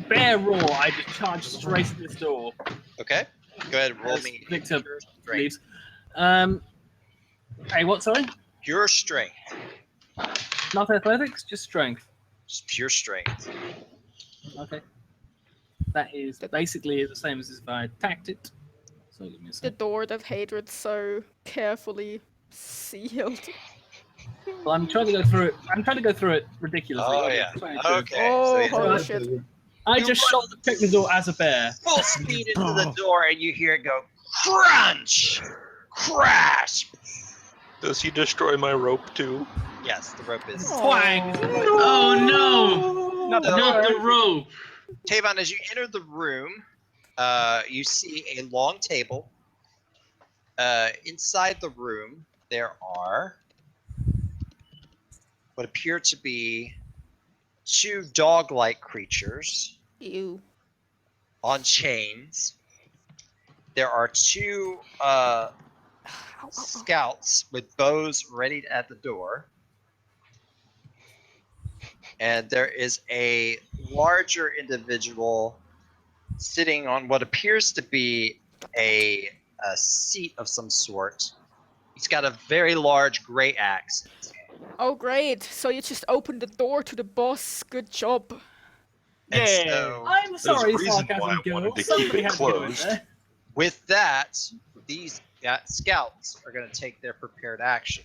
S9: bear roar, I just charge straight at this door.
S1: Okay. Go ahead and roll
S9: As
S1: me
S9: Victor
S1: pure strength.
S9: leaves. Hey, what? Sorry,
S1: Pure strength.
S9: not athletics, just strength.
S1: Just pure strength.
S9: Okay. That is basically the same as if I attacked it. So give me a
S5: The
S9: sec.
S5: door that Hadrid so carefully sealed.
S9: Well, I'm trying to go through it. I'm trying to go through it ridiculously.
S1: Oh
S9: Okay,
S1: yeah.
S9: 22.
S1: Okay.
S5: Oh,
S1: so it's
S5: holy
S9: Right.
S5: shit.
S9: I
S1: You
S9: just
S1: run
S9: shot the technical door as a bear.
S1: full speed into the door, and you hear it go crunch, crash.
S2: Does he destroy my rope too?
S1: Yes, the rope is.
S9: Twang!
S6: Oh no!
S7: Not the
S6: Not
S7: door.
S6: the rope.
S1: Tavon, as you enter the room, you see a long table. Inside the room, there are what appear to be 2 dog-like creatures
S5: Ew.
S1: on chains. There are 2
S5: Ow, ow, ow.
S1: scouts with bows ready at the door. And there is a larger individual sitting on what appears to be a seat of some sort. He's got a very large great axe in his hand.
S5: Oh, great. So you just opened the door to the boss. Good job.
S1: And
S7: Yay.
S1: so,
S9: I'm sorry,
S2: a reason why
S9: sarcasm
S2: I wanted
S9: girl.
S2: to keep
S9: Somebody
S2: it
S9: had to go in
S2: closed.
S9: there.
S1: with that, these scouts are going to take their prepared action,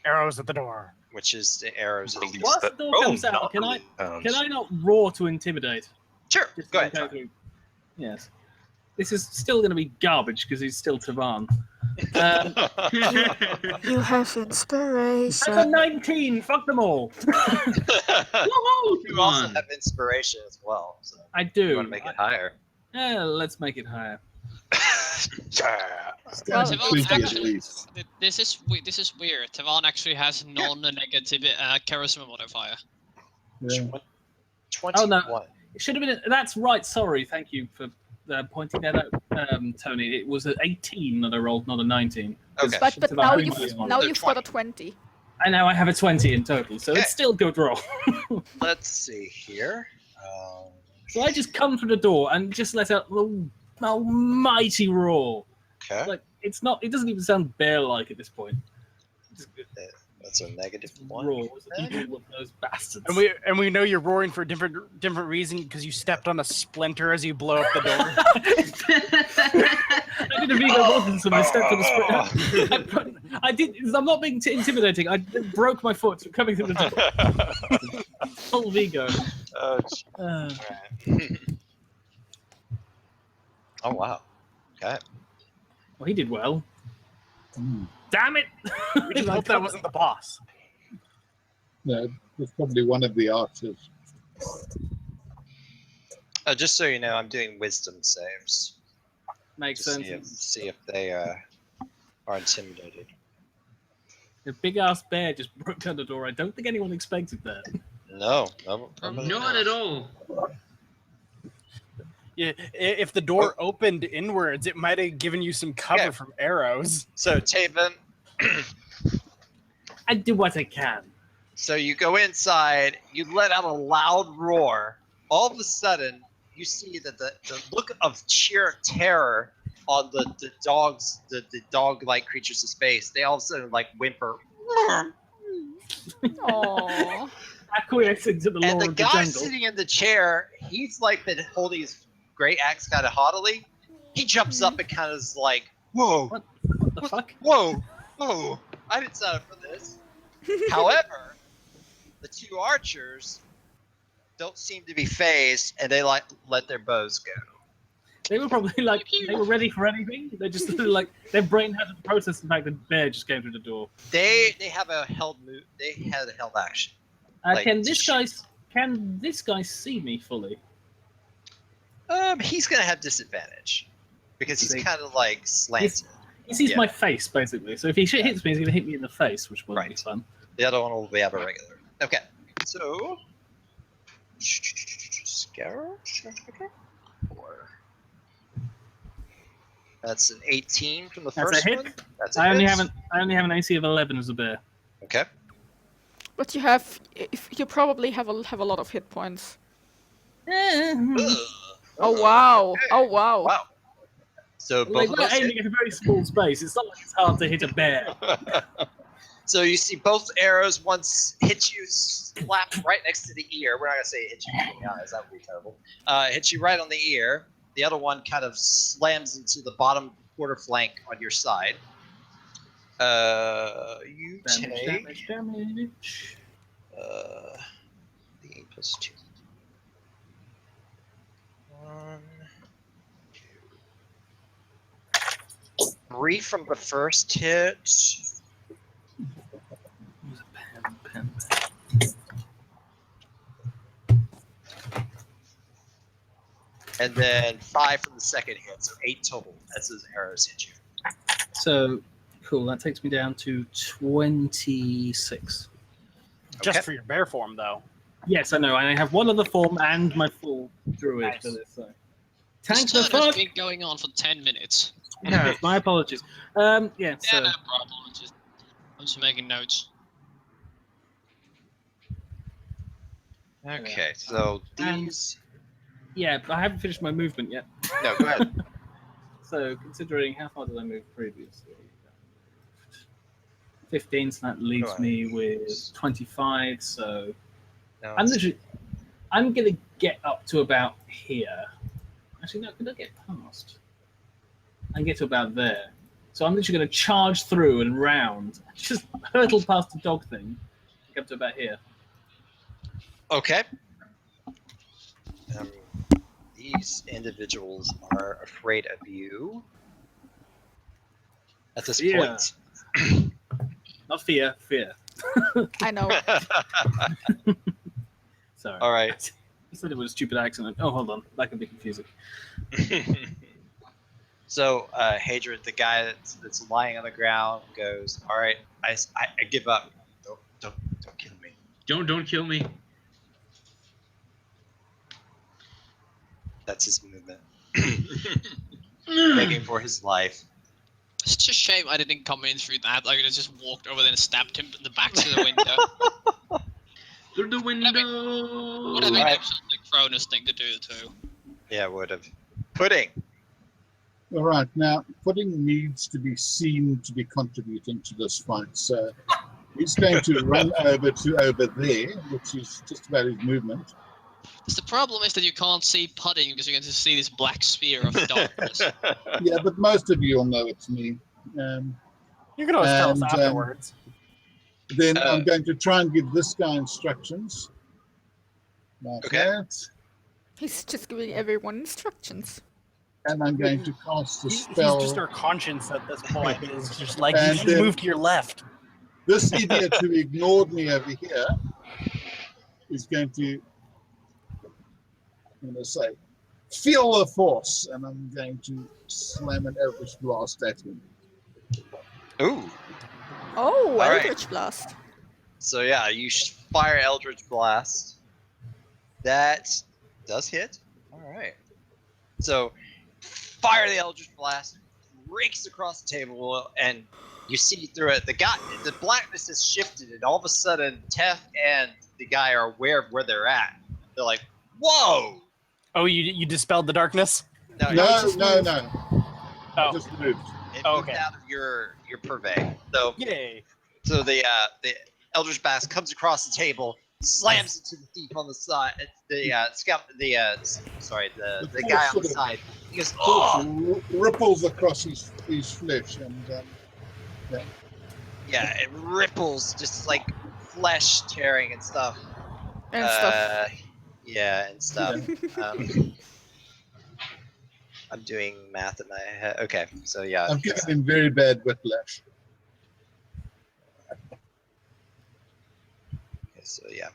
S7: Arrows at the door.
S1: which is the arrows. of
S2: Release
S9: Once
S2: that.
S9: the door comes out,
S2: not
S9: can I-
S2: release sounds.
S9: Can I not roar to intimidate?
S1: Sure,
S9: Just
S1: go
S9: to
S1: ahead.
S9: go through? Yes. This is still going to be garbage because he's still Tavan.
S5: You have
S9: That's a
S5: inspiration.
S9: 19. Fuck them all.
S6: Woohoo!
S1: You also
S6: Come on.
S1: have inspiration as well, so
S9: I
S1: you
S9: do.
S1: want to make it higher.
S9: Yeah, let's make it higher.
S2: Yeah.
S8: Standard
S3: Tavon
S8: creepy at
S3: actually,
S8: least.
S3: this is weird. Tavon actually has non-negative charisma modifier.
S8: Yeah.
S1: 21.
S9: It should have been. That's right. Sorry. Thank you for pointing that out, Tony. It was an 18 that I rolled, not a 19.
S1: Okay.
S5: But
S9: Tavon
S5: now
S9: only
S5: you've
S9: has one.
S5: now
S1: So
S5: you've got a
S1: 20.
S5: 20.
S9: And now I have a 20 in total, so
S1: Okay.
S9: it's still good roll.
S1: Let's see here.
S9: So I just come through the door and just let out the almighty roar.
S1: Okay.
S9: Like it's not. It doesn't even sound bear-like at this point. Just
S1: That's a negative 1.
S9: roars at all of those bastards.
S7: And we know you're roaring for a different reason because you stepped on a splinter as you blow up the door.
S9: I did a Viggo Mortensen. I stepped on the sprinter. I did. I'm not being intimidating. I broke my foot coming through the door. Full Viggo.
S1: Oh, oh wow. Okay.
S9: Well, he did well.
S8: Mm.
S9: Damn it!
S7: We just hope that wasn't the boss.
S8: No, it's probably one of the archers.
S1: Just so you know, I'm doing wisdom saves.
S9: Makes
S1: To
S9: sense.
S1: see if they are intimidated.
S9: The big ass bear just broke down the door. I don't think anyone expected that.
S1: No.
S6: Not at all.
S7: Yeah, if the door opened inwards, it might have given you some cover
S1: Okay.
S7: from arrows.
S1: So, Taven,
S9: I do what I can.
S1: so you go inside, you let out a loud roar. All of a sudden, you see that the look of sheer terror on the dogs, the dog-like creatures of space, they all of a sudden like whimper.
S5: Aww.
S9: Acquiescing to the law
S1: And the
S9: of the
S1: guy
S9: jungle.
S1: sitting in the chair, he's like been holding his great axe kind of haughtily. He jumps up and kind of is like, whoa,
S9: What the fuck?
S1: whoa, I didn't sign up for this. However, the 2 archers don't seem to be phased, and they like let their bows go.
S9: They were probably like they were ready for anything. They just like their brain hadn't processed the fact that the bear just came through the door.
S1: They have a held move. They had a held action. Like,
S9: Can this guy see me fully?
S1: He's gonna have disadvantage because he's
S9: See.
S1: kind of like slanted.
S9: He sees
S1: Yeah.
S9: my face basically. So if he hits me, he's gonna hit me in the face, which won't be
S1: Right.
S9: fun.
S1: The other one will be have a regular. Okay, so Scarrow. That's an 18 from the
S9: That's a
S1: first
S9: hit.
S1: one. That's a
S9: I only
S1: hit.
S9: have an AC of 11 as a bear.
S1: Okay.
S5: But you have, if you probably have a lot of hit points. Oh wow! Oh wow!
S1: Wow. So
S9: Like
S1: both of
S9: we're
S1: us hit.
S9: aiming at a very small space. It's not like it's hard to hit a bear.
S1: So you see both arrows. Once hit you, slap right next to the ear. We're not gonna say it hit you between the eyes. That would be terrible. Hits you right on the ear. The other one kind of slams into the bottom quarter flank on your side. You take
S9: Damage.
S1: the 8 plus 2. 1, 2, 3 from the first hit.
S9: Pen.
S1: And then 5 from the second hit, so 8 total as those arrows hit you.
S9: So, cool. That takes me down to 26.
S7: Just
S1: Okay.
S7: for your bear form, though.
S9: Yes, I know. I have one other form and my full druid
S7: Nice.
S9: for this. So.
S3: This
S9: Tank the
S3: turn has
S9: fuck!
S3: been going on for 10 minutes.
S9: No, my apologies. Yeah,
S3: Yeah,
S9: so
S3: no problem. I'm just making notes.
S1: Okay, so
S9: And-
S1: these.
S9: yeah, I haven't finished my movement yet.
S1: No, go ahead.
S9: So, considering how far did I move previously? 15, so that leaves
S1: Go on.
S9: me with 25. So,
S1: No,
S9: I'm
S1: it's-
S9: gonna get up to about here. Actually, no, could I get past? I can get to about there. So I'm literally gonna charge through and round, just hurtle past the dog thing, get up to about here.
S1: Okay. These individuals are afraid of you. At this
S9: Yeah.
S1: point.
S9: Not fear.
S5: I know.
S9: Sorry.
S1: All right.
S9: I said it was a stupid accent. Oh, hold on, that can be confusing.
S1: So, Hadrid, the guy that's lying on the ground, goes, "All right, I give up. Don't kill me."
S6: Don't kill me.
S1: That's his movement. Begging for his life.
S3: It's just a shame I didn't come in through that. I could have just walked over there and stabbed him in the back to the window.
S6: Through the window.
S3: Would have been
S1: Alright.
S3: absolutely Cronus thing to do too.
S1: Yeah, would have. Pudding.
S8: All right, now Pudding needs to be seen to be contributing to this fight, so he's going to run over there, which is just about his movement.
S3: The problem is that you can't see Pudding because you can just see this black sphere of darkness.
S8: Yeah, but most of you will know it's me.
S7: You can always tell us
S8: And,
S7: afterwards.
S8: Then I'm going to try and give this guy instructions. Like
S1: Okay.
S8: that.
S5: He's just giving everyone instructions.
S8: And I'm going to cast a
S7: He's
S8: spell.
S7: just our conscience at this point. Is just like,
S8: And
S7: you should
S8: then-
S7: move to your left.
S8: This idiot who ignored me over here is going to, I'm going to say, feel the force, and I'm going to slam an Eldritch Blast at him.
S1: Ooh.
S5: Oh,
S1: All right.
S5: Eldritch Blast.
S1: So yeah, you fire Eldritch Blast. That does hit. All right. So fire the Eldritch Blast, rakes across the table, and you see through it. The blackness has shifted, and all of a sudden, Tef and the guy are aware of where they're at. They're like, "Whoa!"
S7: Oh, you dispelled the darkness?
S1: No,
S8: No,
S1: it
S8: no, no. I
S7: Oh,
S8: just moved.
S1: moved
S7: okay.
S1: out of your purvey. So
S7: yay.
S1: So the Eldritch Blast comes across the table, slams into the thief on the side. The guy on the side. He goes,
S8: Force
S1: "Oh!"
S8: ripples across his flesh, and
S1: Yeah, it ripples, just like flesh tearing and stuff.
S5: And stuff.
S1: Yeah, and stuff. I'm doing math in my head. Okay, so yeah.
S8: I'm giving him very bad whiplash.
S1: Okay, so yeah.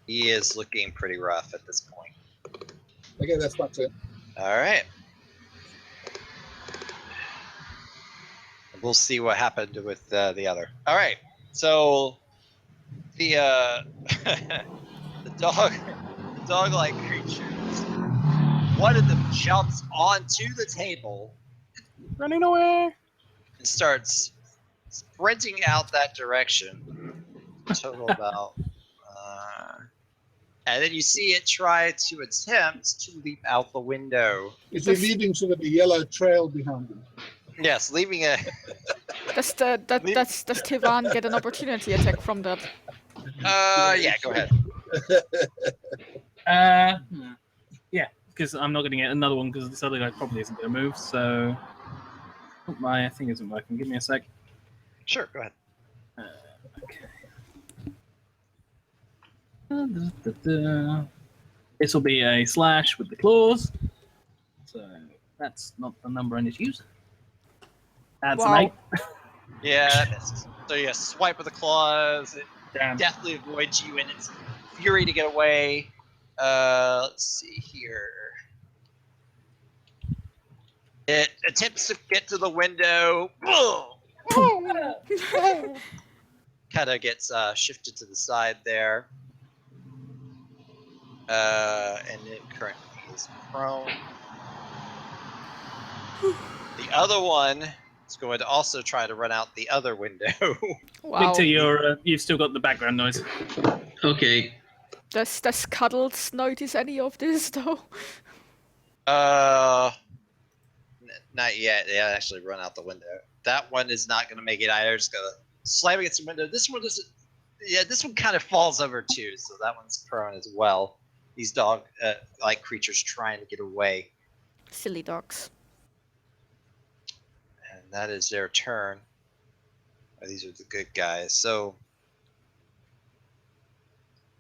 S1: He is looking pretty rough at this point.
S8: Okay, that's my turn.
S1: All right. We'll see what happened with the other. All right. So the the dog-like creatures. One of them jumps onto the table
S7: Running away.
S1: and starts sprinting out that direction. Total about. And then you see it try to attempt to leap out the window.
S8: Is he leaving sort of a yellow trail behind him?
S1: Yes, leaving a.
S5: Does Tivan get an opportunity attack from that?
S1: Yeah, go ahead.
S9: Yeah, because I'm not going to get another one because this other guy probably isn't going to move. So my thing isn't working. Give me a sec.
S1: Sure, go ahead.
S9: This will be a slash with the claws. So that's not the number I need to use. That's
S5: Wow.
S9: an 8.
S1: Yeah, that misses. So yeah, swipe with the claws. It
S9: Damn.
S1: definitely avoids you in its fury to get away. Let's see here. It attempts to get to the window. Kind of gets shifted to the side there. And it currently is prone. The other one is going to also try to run out the other window.
S5: Wow.
S9: Victor, you've still got the background noise.
S6: Okay.
S5: Does Cuddles notice any of this though?
S1: Not yet. They actually run out the window. That one is not going to make it either. It's going to slam against the window. This one doesn't. Yeah, this one kind of falls over too, so that one's prone as well. These dog-like creatures trying to get away,
S5: Silly dogs.
S1: and that is their turn. These are the good guys. So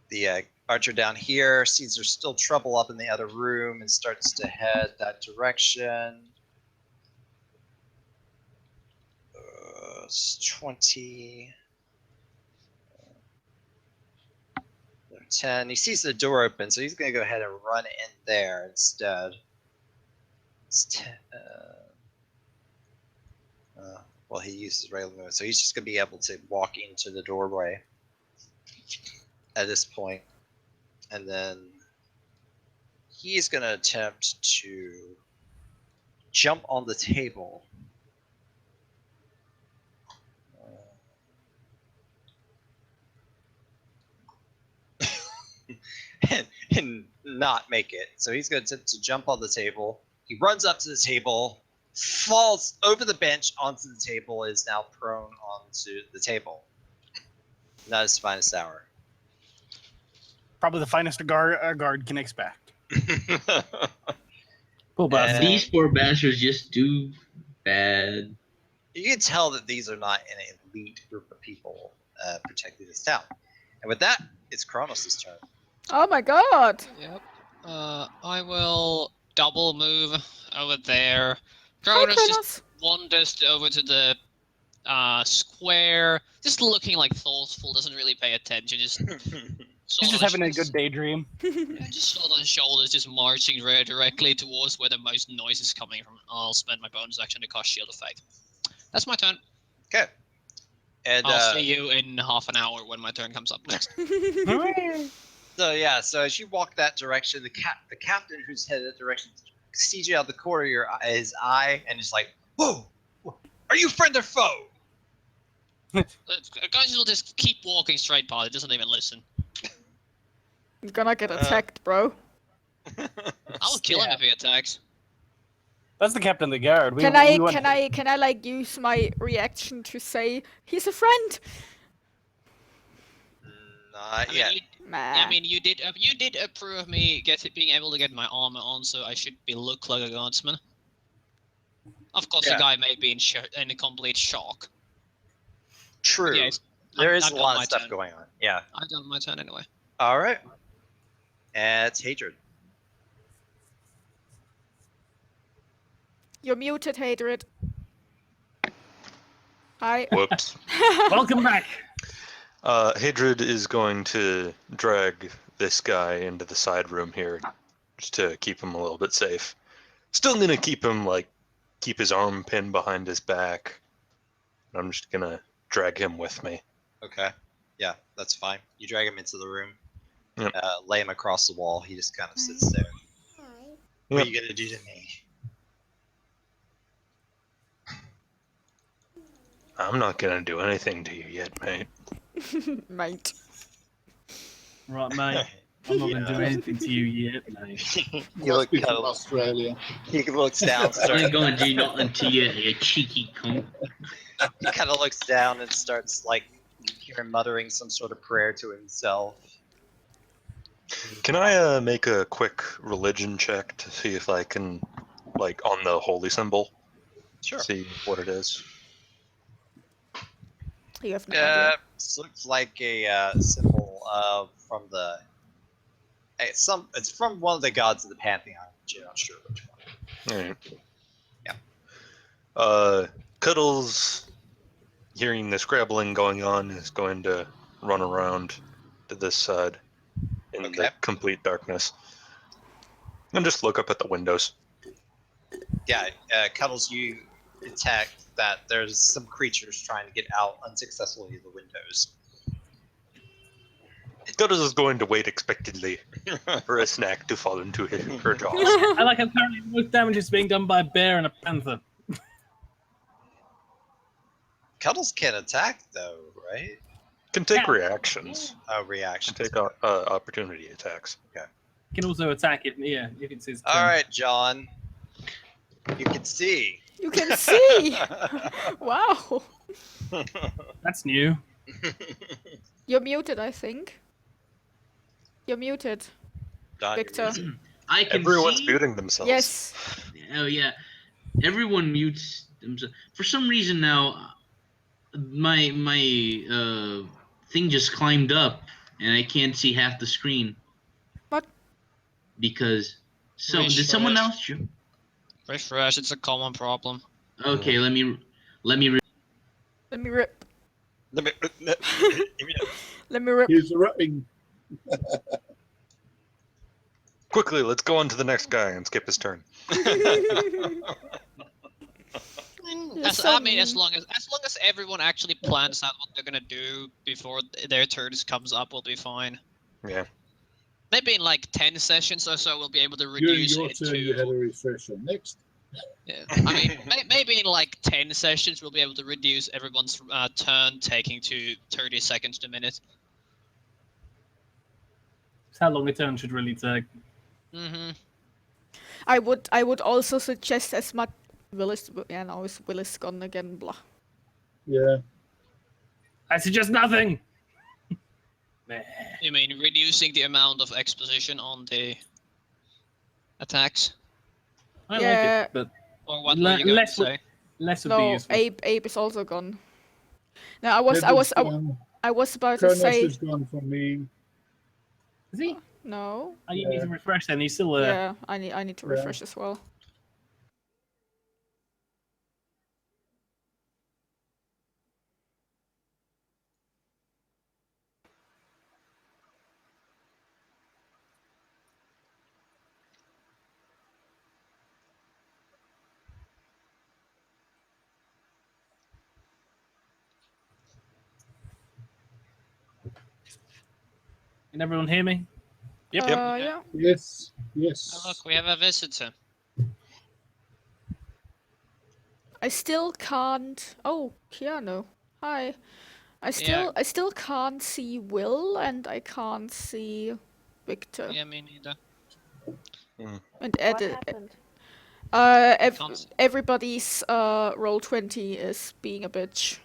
S1: the archer down here sees there's still trouble up in the other room and starts to head that direction. 20. 10. He sees the door open, so he's going to go ahead and run in there instead. It's 10. Well, he uses regular movement, so he's just going to be able to walk into the doorway at this point. And then he's going to attempt to jump on the table. And not make it. So he's going to attempt to jump on the table. He runs up to the table, falls over the bench onto the table, is now prone onto the table. Not his finest hour.
S7: Probably the finest a guard can expect.
S9: Poor bastard.
S6: These poor bastards just do bad.
S1: You can tell that these are not an elite group of people protecting this town. And with that, it's Kronos' turn.
S5: Oh my god!
S3: Yep. I will double move over there.
S5: Hi,
S3: Cronus just
S5: Kronos!
S3: wanders over to the square, just looking like thoughtful, doesn't really pay attention, just
S7: He's just having a good daydream.
S3: just sort on his shoulders, just marching directly towards where the most noise is coming from. I'll spend my bonus action to cast Shield of Faith. That's my turn.
S1: Okay. And
S3: I'll see you in half an hour when my turn comes up next.
S1: so yeah, so as you walk that direction, the captain who's headed that direction sees you out of the corner of his eye and is like, "Whoa, are you friend or foe?"
S3: Guys will just keep walking straight by. It doesn't even listen.
S5: You're gonna get attacked, bro.
S3: I'll kill him if he attacks.
S7: That's the captain of the guard.
S5: Can I like use my reaction to say he's a friend?
S1: Not
S3: I
S1: yet.
S3: mean,
S5: Nah.
S3: I mean, you did approve of me being able to get my armor on, so I should look like a guardsman. Of course,
S1: Yeah.
S3: the guy may be in a complete shock.
S1: True.
S3: Yeah,
S1: There is
S3: I've
S1: a
S3: done
S1: lot
S3: my
S1: of stuff
S3: turn.
S1: going on. Yeah.
S3: I've done my turn anyway.
S1: All right. And it's Hatred.
S5: You're muted, Hatred. Hi.
S2: Whoops.
S9: Welcome back.
S2: Hadrid is going to drag this guy into the side room here just to keep him a little bit safe. Still gonna keep his arm pinned behind his back. I'm just gonna drag him with me.
S1: Okay. Yeah, that's fine. You drag him into the room.
S2: Yep.
S1: Lay him across the wall. He just kind of sits there. What are you gonna do to me?
S2: I'm not gonna do anything to you yet, mate.
S5: Mate.
S9: Right, mate. I'm not going to do anything to you yet, mate.
S1: You
S8: Must
S1: look
S8: be
S1: kind
S8: from
S1: of.
S8: Australia.
S1: He looks down.
S6: I ain't gonna do nothing to you, you cheeky cunt.
S1: He kind of looks down and starts like you hear him muttering some sort of prayer to himself.
S2: Can I make a quick religion check to see if I can, like, on the holy symbol,
S1: Sure.
S2: see what it is?
S5: You have no idea.
S1: This looks like a symbol from the. It's from one of the gods of the pantheon. But you're not sure which one.
S2: Alright.
S1: Yeah.
S2: Cuddles, hearing the scrabbling going on, is going to run around to this side in the
S1: Okay.
S2: complete darkness. And just look up at the windows.
S1: Yeah, Cuddles, you detect that there's some creatures trying to get out unsuccessfully of the windows.
S2: Cuddles is going to wait expectantly for a snack to fall into her jaws.
S9: I like how currently the most damage is being done by a bear and a panther.
S1: Cuddles can attack, though, right?
S2: Can take
S9: Yeah.
S2: reactions.
S1: Oh,
S2: Can
S1: reactions.
S2: take opportunity attacks.
S9: Can also attack it, yeah, if it's his turn.
S1: All right, John. You can see.
S5: You can see! Wow!
S9: That's new.
S5: You're muted, I think. You're muted,
S1: John,
S5: Victor.
S6: I can
S2: Everyone's
S6: see.
S2: muting themselves.
S5: Yes.
S6: Oh yeah, everyone mutes themselves. For some reason now, my thing just climbed up, and I can't see half the screen.
S5: What?
S6: Because did
S3: Refresh.
S6: someone else?
S3: Refresh, it's a common problem.
S6: Okay, let me.
S5: Let me rip.
S1: Let me-
S5: Let me rip.
S8: He's ripping.
S2: Quickly, let's go on to the next guy and skip his turn.
S3: As long as everyone actually plans out what they're gonna do before their turn comes up, we'll be fine.
S2: Yeah.
S3: Maybe in like 10 sessions or so, we'll be able to
S8: During
S3: reduce
S8: your
S3: it
S8: turn, you had a
S3: to.
S8: refresher. Next.
S3: Yeah. I mean, maybe in like 10 sessions, we'll be able to reduce everyone's turn taking to 30 seconds to a minute.
S9: That's how long a turn should really take.
S3: Mm-hmm.
S5: I would also suggest as much. Willis, yeah, now is Willis gone again? Blah.
S8: Yeah.
S9: I suggest nothing!
S3: You mean reducing the amount of exposition on the attacks?
S9: I
S5: Yeah.
S9: like it, but
S3: Or what were you going to
S9: less
S3: say?
S9: less would be
S5: No,
S9: useful.
S5: Abe is also gone. No, I was
S8: Edward's gone.
S5: about to
S8: Kronos
S5: say
S8: is gone from me.
S9: Is he?
S5: no.
S9: Oh, you need to refresh then. He's still there.
S5: Yeah, I need to
S8: Yeah.
S5: refresh as well.
S9: Can everyone hear me?
S2: Yep.
S5: Yeah.
S8: Yes.
S3: Oh,
S8: Yes.
S3: look, we have a visitor.
S5: I still can't. Oh, Keanu. Hi. I still can't see Will and I can't see Victor.
S3: Yeah, me neither.
S5: And
S4: What happened?
S3: Can't-
S5: everybody's roll 20 is being a bitch.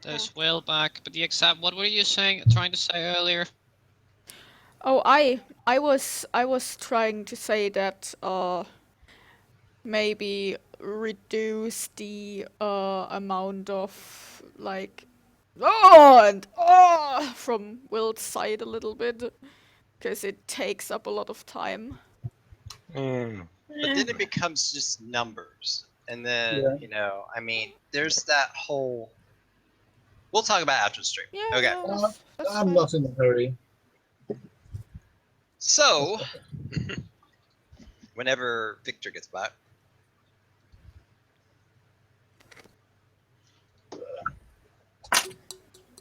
S3: There's Will back, but the exact. What were you trying to say earlier?
S5: Oh, I was trying to say that maybe reduce the amount of like from Will's side a little bit because it takes up a lot of time.
S2: Mm.
S1: But then it becomes just numbers. And then,
S8: Yeah.
S1: I mean, there's that whole. We'll talk about it after the stream.
S5: Yeah,
S1: Okay.
S5: no, that's
S8: I'm
S5: fine.
S8: not in a hurry.
S1: So, whenever Victor gets back.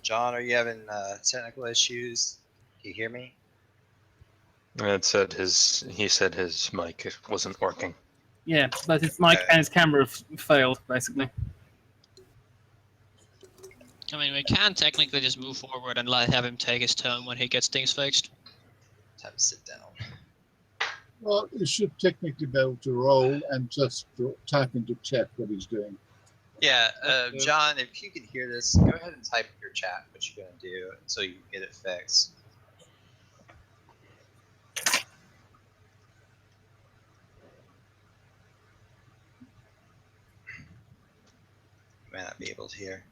S1: John, are you having technical issues? Can you hear me?
S2: He said his mic wasn't working.
S9: Yeah, but his mic and his camera failed, basically.
S3: I mean, we can technically just move forward and have him take his turn when he gets things fixed.
S1: Time to sit down.
S8: Well, you should technically be able to roll and just type into chat what he's doing.
S1: Yeah,
S7: Okay.
S1: John, if you can hear this, go ahead and type in your chat what you're gonna do so you can get it fixed. You may not be able to hear.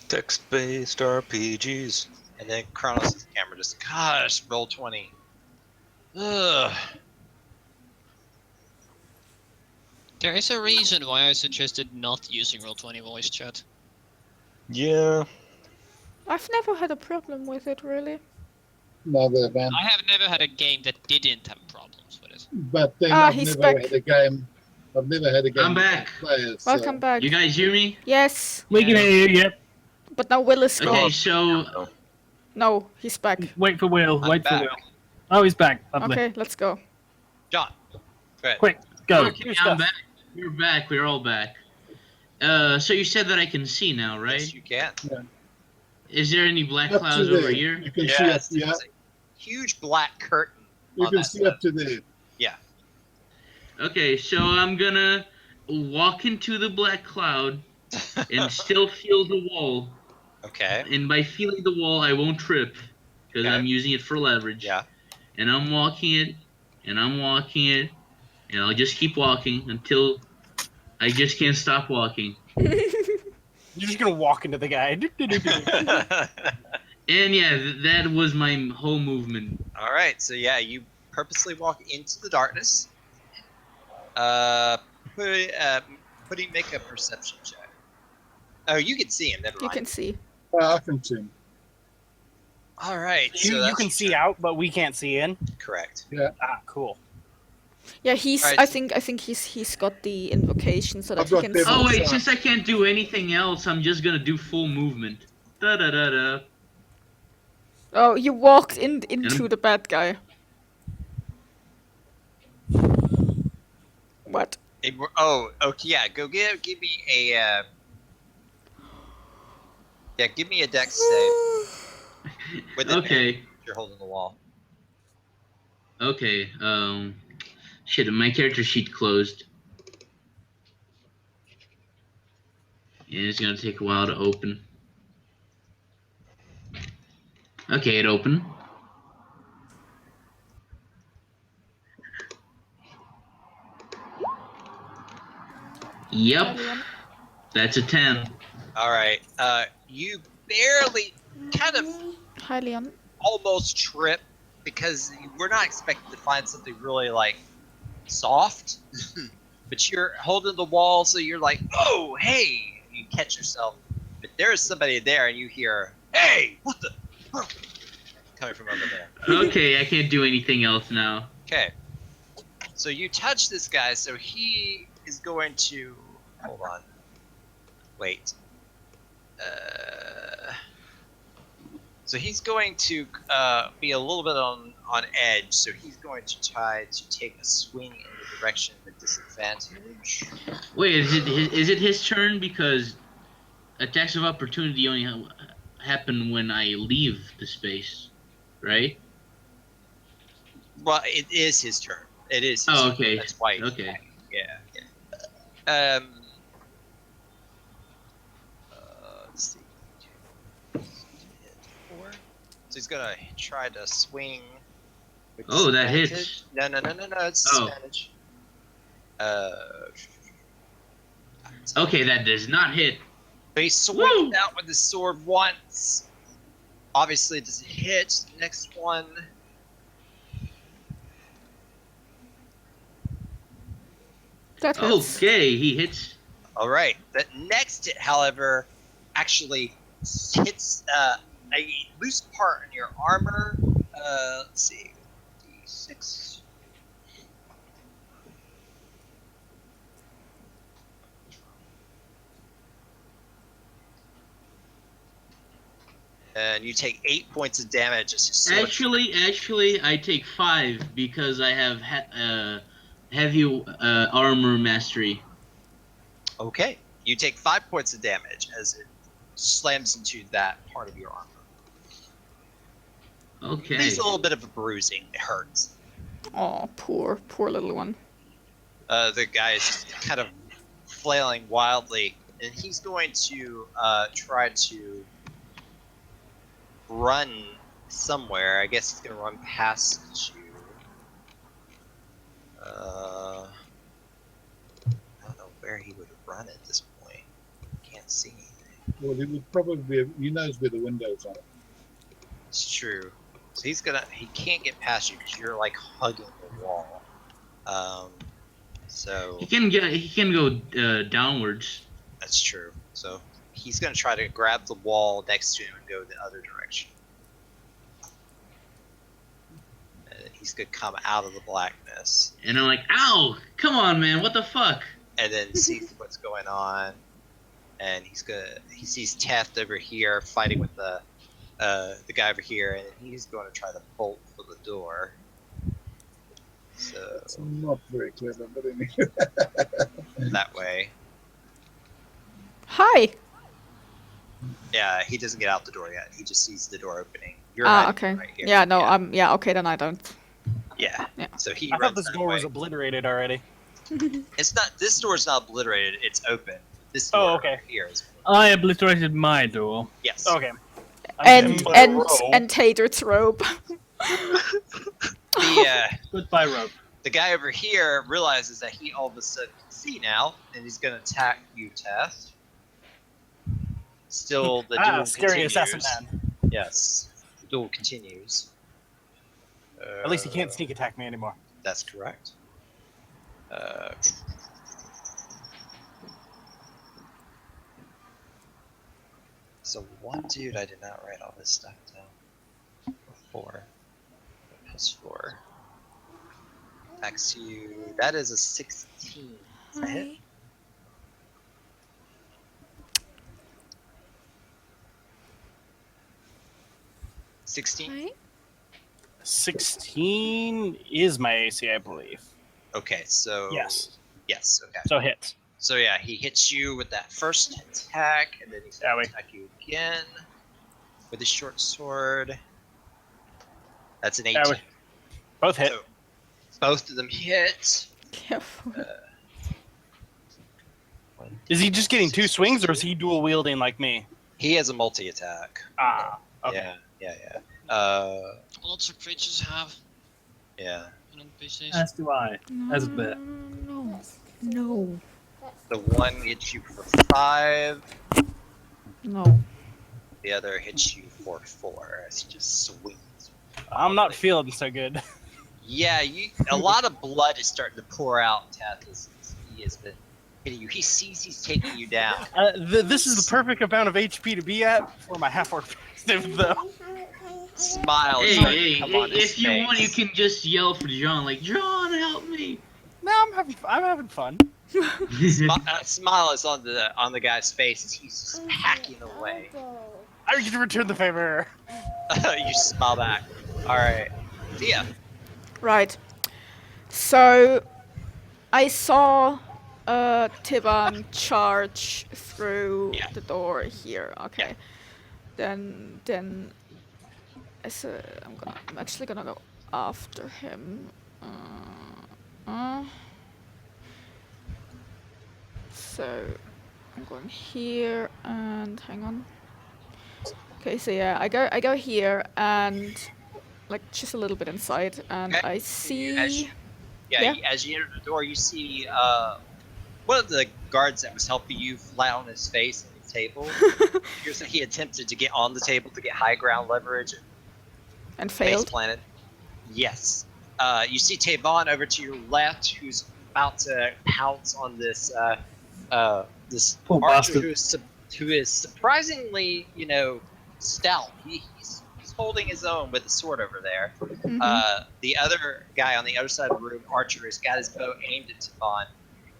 S2: Text-based RPGs.
S1: And then Kronos' camera just, gosh, roll 20. Ugh.
S3: There is a reason why I suggested not using Roll20 voice chat.
S2: Yeah.
S5: I've never had a problem with it, really.
S8: Neither man.
S3: I have never had a game that didn't have problems with it.
S8: But then
S5: Ah,
S8: I've
S5: he's
S8: never
S5: back.
S8: had a game. I've never had a game.
S6: I'm
S8: with
S6: back.
S8: Players, so-
S5: Welcome back.
S6: You guys hear me?
S5: Yes,
S9: We can hear you. Yep.
S5: but now Will is gone.
S6: Okay, so
S5: No, he's back.
S9: Wait for Will.
S1: I'm
S9: Wait for
S1: back.
S9: Will. Oh, he's back. Lovely.
S5: Okay, let's go.
S1: John, go ahead.
S9: Quick, go.
S6: okay,
S9: Your
S6: I'm
S9: stuff.
S6: back. We're back. We're all back. So you said that I can see now, right?
S1: Yes, you can.
S6: Is there any black
S8: Up to
S6: clouds
S8: there.
S6: over here?
S8: You can see up,
S1: Yes,
S8: yeah,
S1: there's a huge black curtain.
S8: you
S1: on
S8: can
S1: that
S8: see
S1: side.
S8: up to there.
S6: Okay, so I'm gonna walk into the black cloud and still feel the wall.
S1: Okay.
S6: And by feeling the wall, I won't trip because
S1: Okay.
S6: I'm using it for leverage.
S1: Yeah.
S6: And I'm walking it, and I'm walking it, and I'll just keep walking until I just can't stop walking.
S7: You're just gonna walk into the guy.
S6: And yeah, that was my whole movement.
S1: All right. So yeah, you purposely walk into the darkness. Make a perception check. Oh, you can see him. Never
S5: You
S1: mind.
S5: can see.
S8: I can see.
S1: All right.
S7: You,
S1: so
S7: you
S1: that's
S7: can
S1: your
S7: see
S1: turn.
S7: out, but we can't see in.
S1: Correct.
S7: Ah, cool.
S5: Yeah, he's.
S1: Alright.
S5: I think he's got the invocation so that
S8: I've
S5: he
S8: got
S5: can.
S8: them.
S6: Oh wait,
S8: Sorry.
S6: since I can't do anything else, I'm just gonna do full movement. Da da da da.
S5: Oh, you walked into the bad guy. What?
S1: Okay. Yeah. Go give me a. Yeah, give me a dex save. With advantage,
S6: Okay.
S1: you're holding the wall.
S6: Okay. Shit, my character sheet closed. Yeah, it's gonna take a while to open. Okay, it opened. Yep,
S5: Alien.
S6: that's a 10.
S1: All right. You barely, kind of,
S5: Hi, Leon.
S1: almost trip because you were not expecting to find something really like soft, but you're holding the wall, so you're like, oh, hey, you catch yourself, but there is somebody there, and you hear, hey, what the, coming from over there.
S6: Okay, I can't do anything else now.
S1: Okay, so you touch this guy, so he is going to, hold on, wait, so he's going to be a little bit on edge, so he's going to try to take a swing in the direction with disadvantage.
S6: Wait, is it his turn? Because attacks of opportunity only happen when I leave the space, right?
S1: Well, it is his turn. It is his
S6: Oh,
S1: turn.
S6: okay.
S1: That's why he's
S6: Okay.
S1: attacking. Yeah. Let's see. 4. So he's gonna try to swing. with
S6: Oh, that
S1: disadvantage.
S6: hits.
S1: No, it's
S6: Oh.
S1: disadvantage.
S6: Okay, that does not hit.
S1: So he swings
S6: Woo!
S1: out with his sword once. Obviously, it doesn't hit. Next one.
S5: That hurts.
S6: Okay, he hits.
S1: All right. The next hit, however, actually hits a loose part in your armor. Let's see. D6. And you take 8 points of damage as you sword.
S6: Actually, I take 5 because I have heavy armor mastery.
S1: Okay. You take 5 points of damage as it slams into that part of your armor.
S6: Okay.
S1: It leaves a little bit of a bruising. It hurts.
S5: Oh, poor little one.
S1: The guy is just kind of flailing wildly, and he's going to try to run somewhere. I guess he's going to run past you. I don't know where he would run at this point. Can't see anything.
S8: Well, he would probably he knows where the windows are.
S1: It's true. So he can't get past you because you're like hugging the wall. So
S6: He can go downwards.
S1: that's true. So he's gonna try to grab the wall next to him and go the other direction. And he's gonna come out of the blackness
S6: And I'm like, ow! Come on, man! What the fuck?
S1: and then see what's going on. And he sees Taft over here fighting with the guy over here, and he's going to try to bolt for the door. So
S8: It's not very clever, but anyway.
S1: that way.
S5: Hi.
S1: Yeah, he doesn't get out the door yet. He just sees the door opening. You're
S5: Ah,
S1: hiding
S5: okay.
S1: right here.
S5: Yeah, no, okay, then I don't.
S1: Yeah.
S5: Yeah.
S1: So he
S7: I thought
S1: runs
S7: this
S1: that
S7: door
S1: way.
S7: was obliterated already.
S1: It's not. This door's not obliterated. It's open. This
S7: Oh,
S1: door
S7: okay.
S1: over here is.
S9: I obliterated my door.
S1: Yes.
S7: Okay.
S5: And Tater's robe.
S9: Goodbye, rope.
S1: The guy over here realizes that he all of a sudden can see now, and he's going to attack you, Test. Still, the duel
S7: scary
S1: continues.
S7: assassin man.
S1: Yes, the duel continues.
S7: At least he can't sneak attack me anymore.
S1: That's correct. So one dude, I did not write all this stuff down before. +4. Attacks you. That is a 16. Is that hit?
S5: Hi.
S1: 16?
S7: 16 is my AC, I believe.
S1: Okay, so
S7: Yes.
S1: Yes, okay.
S7: So hits.
S1: So yeah, he hits you with that first attack, and then he's
S7: Yeah,
S1: going to attack you again with his short sword. That's an 18.
S7: Yeah, both hit.
S1: So both of them hit.
S5: Careful.
S7: Is he just getting 2 swings, or is he dual wielding like me?
S1: He has a multi-attack.
S7: Ah, okay.
S1: Yeah.
S3: Lots of creatures have
S1: Yeah.
S3: on NPCs.
S9: As do I. As a bit.
S5: No.
S1: The one hits you for 5.
S5: No.
S1: The other hits you for 4 as he just swings.
S7: I'm not feeling so good.
S1: Yeah, a lot of blood is starting to pour out, Teth, as he has been hitting you. He sees he's taking you down.
S7: This is the perfect amount of HP to be at for my half-orc passive, though.
S1: Smile is starting to
S6: Hey,
S1: come on his
S6: if you want, you
S1: face.
S6: can just yell for John, like, John, help me.
S7: No, I'm having fun.
S1: Smile is on the guy's face as he's just hacking away.
S7: I get to return the favor.
S1: You smile back. All right, Thea.
S5: Right. So, I saw Tivan charge through
S1: Yeah.
S5: the door here. Okay. Then I'm actually gonna go after him. So I'm going here and hang on. Okay, so yeah, I go here and like just a little bit inside, and
S1: Okay.
S5: I see.
S1: As you enter the door, you see one of the guards that was helping you flat on his face on the table. Here's that he attempted to get on the table to get high ground leverage
S5: And
S1: face
S5: failed.
S1: planted. Yes. You see Tavon over to your left, who's about to pounce on this this
S9: Poor
S1: archer
S9: bastard.
S1: who is surprisingly, stout. He's holding his own with the sword over there.
S5: Mhm.
S1: The other guy on the other side of the room, Archer, has got his bow aimed at Tavon.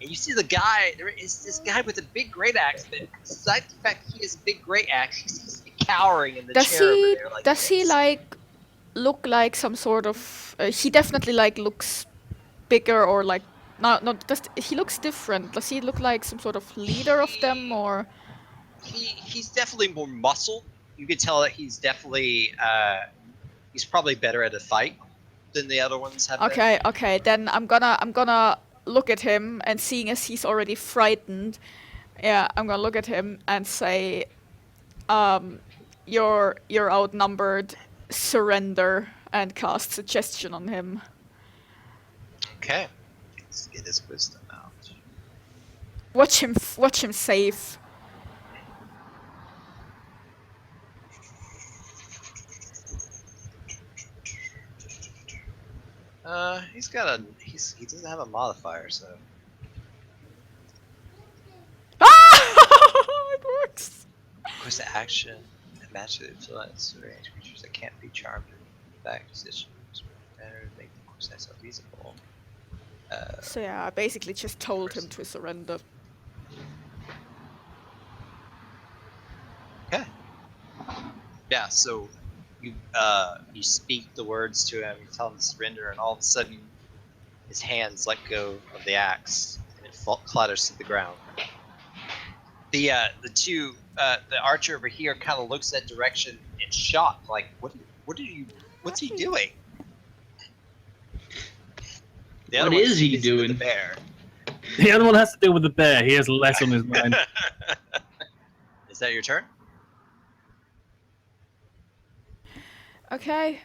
S1: And you see there is this guy with a big great axe, but despite the fact he has a big great axe, he cowering in the
S5: Does
S1: chair over
S5: he?
S1: there. Like
S5: Does he
S1: this.
S5: like look like some sort of? He definitely like looks bigger or like. No, no. Does he looks different? Does he look like some sort of leader of them or?
S1: He's definitely more muscle. You could tell that he's definitely he's probably better at a fight than the other ones have been.
S5: Okay, okay. Then I'm gonna look at him and seeing as he's already frightened, yeah, I'm gonna look at him and say, you're outnumbered. Surrender and cast suggestion on him.
S1: Okay. Let's get his wisdom out.
S5: Watch him save.
S1: He's got a he doesn't have a modifier, so
S5: Ah! It works.
S1: course the action and match the influence of range creatures that can't be charmed in back positions. Better make the course that's unreasonable.
S5: So yeah, I basically just told him to surrender.
S1: Okay. Yeah, so you speak the words to him, you tell him to surrender, and all of a sudden his hands let go of the axe and it clatters to the ground. The archer over here kind of looks that direction in shock, like what's he doing? The other
S6: What
S1: one's
S6: is he
S1: busy with
S6: doing?
S1: The bear.
S9: The other one has to deal with the bear. He has less on his mind.
S1: Is that your turn?
S5: Okay.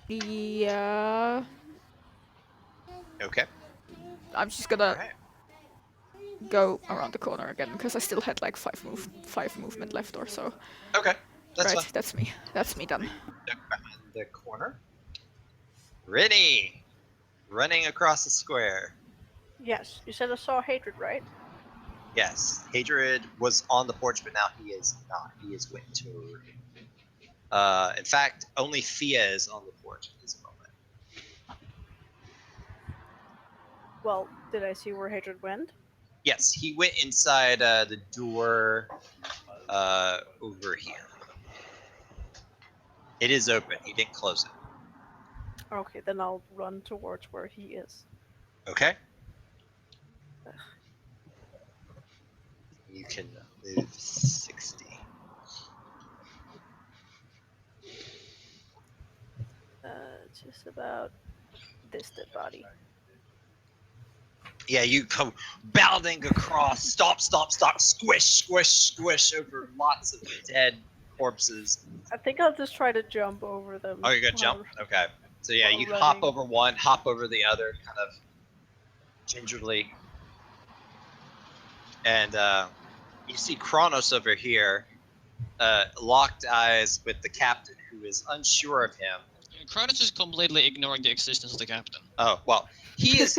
S5: Yeah.
S1: Okay.
S5: I'm just gonna
S1: Alright.
S5: go around the corner again because I still had like five movement left or so.
S1: Okay. That's
S5: right,
S1: fine.
S5: that's me. That's me done.
S1: Duck behind the corner. Rennie! Running across the square.
S4: Yes, you said I saw hatred, right?
S1: Yes. Hadrid was on the porch, but now he is not. He is Winter. In fact, only Thea is on the porch at this moment.
S4: Well, did I see where hatred went?
S1: Yes, he went inside the door over here. It is open. He didn't close it.
S4: Okay, then I'll run towards where he is.
S1: Okay. You can move 60.
S4: Just about this dead body.
S1: Yeah, you come bounding across, stomp, squish, squish over lots of dead corpses.
S4: I think I'll just try to jump over them.
S1: Oh, you're gonna jump? Okay. So yeah, you
S4: While
S1: hop
S4: running.
S1: over one, hop over the other, kind of gingerly. And you see Kronos over here, locked eyes with the captain, who is unsure of him.
S3: Kronos is completely ignoring the existence of the captain.
S1: Oh, well, he is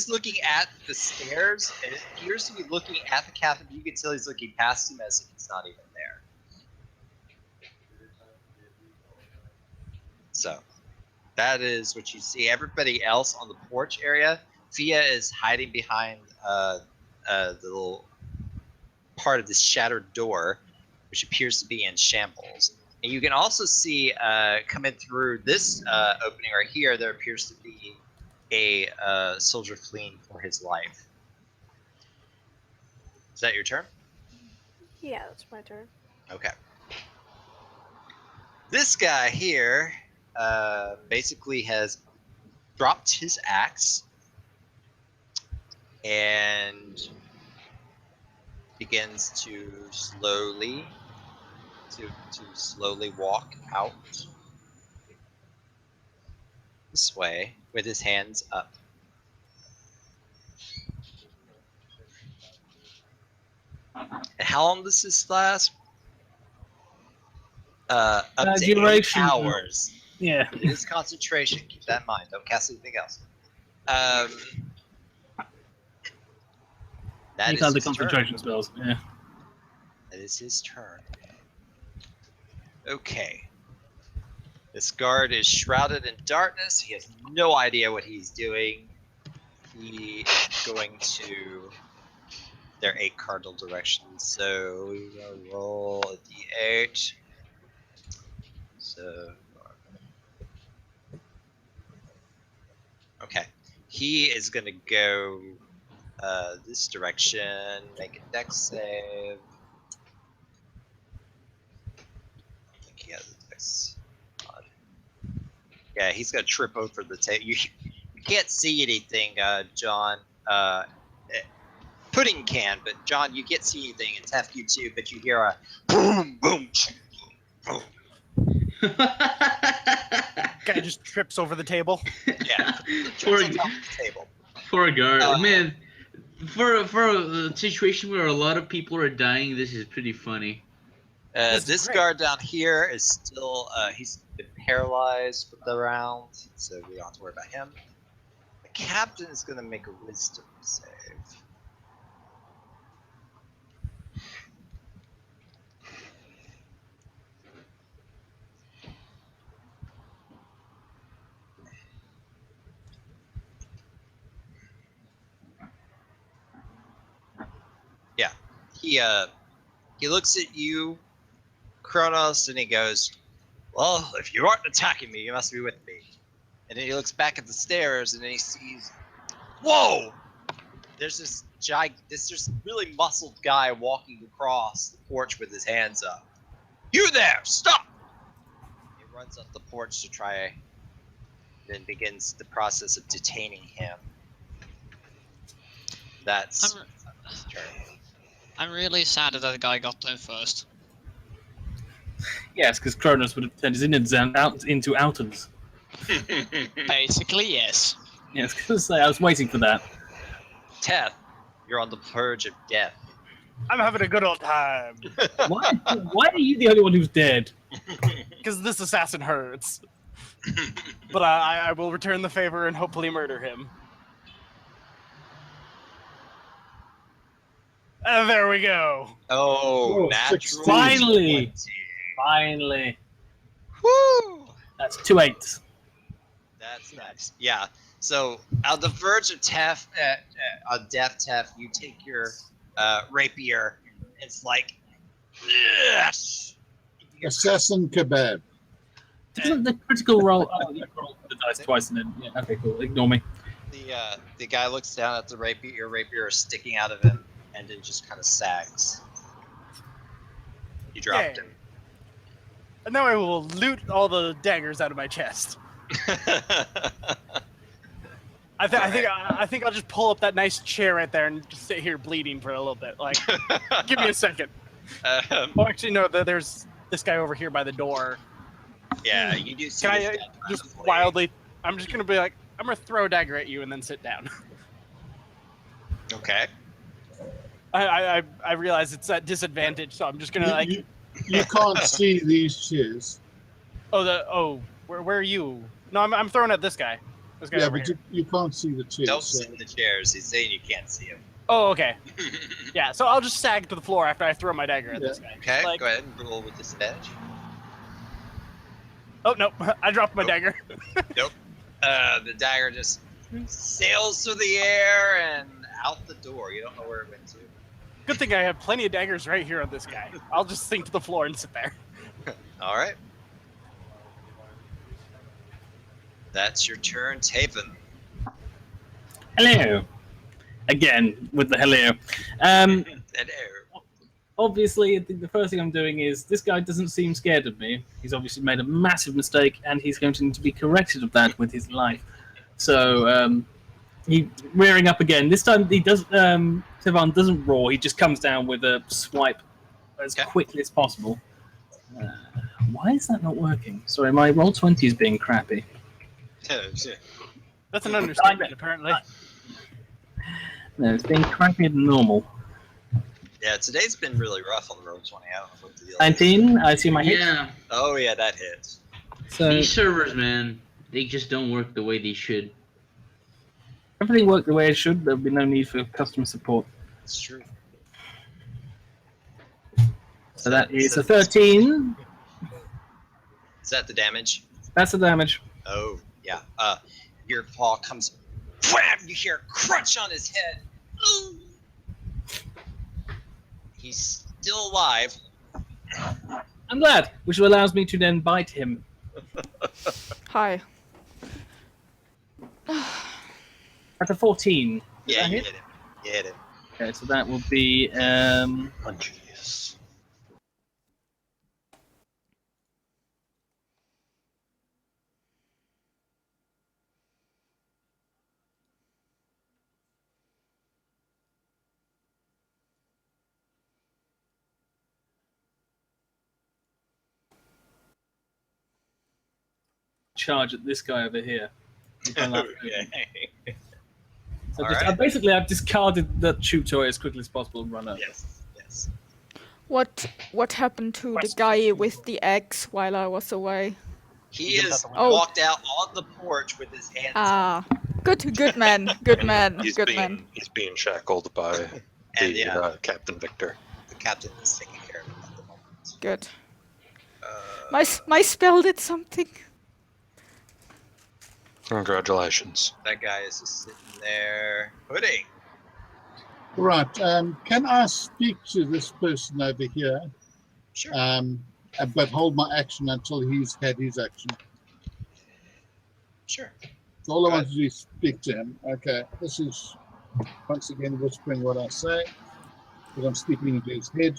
S1: looking at the stairs, and it appears to be looking at the captain. You can tell he's looking past him as if he's not even there. So, that is what you see. Everybody else on the porch area, Thea is hiding behind the little part of this shattered door, which appears to be in shambles. And you can also see coming through this opening right here, there appears to be a soldier fleeing for his life. Is that your turn?
S4: Yeah, that's my turn.
S1: Okay. This guy here basically has dropped his axe and begins to slowly walk out this way with his hands up. And how long does this last? Up to 8
S9: duration.
S1: hours.
S9: Yeah.
S1: It is concentration. Keep that in mind. Don't cast anything else. That
S9: You
S1: is
S9: can't do
S1: his turn.
S9: concentration spells. Yeah.
S1: That is his turn. Okay. This guard is shrouded in darkness. He has no idea what he's doing. He is going to There are 8 cardinal directions, so we will roll a d8. So, okay, he is gonna go this direction. Make a dex save. I think he has a dex. Odd. Yeah, he's gonna trip over the table. You can't see anything, John. Pudding can, but John, you can't see anything. It's half you too, but you hear a boom, boom, boom.
S7: Guy just trips over the table.
S1: Yeah,
S6: Poor,
S1: on top of the table.
S6: poor guard. Man, for a situation where a lot of people are dying, this is pretty funny.
S7: This is
S1: This
S7: great.
S1: guard down here is still, he's been paralyzed with the round, so we don't have to worry about him. The captain is going to make a wisdom save. Yeah, he looks at you, Kronos, and he goes, "Well, if you aren't attacking me, you must be with me." And then he looks back at the stairs, and then he sees, whoa! There's this this really muscled guy walking across the porch with his hands up. You there! Stop! He runs up the porch to try, then begins the process of detaining him. That's his turn.
S3: I'm really sad that the guy got there first.
S9: Yes, because Kronos would have turned his innards out into outers.
S3: Basically, yes.
S9: Yes, because I was waiting for that.
S1: Teth, you're on the verge of death.
S7: I'm having a good old time.
S9: Why are you the only one who's dead?
S7: Because this assassin hurts. But I will return the favor and hopefully murder him. And there we go.
S1: Oh,
S8: Oh,
S1: natural
S8: 16.
S9: Finally!
S1: 20.
S9: Finally.
S1: Woo!
S9: That's 2 8s.
S1: That's nice. Yeah. So, on the verge of death, Teth, you take your rapier. It's like, yes!
S8: Assassin kebab.
S9: Doesn't the critical roll... Oh, you rolled the dice twice and then... Yeah, okay, cool. Ignore me.
S1: The guy looks down at the rapier. Your rapier is sticking out of him, and it just kind of sags. You dropped
S7: Yay.
S1: him.
S7: And now I will loot all the daggers out of my chest. I think I'll just pull up that nice chair right there and just sit here bleeding for a little bit. Like, give me a second. Oh, actually, no. There's this guy over here by the door.
S1: Yeah, you do see
S7: Can
S1: this
S7: I
S1: guy
S7: just
S1: possibly-
S7: wildly? I'm just gonna be like, I'm gonna throw a dagger at you and then sit down.
S1: Okay.
S7: I realize it's at disadvantage, so I'm just gonna like.
S8: You can't see these chairs.
S7: Where are you? No, I'm throwing at this guy. This guy
S8: Yeah,
S7: over
S8: but
S7: here.
S8: you can't see the chairs.
S1: Don't
S8: so-
S1: sit in the chairs. He's saying you can't see him.
S7: Oh, okay. Yeah, so I'll just sag to the floor after I throw my dagger at this guy.
S1: Okay,
S7: Like-
S1: go ahead and roll with disadvantage.
S7: Oh no, I dropped my
S1: Nope.
S7: dagger.
S1: The dagger just sails through the air and out the door. You don't know where it went to.
S7: Good thing I have plenty of daggers right here on this guy. I'll just sink to the floor and sit there.
S1: All right. That's your turn, Taven.
S9: Hello. Again, with the hello.
S1: Hello.
S9: Obviously, I think the first thing I'm doing is this guy doesn't seem scared of me. He's obviously made a massive mistake, and he's going to need to be corrected of that with his life. So, he rearing up again. This time, he does. Tivan doesn't roar. He just comes down with a swipe as
S1: Okay.
S9: quickly as possible. Why is that not working? Sorry, my roll 20 is being crappy.
S7: That's an understatement, apparently.
S9: No, it's being crappier than normal.
S1: Yeah, today's been really rough on the road 20. I don't know what the deal is.
S9: 19. I see my hit.
S6: Yeah,
S1: Oh yeah, that hits.
S9: So
S6: these servers, man, they just don't work the way they should.
S9: everything worked the way it should. There would be no need for customer support.
S1: It's true.
S9: So that is a 13.
S1: Is that the damage?
S9: That's the damage.
S1: Oh yeah. Your paw comes. Wham! You hear a crunch on his head. Ooh. He's still alive.
S9: I'm glad, which allows me to then bite him.
S5: Hi.
S9: At a 14. Does
S1: Yeah,
S9: that
S1: you
S9: hit?
S1: hit him. You hit him.
S9: Okay, so that will be
S2: Oh, jeez.
S9: charge at this guy over here.
S1: Okay.
S9: So
S1: All
S9: just,
S1: right.
S9: basically, I've discarded that shoot toy as quickly as possible and run over.
S1: Yes. Yes.
S5: What happened to the guy with the axe while I was away?
S1: He
S7: jumped
S1: is
S7: out the window.
S1: walked out on the porch with his hands up.
S5: Ah, good man, good man,
S2: He's
S5: good
S2: being
S5: man.
S2: he's being shackled by
S1: And
S2: the
S1: yeah,
S2: Captain Victor.
S1: the captain is taking care of him at the moment.
S5: Good.
S1: Uh,
S5: My spell did something.
S2: Congratulations.
S1: that guy is just sitting there. Pudding.
S8: Right. Can I speak to this person over here?
S1: Sure.
S8: But hold my action until he's had his action.
S1: Sure.
S8: So all I
S1: Go
S8: want to do is speak to him. Okay. This is once again whispering what I say, because I'm speaking into his head.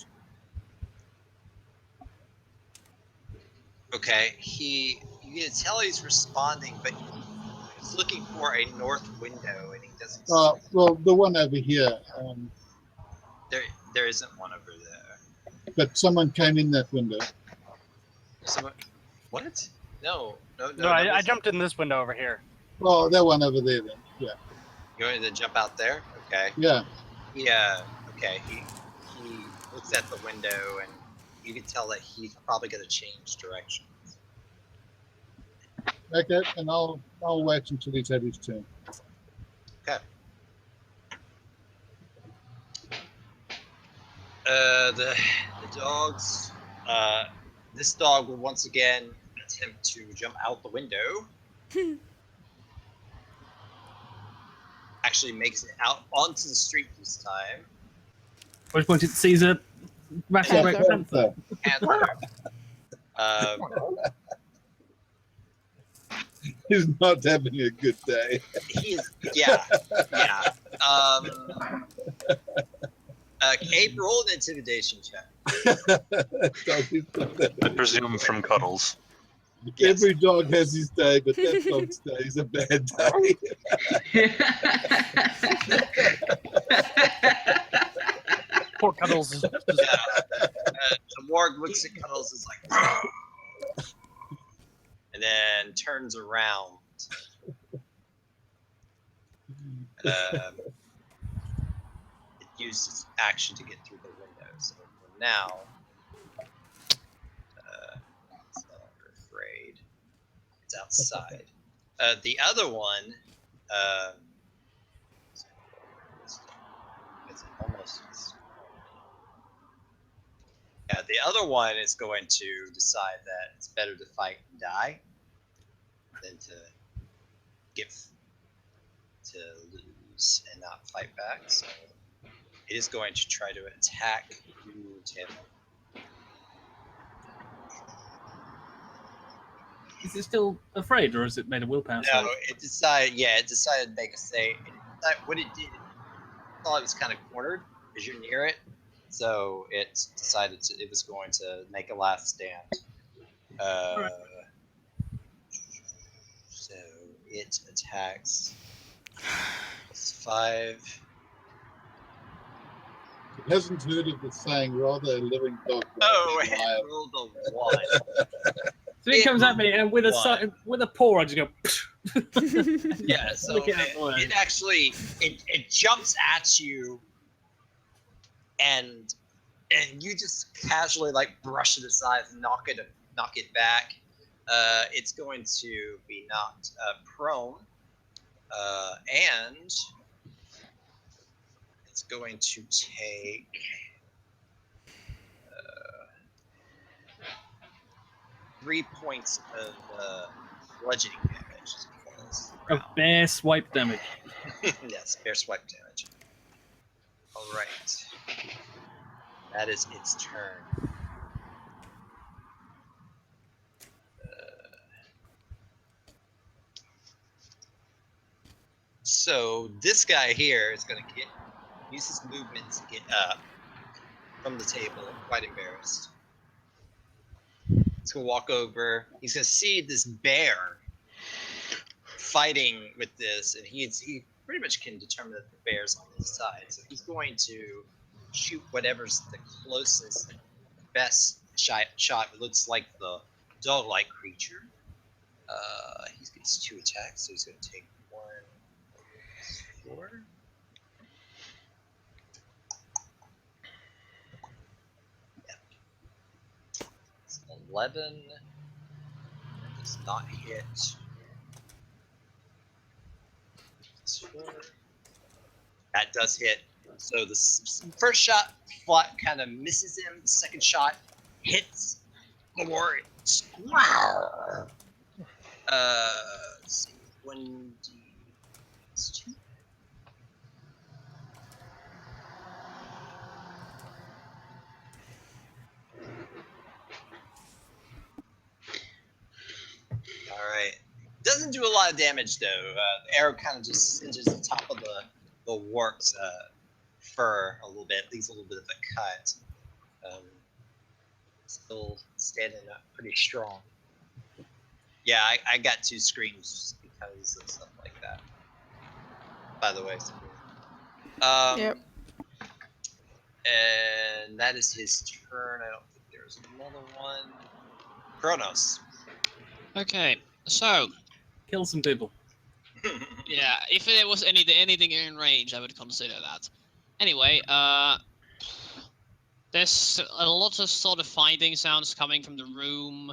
S1: Okay. You can tell he's responding, but he's looking for a north window, and he doesn't.
S8: Well, the one over here.
S1: There isn't one over there.
S8: But someone came in that window.
S1: Someone. What? No.
S7: No, I jumped in this window over here.
S8: Oh, that one over there then. Yeah.
S1: You want to jump out there? Okay.
S8: Yeah.
S1: Yeah. Okay. He looks at the window, and you can tell that he's probably going to change direction.
S8: Okay, and I'll wait until he's had his turn.
S1: Okay. The dogs. This dog will once again attempt to jump out the window. Actually makes it out onto the street this time.
S9: At which point it sees a massive red panther.
S1: Panther.
S8: He's not having a good day.
S1: He's yeah. Abe, roll an intimidation check.
S2: I presume from Cuddles.
S1: Yes.
S8: Every dog has his day, but that dog's day is a bad day.
S7: Poor Cuddles is just
S1: The warg looks at Cuddles and is like, and then turns around. It used its action to get through the window. So for now, it's no longer afraid. It's outside. The other one, it's almost. Yeah, the other one is going to decide that it's better to fight and die than to lose and not fight back. So it is going to try to attack you, Tim.
S9: Is it still afraid, or has it made a willpower save?
S1: No, it decided. Yeah, it decided to make a save. What it did, it thought it was kind of cornered because you're near it. So it decided it was going to make a last stand.
S9: Right.
S1: So it attacks. It's 5.
S8: He hasn't heard of the saying, rather a living dog.
S1: Oh,
S8: than a
S1: it
S8: liar.
S1: rolled a 1.
S9: So he comes at me, and with a paw, I just go.
S1: Yeah, so
S9: Look out, boy.
S1: it actually it jumps at you, and you just casually like brush it aside and knock it back. It's going to be knocked prone, and it's going to take 3 points of bludgeoning damage.
S9: Of bear swipe damage.
S1: Yes, bear swipe damage. All right. That is its turn. So this guy here is going to use his movement to get up from the table, quite embarrassed. He's going to walk over. He's going to see this bear fighting with this, and he pretty much can determine that the bear's on his side. So he's going to shoot whatever's the closest, best shot. It looks like the dog-like creature. He gets 2 attacks, so he's going to take 1, 4. Yeah. It's 11. That does not hit. It's 4. That does hit. So the first shot kind of misses him. The second shot hits more. Let's see. 1d2. All right. Doesn't do a lot of damage though. The arrow kind of just singes the top of the wart's fur a little bit, leaves a little bit of a cut. Still standing up pretty strong. Yeah, I got 2 screams because of stuff like that. By the way,
S5: Yep.
S1: And that is his turn. I don't think there's another one. Kronos.
S3: Okay, so
S9: Kill some people.
S3: yeah, if there was anything in range, I would consider that. Anyway, there's a lot of sort of fighting sounds coming from the room.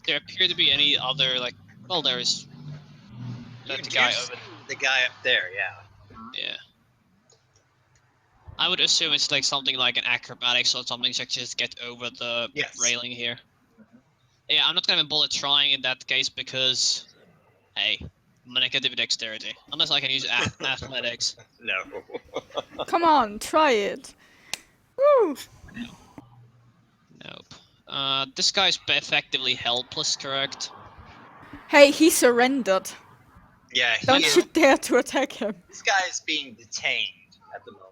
S3: There appear to be any other well, there is
S1: You
S3: the
S1: do
S3: guy
S1: see
S3: over.
S1: the guy up there, yeah.
S3: Yeah. I would assume it's like something like an acrobatics or something to just get over the railing here. Yeah, I'm not gonna bother trying in that case because, hey, negative dexterity. Unless I can use athletics.
S1: No.
S5: Come on, try it. Woo!
S3: Nope. This guy's effectively helpless, correct?
S5: Hey, he surrendered.
S1: Yeah,
S5: Don't
S3: know.
S5: you dare to attack him.
S1: this guy is being detained at the moment.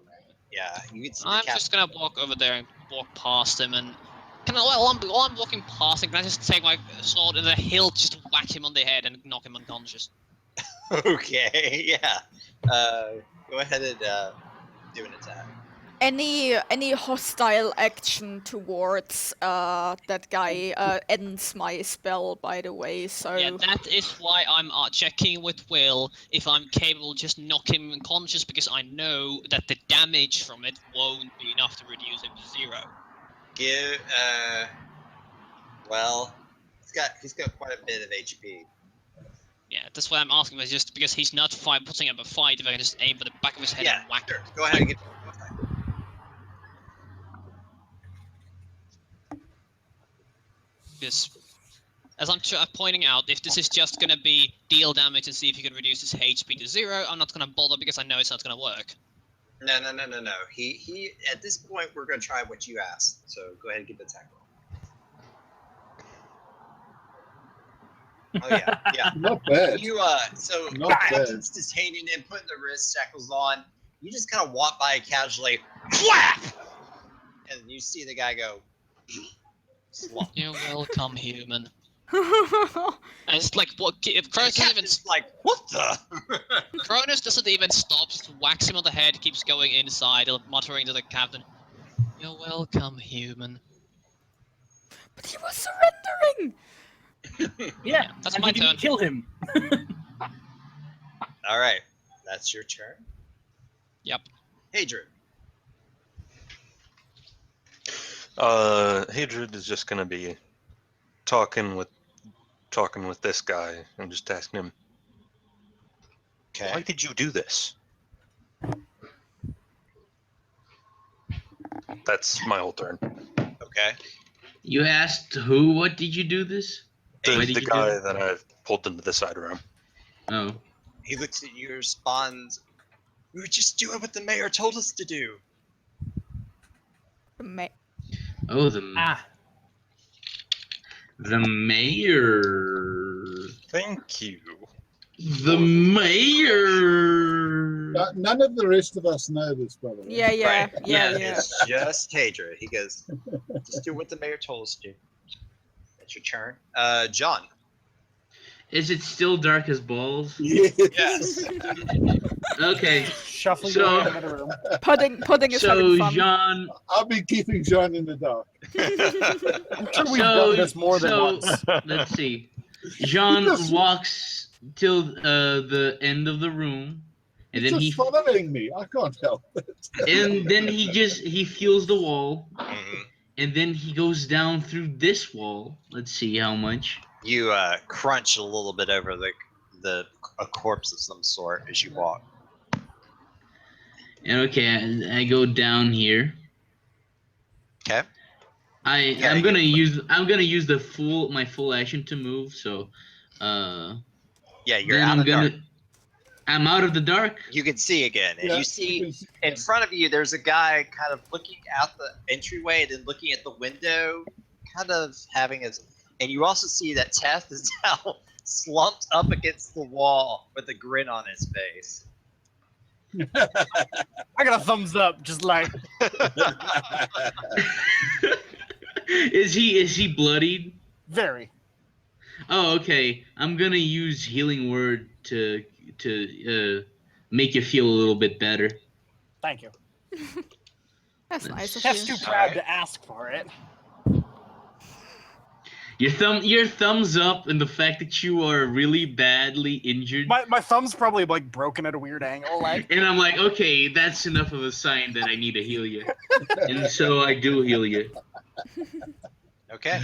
S1: Yeah, you can see the
S3: I'm just gonna walk over there and walk past him and while I'm walking past him, can I just take my sword and the hilt, just whack him on the head and knock him unconscious?
S1: Okay, yeah. Go ahead and do an attack.
S5: Any hostile action towards that guy ends my spell, by the way, so...
S3: Yeah, that is why I'm checking with Will if I'm capable just knock him unconscious, because I know that the damage from it won't be enough to reduce him to 0.
S1: Well, he's got quite a bit of HP.
S3: Yeah, that's why I'm asking, is just because he's not putting up a fight, if I can just aim for the back of his head
S1: Yeah,
S3: and whack
S1: sure.
S3: him.
S1: Go ahead and get.
S3: Because, as I'm pointing out, if this is just gonna be deal damage and see if you can reduce his HP to 0, I'm not gonna bother because I know it's not gonna work.
S1: No. He at this point we're gonna try what you asked. So go ahead and get the attack roll. Oh yeah.
S8: Not bad.
S1: You so
S8: Not
S1: Captain's detaining him, putting the wrist shackles on. You just kind of walk by casually, whap, and you see the guy go. Slump.
S3: You're welcome, human. And it's like, what? If Cronus doesn't even
S1: like, what the?
S3: Cronus doesn't even stop, just whacks him on the head, keeps going inside, muttering to the captain, "You're welcome, human."
S5: But he was surrendering!
S9: Yeah,
S3: that's
S9: and
S3: my
S9: he didn't
S3: turn.
S9: kill him.
S1: All right, that's your turn.
S3: Yep.
S1: Hey, Drew.
S2: Hadrid is just gonna be talking with this guy and just asking him,
S1: Okay.
S2: why did you do this? That's my whole turn.
S1: Okay.
S6: You asked who? What did you do this? Why did
S2: The
S6: you do
S2: guy
S6: that?
S2: that I've pulled into the side room.
S6: Oh.
S1: He looks at you, responds, "We were just doing what the mayor told us to do."
S6: Oh,
S9: Ah,
S6: the mayor.
S2: Thank you.
S6: The mayor.
S8: None of the rest of us know this, by the way.
S5: Yeah, yeah,
S1: Right.
S5: yeah,
S6: Yeah,
S5: yeah.
S1: It's just Hadra. He goes, just do what the mayor told us to do. It's your turn. John.
S6: Is it still dark as balls?
S1: Yes.
S6: Okay.
S7: Shuffling
S6: So-
S7: your way out of the room.
S5: Pudding is
S6: So
S5: having fun.
S6: Jean.
S8: I'll be keeping John in the dark.
S7: I'm sure we've done this more than once.
S6: Let's see. Jean
S8: Yes.
S6: walks till the end of the room, and
S8: He's
S6: then
S8: just following me. I can't help it.
S6: he feels the wall,
S1: Mhm.
S6: and then he goes down through this wall. Let's see how much.
S1: You crunch a little bit over a corpse of some sort as you walk.
S6: And okay, I go down here.
S1: Okay. Yeah,
S6: I'm gonna use my full action to move. So,
S1: Yeah, you're
S6: then
S1: out of dark.
S6: I'm out of the dark.
S1: You can see again, and
S8: Yeah,
S1: you see
S8: can see-
S1: in front of you. There's a guy kind of looking out the entryway and then looking at the window, kind of having his. And you also see that Teth is now slumped up against the wall with a grin on his face.
S7: I got a thumbs up, just like
S6: Is he bloodied?
S7: very.
S6: Oh, okay. I'm gonna use healing word to make you feel a little bit better.
S7: Thank you.
S5: That's nice of
S7: Tef's
S5: you.
S7: too proud to ask for it.
S6: Your thumbs up, and the fact that you are really badly injured.
S7: My thumb's probably like broken at a weird angle, like.
S6: And I'm like, okay, that's enough of a sign that I need to heal you. And so I do heal you.
S1: Okay.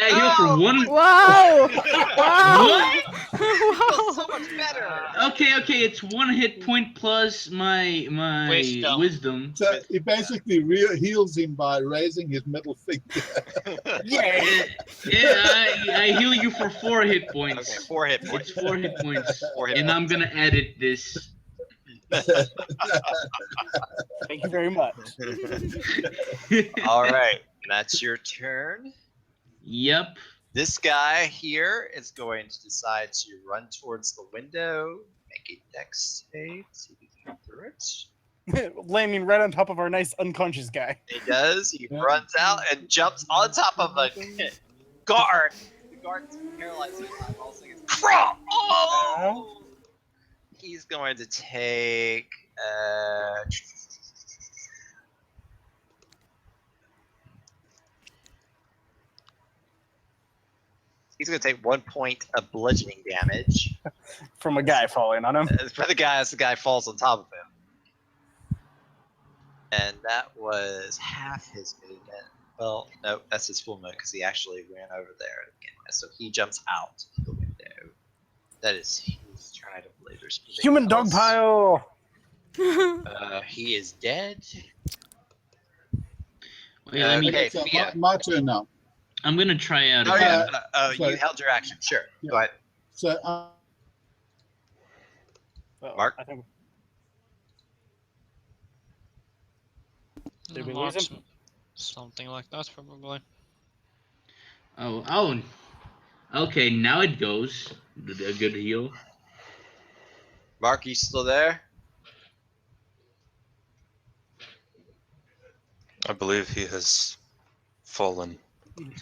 S6: I heal for one.
S5: Wow! Wow!
S6: What?
S5: Wow!
S1: So much better.
S6: Okay, it's 1 hit point plus my wisdom.
S8: So he basically heals him by raising his middle finger.
S6: Yeah, I heal you for 4 hit points.
S1: Okay, 4 hit points.
S6: It's 4 hit points.
S1: 4 hit
S6: And I'm
S1: points.
S6: gonna edit this.
S7: Thank you very much.
S1: All right, that's your turn.
S6: Yep.
S1: This guy here is going to decide to run towards the window, make a dex save, see if he can get through it.
S7: Landing right on top of our nice unconscious guy.
S1: He does. He
S8: Yeah.
S1: runs out and jumps on top of a guard. The guard's paralyzed. Also gets crawl. Oh! He's going to take. He's going to take 1 point of bludgeoning damage.
S7: From a guy falling on him.
S1: For the guy, as the guy falls on top of him. And that was half his movement. Well, no, that's his full movement because he actually ran over there again. So he jumps out of the window. That is his turn. I don't believe there's anything
S7: Human dog
S1: else.
S7: pile.
S1: He is dead.
S6: Wait, let me.
S1: Okay,
S8: so
S1: Fia.
S8: my turn now.
S6: I'm gonna try out.
S1: Oh
S6: again.
S1: yeah,
S8: sorry.
S1: you held your action. Sure.
S8: Yeah.
S1: Go ahead.
S8: So
S1: Mark?
S7: I think. Did we lose him?
S3: Something like that, probably.
S6: Oh. Okay, now it goes. A good heal.
S1: Mark, you still there?
S2: I believe he has fallen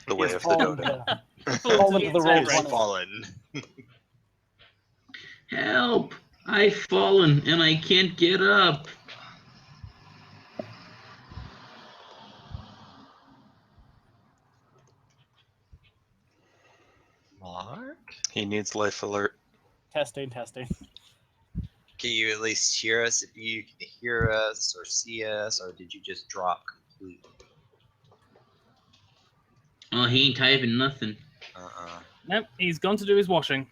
S2: the way
S7: He's
S2: of the
S7: fallen,
S2: dodo.
S7: fallen to the roll
S9: Right.
S7: 20.
S1: Fallen.
S6: Help! I've fallen and I can't get up.
S1: Mark?
S2: He needs life alert.
S7: Testing.
S1: Can you at least hear us if you can hear us or see us, or did you just drop completely?
S6: Oh, he ain't typing nothing.
S9: Nope, he's gone to do his washing.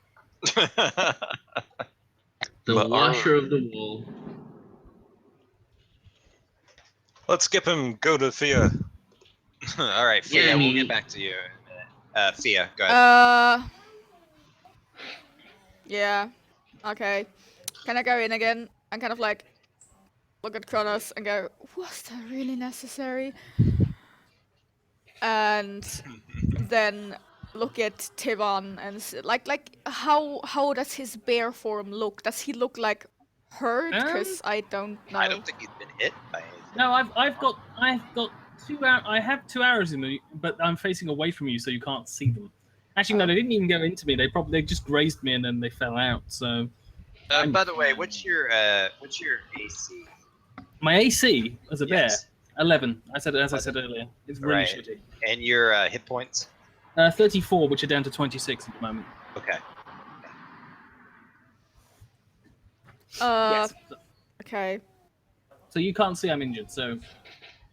S6: The
S2: But
S6: washer of the wall.
S2: Let's skip him. Go to Fia.
S1: All right, Fia,
S6: Yeah, I
S1: we'll
S6: mean-
S1: get back to you in a minute. Fia, go ahead.
S5: Yeah. Okay. Can I go in again and kind of like look at Kronos and go, was that really necessary? And then look at Tivan and like how does his bear form look? Does he look like hurt? Because I don't know.
S1: I don't think he's been hit by anything.
S9: No, I've got 2 hours. I have 2 arrows in me, but I'm facing away from you, so you can't see them. Actually, no, they didn't even go into me. They just grazed me and then they fell out. So.
S1: By the way, what's your AC?
S9: My AC as a bear,
S1: Yes.
S9: 11. I said earlier. It's really
S1: Right.
S9: shitty.
S1: And your hit points?
S9: 34, which are down to 26 at the moment.
S1: Okay.
S9: Yes.
S5: Okay.
S9: So you can't see I'm injured. So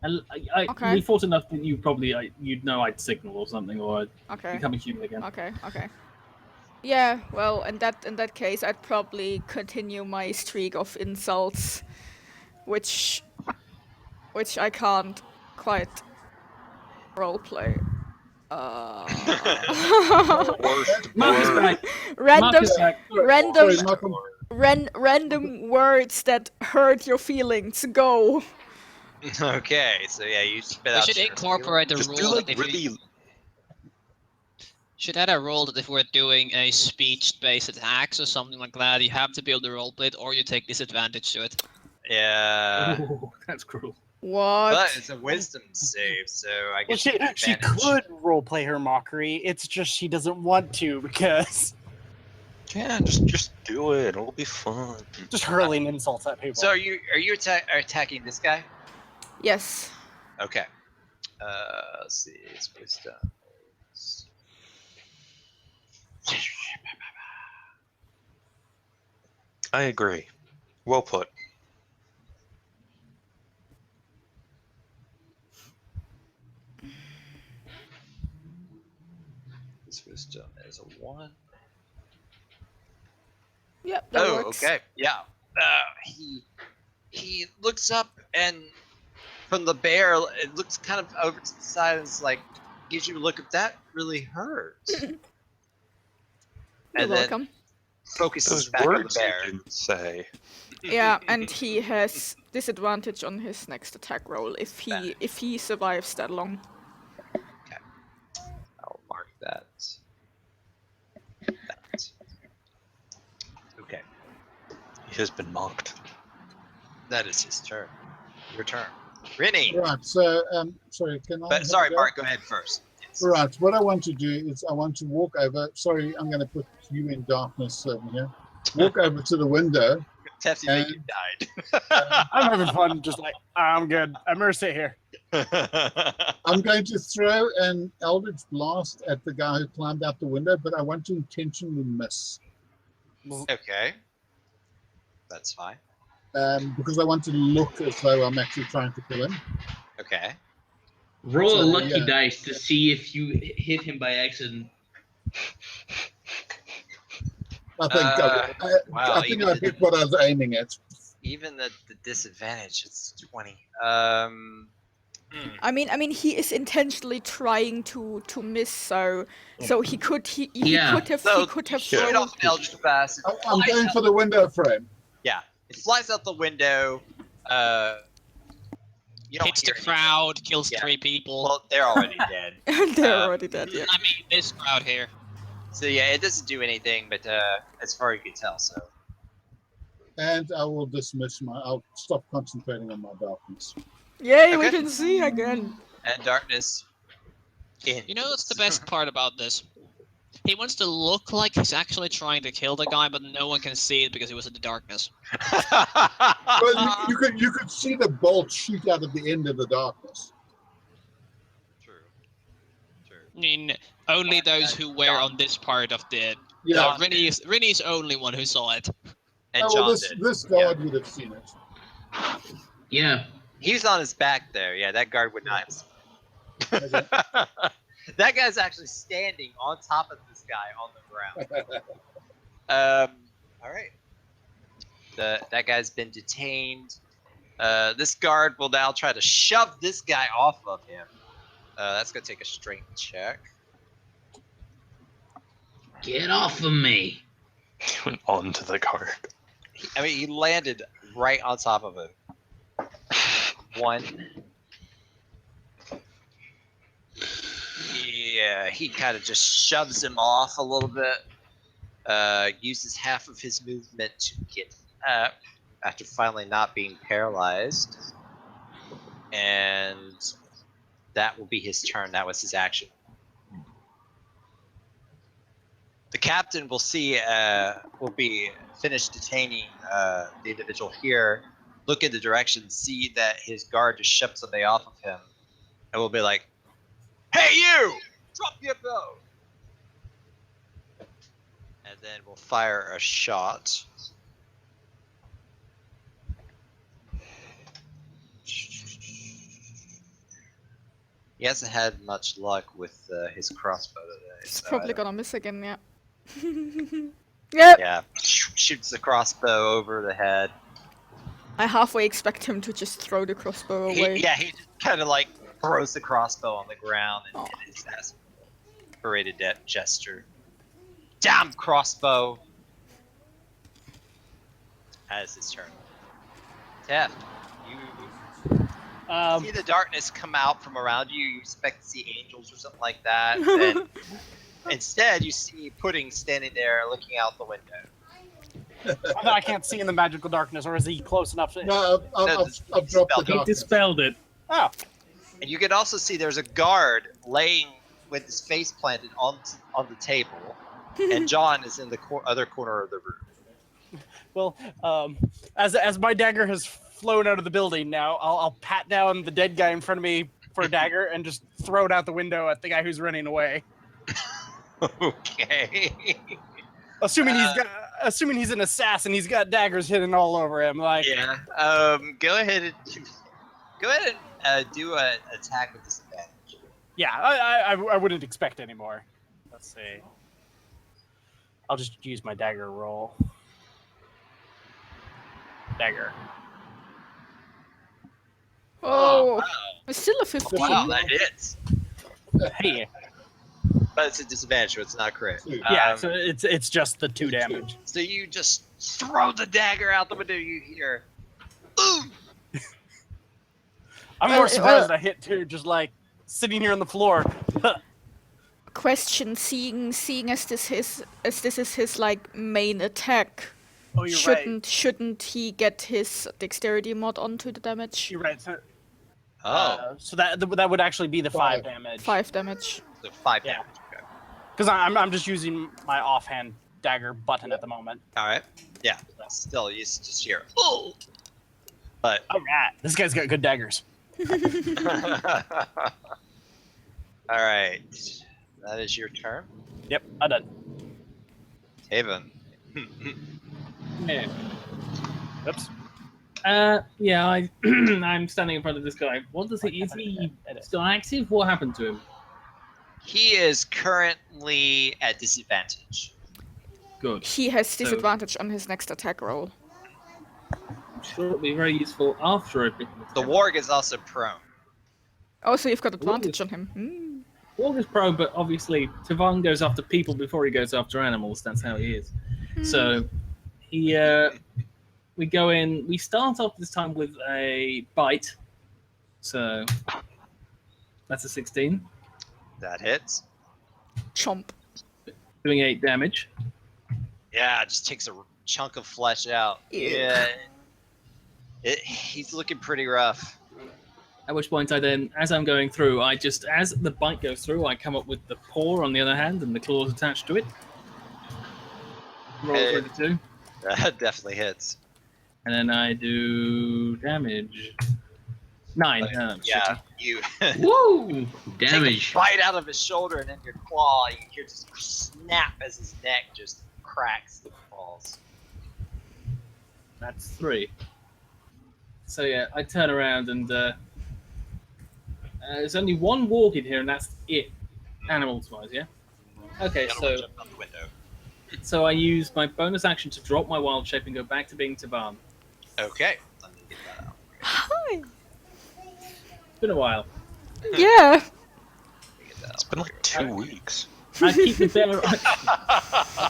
S5: Okay.
S9: we fought enough that you'd know I'd signal or something, or I'd
S5: Okay.
S9: become a human again.
S5: Okay. Yeah, well, in that case, I'd probably continue my streak of insults, which I can't quite roleplay.
S9: Marcus back.
S5: Random,
S9: Marcus back.
S5: random,
S8: Sorry, Malcolm.
S5: random words that hurt your feelings. Go.
S1: Okay, so yeah, you spit
S3: We
S1: out
S3: should
S1: your
S3: incorporate the
S2: Just do
S3: rule
S2: like
S3: that if we
S2: really.
S3: should add a rule that if we're doing a speech-based attacks or something like that, you have to be able to roleplay it, or you take disadvantage to it.
S1: Yeah.
S9: Ooh, that's cruel.
S5: What?
S1: But it's a wisdom save, so I
S7: Well,
S1: guess
S7: she could roleplay her mockery. It's just she doesn't want to because
S2: Yeah, just do it. It'll be fun.
S7: just hurling insults at people.
S1: So are you attacking this guy?
S5: Yes.
S1: Okay. Let's see. It's wisdom.
S2: I agree. Well put.
S1: This wisdom is a 1.
S5: Yep. That
S1: Oh,
S5: works.
S1: okay. Yeah. He looks up and from the bear, it looks kind of over to the side and it's like gives you a look at that really hurts.
S5: You're
S1: And then
S5: welcome.
S1: focuses
S2: Those
S1: back on the
S2: words you
S1: bear.
S2: didn't say.
S5: Yeah, and he has disadvantage on his next attack roll if he survives that long.
S1: I'll mark that. Okay.
S2: He has been mocked.
S1: That is his turn. Your turn. Rinny!
S8: Right, so, sorry, can I?
S1: But
S8: have
S1: sorry,
S8: a go?
S1: Mark, go ahead first. Yes.
S8: Right, what I want to do is I want to walk over. Sorry, I'm going to put you in darkness here. Walk over to the window.
S1: Tefty think you died.
S7: I'm having fun. Just like I'm good. I'm gonna sit here.
S8: I'm going to throw an Eldritch Blast at the guy who climbed out the window, but I want to intentionally miss.
S1: Okay. That's fine.
S8: Because I want to look as though I'm actually trying to kill him.
S1: Okay.
S6: Roll a
S8: So,
S6: lucky
S8: yeah.
S6: dice to see if you hit him by accident.
S8: I think
S1: wow,
S8: I think
S1: even
S8: I
S1: the-
S8: picked what I was aiming at.
S1: Even the disadvantage, it's 20.
S5: I mean, he is intentionally trying to miss, so he could
S6: Yeah.
S5: could have
S1: So,
S5: thrown.
S1: Shoot off an Eldritch Blast.
S8: I'm going for the window frame.
S1: Yeah. It flies out the window. You don't
S3: Hits
S1: hear
S3: the
S1: anything.
S3: crowd, kills
S1: Yeah.
S3: 3 people.
S1: Well, they're already dead.
S5: They're already dead. Yeah.
S3: I mean, this crowd here.
S1: So yeah, it doesn't do anything, but as far as you can tell, so.
S8: And I will dismiss I'll stop concentrating on my darkness.
S5: Yay, we
S1: Okay.
S5: can see again.
S1: And darkness.
S3: You know what's the best part about this? He wants to look like he's actually trying to kill the guy, but no one can see it because he was in the darkness.
S8: Well, you could see the bolt shoot out of the end of the darkness.
S1: True.
S3: I mean, only those who were on this part of the...
S8: Yeah.
S3: Rinny's the only one who saw it.
S1: And
S8: Oh,
S1: John
S8: well,
S1: did.
S8: this guard would have seen it.
S6: Yeah.
S1: He's on his back there. Yeah, that guard would not have seen
S8: Okay.
S1: it. That guy's actually standing on top of this guy on the ground. All right. That guy's been detained. This guard will now try to shove this guy off of him. That's gonna take a strength check.
S6: Get off of me.
S2: He went onto the guard.
S1: He landed right on top of him. one. Yeah, he kind of just shoves him off a little bit. Uses half of his movement to get up after finally not being paralyzed. And that will be his turn. That was his action. The captain will will be finished detaining the individual here, look in the direction, see that his guard just shoved somebody off of him, and will be like, "Hey, you! Drop your bow!" And then we'll fire a shot. He hasn't had much luck with his crossbow today.
S5: It's
S1: so
S5: probably
S1: I don't-
S5: gonna miss again, yeah. Yep.
S1: Yeah, shoots the crossbow over the head.
S5: I halfway expect him to just throw the crossbow away.
S1: He just kind of like throws the crossbow on the ground and
S5: Aw.
S1: his aspirated gesture. Damn crossbow! As his turn. Tef, you see the darkness come out from around you. You expect to see angels or something like that. And instead, you see Pudding standing there looking out the window.
S7: I can't see in the magical darkness, or is he close enough to?
S8: No, I've dropped the
S9: He
S8: darkness.
S9: dispelled it.
S7: Oh,
S1: And you can also see there's a guard laying with his face planted on the table. And John is in the other corner of the room.
S7: well, as my dagger has flown out of the building now, I'll pat down the dead guy in front of me for a dagger and just throw it out the window at the guy who's running away.
S1: Okay.
S7: Assuming he's an assassin, he's got daggers hidden all over him. Like,
S1: Yeah. Go ahead and do an attack with disadvantage.
S7: yeah, I wouldn't expect any more. Let's see. I'll just use my dagger roll. Dagger.
S5: Oh,
S1: wow.
S5: it's still a 15.
S1: Wow, that hits.
S7: Hey,
S1: But it's a disadvantage, so it's not correct.
S7: yeah. So it's just the 2 damage.
S1: So you just throw the dagger out the window. You hear, "Ooh!"
S7: I'm more surprised I hit 2, just like sitting here on the floor.
S5: Question: seeing as this is his like main attack,
S7: Oh, you're right.
S5: shouldn't he get his dexterity mod onto the damage?
S7: You're right. So,
S1: Oh,
S7: so that would actually be the 5 damage.
S5: 5 damage.
S1: so 5
S7: Yeah.
S1: damage. Okay.
S7: Because I'm just using my offhand dagger button at the moment.
S1: All right. Yeah. Still, you just hear, "Oh!" But
S7: All right, this guy's got good daggers.
S1: all right. That is your turn,
S7: Yep, I'm done.
S1: Haven.
S9: Yeah.
S7: Oops.
S9: Yeah, I'm standing in front of this guy. What does he? Is he still active? What happened to him?
S1: He is currently at disadvantage.
S9: Good.
S5: He has disadvantage on his next attack roll.
S9: I'm sure it'll be very useful after I pick this
S1: The
S9: guy.
S1: warg is also prone.
S5: Oh, so you've got advantage on him. Hmm.
S9: Warg is pro, but obviously Tavan goes after people before he goes after animals. That's how he is. So he, we go in. We start off this time with a bite. So that's a 16,
S1: That hits.
S5: Chomp.
S9: doing 8 damage.
S1: Yeah, it just takes a chunk of flesh out.
S5: Ew.
S1: Yeah. He's looking pretty rough.
S9: At which point I then, as I'm going through, as the bite goes through, I come up with the paw on the other hand and the claws attached to it. Roll
S1: Hey.
S9: 22.
S1: That definitely hits.
S9: And then I do damage. 9.
S1: Yeah, you
S6: Woo!
S1: take a
S6: Damage.
S1: bite out of his shoulder and then your claw, you hear just snap as his neck just cracks and falls.
S9: That's 3. So yeah, I turn around and there's only one warg in here, and that's it, animals-wise. Yeah. Okay,
S1: The other
S9: so
S1: one jumped out the window.
S9: so I use my bonus action to drop my wild shape and go back to being Tavan.
S1: Okay. Let me get that out.
S5: Hi.
S9: It's been a while.
S5: Yeah.
S1: Let me get that
S2: It's
S1: out.
S2: been like 2 weeks.
S9: I keep the bear.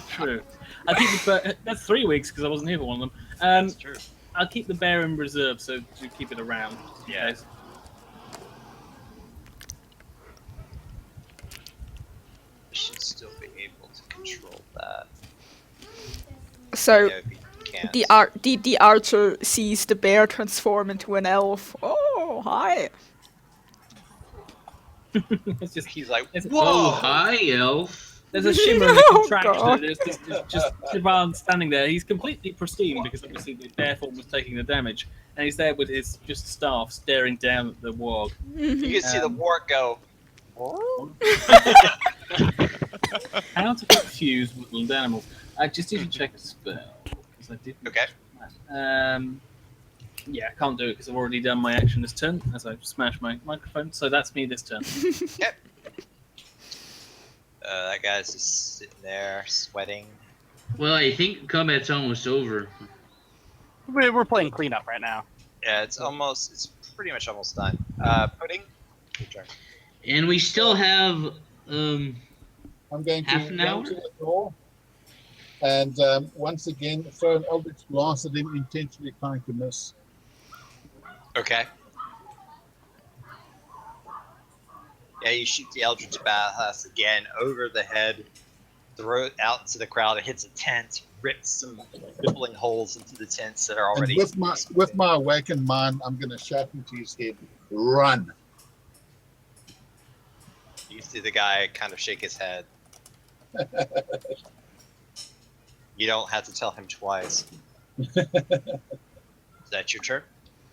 S9: True. I keep the bear. That's 3 weeks because I wasn't here for one of them.
S1: That's true.
S9: I'll keep the bear in reserve, so to keep it around. Just in
S1: Yeah.
S9: case.
S1: I should still be able to control that.
S5: So
S1: No, if you can't.
S5: the archer sees the bear transform into an elf. Oh, hi.
S9: It's just
S1: He's like,
S9: it's-
S6: Oh,
S1: whoa!
S6: hi, elf.
S9: there's a shimmering
S5: Oh,
S9: contraction.
S5: God.
S9: There's just Siobhan standing there. He's completely pristine because obviously the bear form was taking the damage, and he's there with his just staff staring down at the warg.
S1: You can see the warg go.
S9: How to confuse woodland animals? I just need to check a spell because I didn't.
S1: Okay.
S9: Yeah, I can't do it because I've already done my action this turn as I smashed my microphone. So that's me this turn.
S1: That guy's just sitting there sweating.
S6: Well, I think combat's almost over.
S7: We're playing cleanup right now.
S1: Yeah, it's pretty much almost done. Pudding? Your turn.
S6: And we still have
S8: I'm going to
S6: Half an
S8: run
S6: hour?
S8: to the door and once again throw an eldritch blast at him, intentionally trying to miss.
S1: Okay. Yeah, you shoot the Eldritch Blast again over the head, throw it out into the crowd. It hits a tent, rips some rippling holes into the tents that are already.
S8: And with my awakened mind, I'm going to shout into his head, "Run!"
S1: You see the guy kind of shake his head. You don't have to tell him twice. Is that your turn?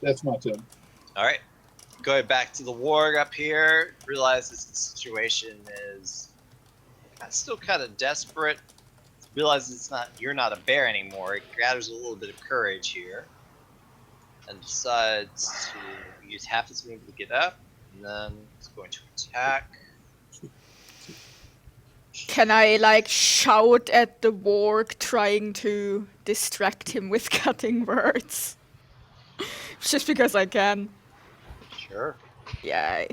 S8: That's my turn.
S1: All right. Going back to the warg up here, realizes the situation is still kind of desperate. Realizes you're not a bear anymore. It gathers a little bit of courage here, and decides to use half its movement to get up, and then it's going to attack.
S5: Can I like shout at the warg trying to distract him with cutting words? Just because I can.
S1: Sure.
S5: Yay.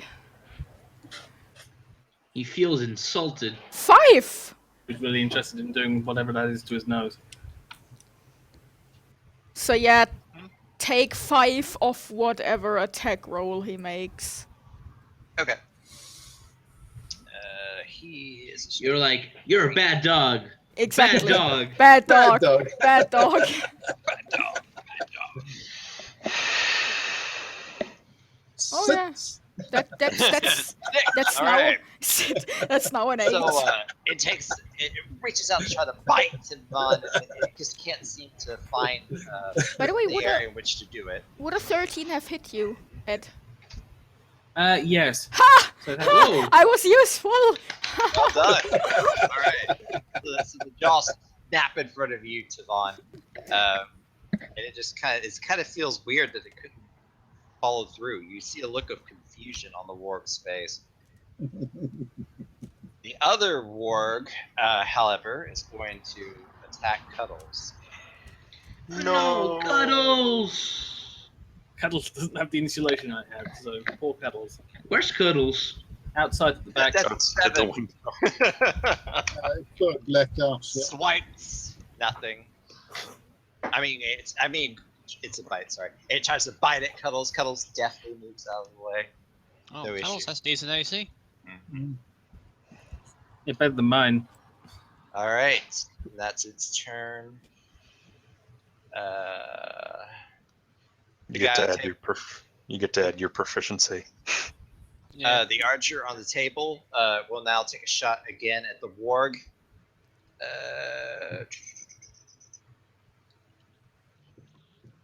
S6: he feels insulted.
S5: 5!
S9: He's really interested in doing whatever that is to his nose.
S5: So yeah, take 5 of whatever attack roll he makes.
S1: Okay. He is.
S6: You're a bad dog.
S5: Exactly.
S6: Bad dog.
S5: Bad
S8: Bad
S5: dog.
S8: dog.
S5: Bad dog.
S1: Bad dog. Bad dog.
S5: Oh yeah. That's
S1: All
S5: now
S1: right.
S5: that's now an 8.
S1: So it reaches out to try to bite Timon, and it just can't seem to find
S5: By the way,
S1: the area in which to do it.
S5: would a 13 have hit you, Ed?
S9: Yes.
S5: Ha!
S9: So
S6: Whoa.
S5: I was useful!
S1: Well done. All right. So the jaw snap in front of you, Tavon, and it just kind of feels weird that it couldn't follow through. You see a look of confusion on the warg's face. The other warg, however, is going to attack Cuddles.
S6: No, Cuddles.
S9: Cuddles doesn't have the insulation I have, so poor Cuddles.
S6: Where's Cuddles?
S9: Outside at the back.
S1: That's
S2: At the
S1: 7.
S2: window.
S8: Got blacked out. Yeah.
S1: Swipes. Nothing. I mean, it's a bite. Sorry. It tries to bite at Cuddles. Cuddles definitely moves out of the way.
S3: Oh,
S1: No
S3: Cuddles
S1: issue.
S3: has decent AC.
S9: Yeah, better than mine.
S1: All right. That's its turn.
S2: You get to
S1: guy
S2: add you get to add your proficiency.
S3: Yeah.
S1: The archer on the table will now take a shot again at the warg.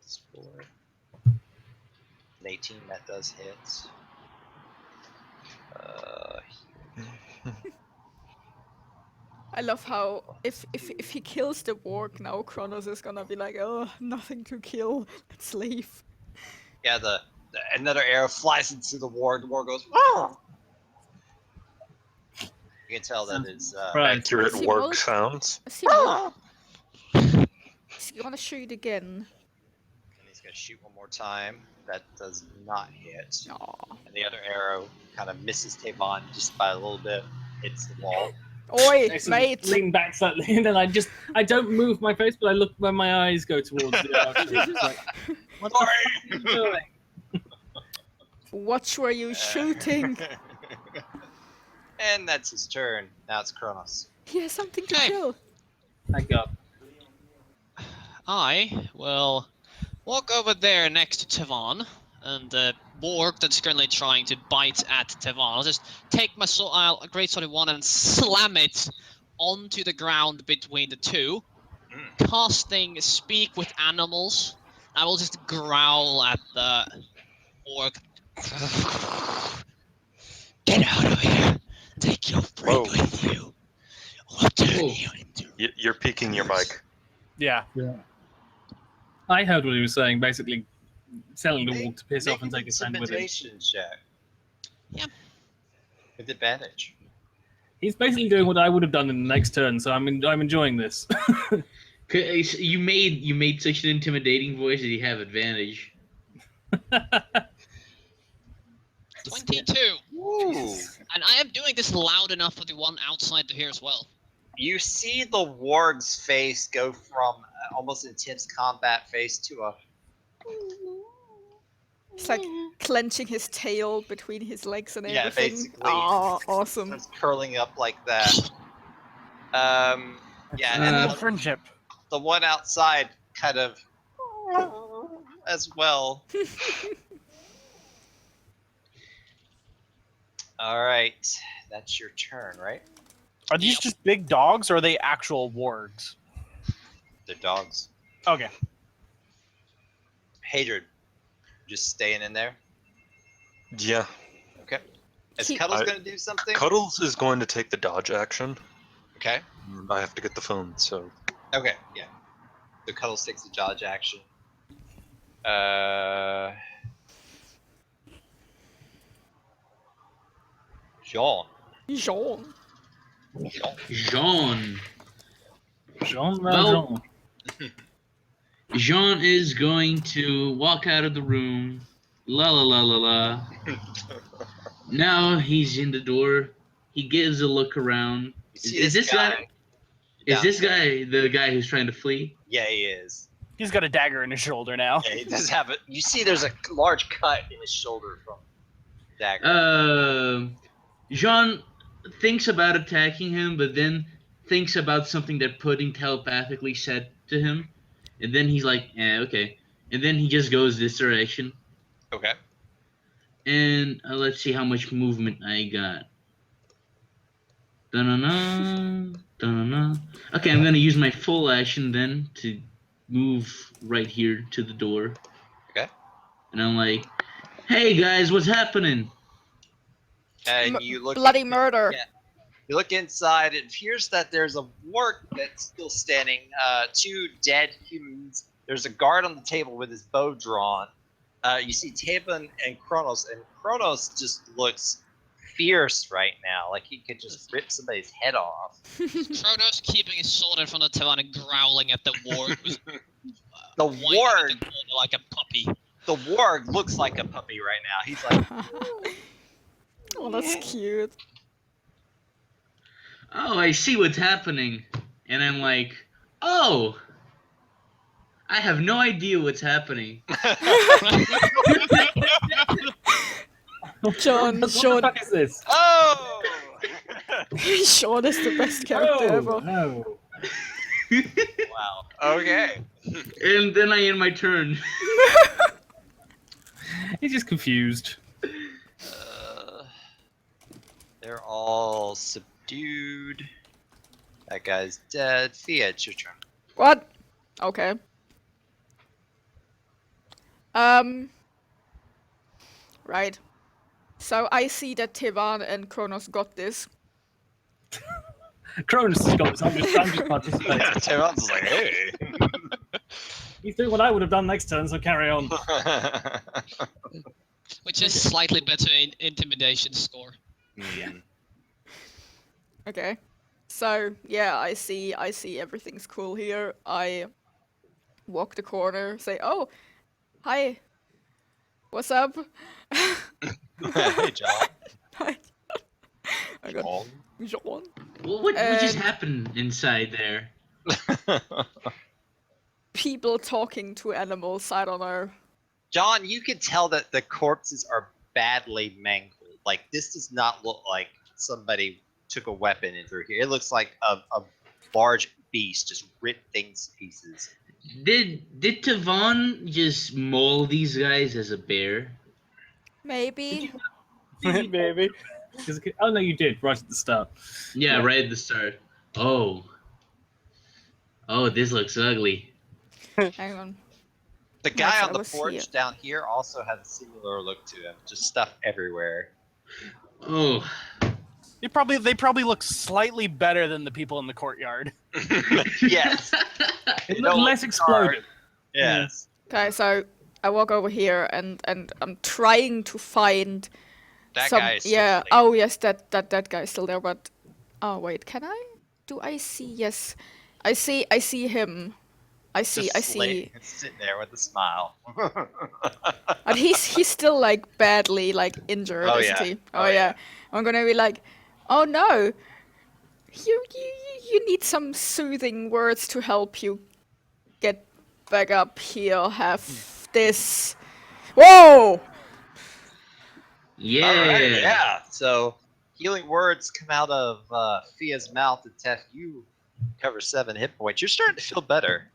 S1: Score. An 18, that does hit.
S5: I love how if he kills the warg now, Kronos is gonna be like, oh, nothing to kill. Let's leave.
S1: Yeah, another arrow flies into the warg. The warg goes, "Whoa!" You can tell that it's
S9: Right.
S2: Accurate
S5: See,
S2: warg
S5: most-
S2: sounds.
S5: See, he's gonna shoot again.
S1: and he's gonna shoot one more time. That does not hit.
S5: Aw.
S1: And the other arrow kind of misses Tavon just by a little bit, hits the wall.
S5: Oi,
S9: I sort of
S5: mate.
S9: lean back slightly, and then I don't move my face, but I look where my eyes go towards the archer. It's like, what the fuck are you doing?
S5: Watch where you shooting.
S1: And that's his turn. Now it's Kronos.
S5: He has something to
S3: Okay.
S5: kill.
S9: Thank God.
S3: I will walk over there next to Tevan, and the Borg that's currently trying to bite at Tevan. I'll just take my Great Sword in one and slam it onto the ground between the two, casting Speak with Animals. I will just growl at the Borg. Get out of here! Take your friend
S2: Whoa.
S3: with you. What turn
S6: Whoa.
S3: you into?
S2: You're peeking your mic.
S7: Yeah.
S8: Yeah.
S9: I heard what he was saying, basically telling the Borg to piss off and
S1: Make
S9: take his friend with him.
S1: intimidation check.
S3: Yeah.
S1: With advantage.
S9: He's basically doing what I would have done in the next turn, so I'm enjoying this.
S6: You made such an intimidating voice that you have advantage.
S3: 22.
S1: Ooh.
S3: And I am doing this loud enough for the one outside to hear as well.
S1: You see the warg's face go from almost intense combat face to a.
S5: He's like clenching his tail between his legs and
S1: Yeah,
S5: everything.
S1: basically.
S5: Oh, awesome.
S1: It's curling up like that. Yeah,
S7: And
S1: and
S7: the friendship.
S1: the one outside kind of as well. All right, that's your turn, right?
S7: Are these just big dogs or are they actual wargs?
S1: They're dogs.
S7: Okay.
S1: Hadrid, just staying in there.
S2: Yeah.
S1: Okay. Is
S5: Keep-
S1: Cuddles
S2: I-
S1: gonna do something?
S2: Cuddles is going to take the dodge action.
S1: Okay.
S2: I have to get the phone, so
S1: Okay. Yeah. So Cuddles takes the dodge action. Jean.
S5: Jean.
S6: Jean.
S9: Jean
S6: Well-
S9: Valjean.
S6: Jean is going to walk out of the room. La la la la la. Now he's in the door. He gives a look around.
S1: You see
S6: Is this guy? Is
S1: down
S6: this
S1: there.
S6: guy the guy who's trying to flee?
S1: Yeah, he is.
S7: He's got a dagger in his shoulder now.
S1: Yeah, he does have it. You see, there's a large cut in his shoulder from dagger.
S6: Jean thinks about attacking him, but then thinks about something that Pudding telepathically said to him, and then he's like, okay. And then he just goes this direction.
S1: Okay.
S6: And let's see how much movement I got. Da-na-na, da-na-na. Okay, I'm gonna use my full action then to move right here to the door.
S1: Okay.
S6: And I'm like, hey guys, what's happening?
S1: And you look.
S5: Bloody murder.
S1: Yeah. You look inside. It appears that there's a warg that's still standing. Two dead humans. There's a guard on the table with his bow drawn. You see Taban and Kronos just looks fierce right now, like he could just rip somebody's head off.
S3: Kronos keeping his sword in front of Tevan and growling at the warg.
S1: The
S3: whining at
S1: warg,
S3: the corner like a puppy.
S1: the warg looks like a puppy right now. He's like,
S5: Oh, that's cute.
S6: Oh, I see what's happening. And I'm like, oh, I have no idea what's happening.
S5: Sean,
S9: What
S5: Sean,
S9: the fuck is this?
S1: oh.
S5: Sean is the best character
S9: Oh,
S5: ever.
S9: no.
S1: Wow. Okay.
S6: And then I end my turn.
S9: He's just confused.
S1: They're all subdued. That guy's dead. Fia, it's your turn.
S5: What? Okay. Right. So I see that Tevan and Kronos got this.
S9: Cronus has got this. I'm just participating.
S1: Tevan's like, hey.
S9: He's doing what I would have done next turn, so carry on.
S3: Which is slightly better in intimidation score.
S5: Okay. So yeah, I see everything's cool here. I walk the corner, say, "Oh, hi. What's up?"
S1: Hey, John.
S5: Hi. I got John.
S6: Well, what just
S5: And-
S6: happened inside there?
S5: People talking to animals, I don't know.
S1: John, you can tell that the corpses are badly mangled. Like, this does not look like somebody took a weapon in through here. It looks like a large beast just ripped things to pieces.
S6: Did Tavon just maul these guys as a bear?
S5: Maybe.
S9: Maybe. Oh no, you did right at the start.
S6: Yeah,
S9: Yeah.
S6: right at the start. Oh, this looks ugly.
S5: Hang on.
S1: The guy
S5: Max, I
S1: on the
S5: was
S1: porch
S5: here.
S1: down here also has a similar look to him. Just stuff everywhere.
S6: Oh,
S7: They probably look slightly better than the people in the courtyard.
S1: Yes.
S9: It
S1: You
S9: looked
S1: know,
S9: less
S1: it's hard.
S9: exploded.
S1: Yes.
S5: Okay, so I walk over here and I'm trying to find
S1: That
S5: some.
S1: guy is still
S5: Yeah.
S1: asleep.
S5: Oh yes, that guy is still there. But oh wait, can I? Do I see? Yes, I see him. I see.
S1: Sitting there with a smile.
S5: But he's still like badly like injured,
S1: Oh,
S5: isn't
S1: yeah.
S5: he?
S1: Oh,
S5: Oh, yeah.
S1: yeah.
S5: I'm gonna be like, oh no, you need some soothing words to help you get back up here. Have this. Whoa!
S6: yeah.
S1: All right, yeah. So healing words come out of Fia's mouth, and Tef, you cover 7 hit points. You're starting to feel better.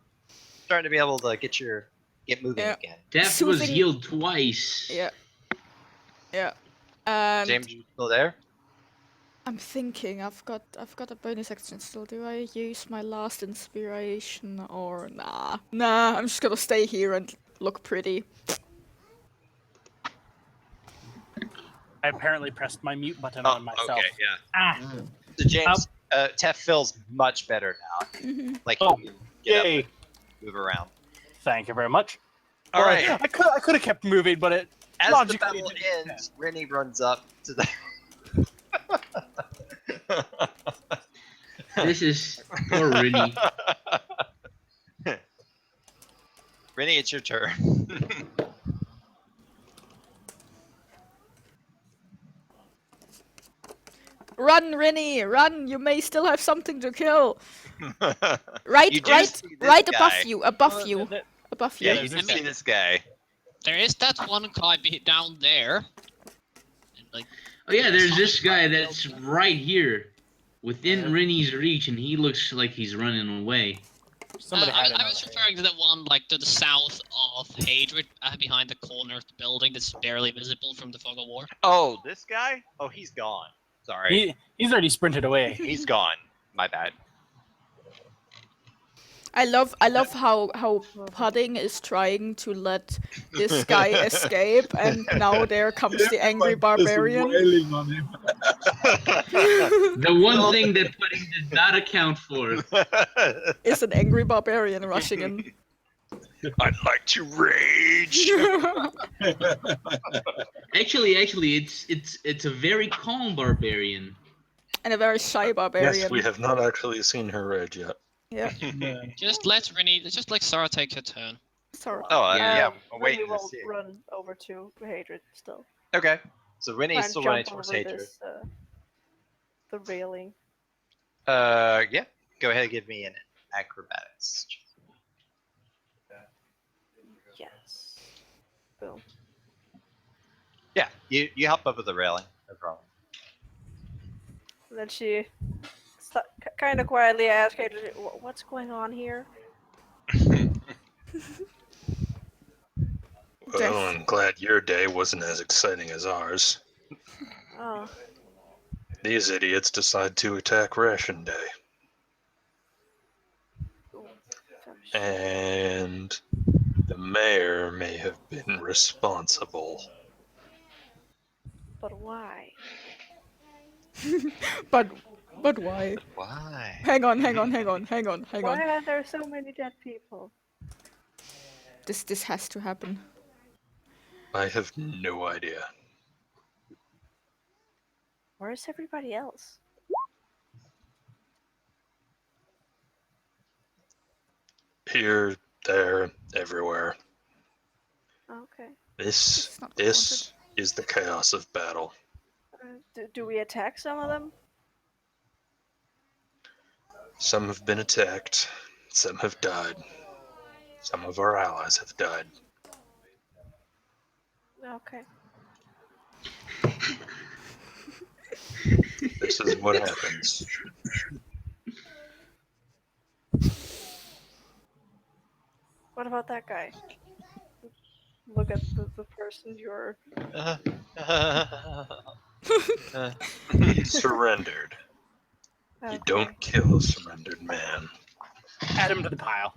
S1: Starting to be able to get moving
S5: Yeah.
S1: again.
S6: Death was
S5: Soothing-
S6: healed twice.
S5: Yeah. Yeah. And
S1: James, you still there?
S5: I'm thinking I've got a bonus action still. Do I use my last inspiration or nah? Nah, I'm just gonna stay here and look pretty.
S7: I apparently pressed my mute button on myself.
S1: okay, yeah.
S9: Ah,
S1: So James, Tef feels much better now.
S5: Mhm.
S1: Like
S7: Oh,
S1: he can get up
S7: Yay!
S1: and move around.
S7: Thank you very much.
S1: All
S7: Well,
S1: right.
S7: I could have kept moving, but it
S1: As
S7: logically
S1: the battle
S7: didn't-
S1: ends, Rennie runs up to the.
S6: This is poor Rennie.
S1: Rennie, it's your turn.
S5: Run, Rennie, run! You may still have something to kill. Right,
S1: You do
S5: right,
S1: see this
S5: right
S1: guy.
S5: above you, above you, above you.
S1: Yeah, you do see this guy.
S3: There is that one guy down there. And, like,
S6: Oh yeah, there's this guy that's right here, within Rennie's reach, and he looks like he's running away.
S7: Somebody
S3: I
S7: had
S3: was
S7: another.
S3: referring to the one like to the south of Hadrid, behind the corner of the building that's barely visible from the fog of war.
S1: Oh, this guy? Oh, he's gone. Sorry.
S7: He's already sprinted away.
S1: He's gone. My bad.
S5: I love how Pudding is trying to let this guy escape, and now there comes the angry barbarian.
S8: Wailing on him.
S6: The one thing that Pudding did not account for.
S5: Is an angry barbarian rushing in.
S2: I'd like to rage.
S6: Actually, it's a very calm barbarian.
S5: And a very shy barbarian.
S2: Yes, we have not actually seen her rage yet.
S5: Yeah.
S3: Just let Sarah take her turn.
S5: Sorry.
S1: Oh,
S6: Yeah.
S1: yeah. I'm
S4: Rennie
S1: waiting to
S4: will
S1: see.
S4: run over to Hadrid still.
S1: Okay. So Rennie
S4: Try
S1: is
S4: and
S1: still
S4: jump
S1: running towards
S4: over
S1: Hatred.
S4: this, the railing.
S1: Yeah. Go ahead and give me an acrobatics.
S4: Yes. Boom.
S1: Yeah, you hop over the railing. No problem.
S4: And then she kind of quietly asks Hadrid, "What's going on here?"
S2: Well, I'm glad your day wasn't as exciting as ours.
S4: Oh,
S2: These idiots decide to attack Ration Day. And the mayor may have been responsible.
S4: but why?
S5: But why?
S1: Why?
S5: Hang on.
S4: Why are there so many dead people?
S5: This has to happen.
S2: I have no idea.
S4: Where's everybody else?
S2: Here, there, everywhere.
S4: Okay.
S2: This
S5: It's not
S2: is the chaos of battle.
S4: Do we attack some of them?
S2: Some have been attacked. Some have died. Some of our allies have died.
S4: Okay.
S2: This is what happens.
S4: What about that guy? Look at the person you're.
S2: He surrendered. You
S4: Okay.
S2: don't kill a surrendered man.
S7: Add him to the pile.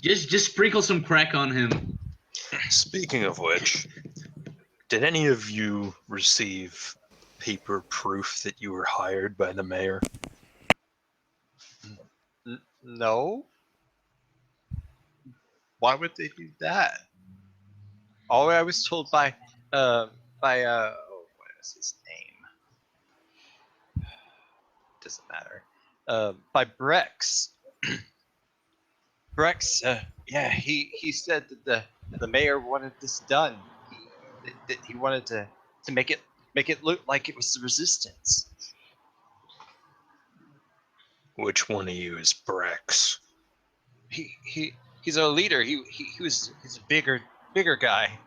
S6: Just sprinkle some crack on him.
S2: Speaking of which, did any of you receive paper proof that you were hired by the mayor?
S1: No. Why would they do that? All I was told by what was his name? Doesn't matter. By Brex. Brex, yeah, he said that the mayor wanted this done. That he wanted to make it look like it was the resistance.
S2: Which one of you is Brex?
S1: He's our leader. He's a bigger guy.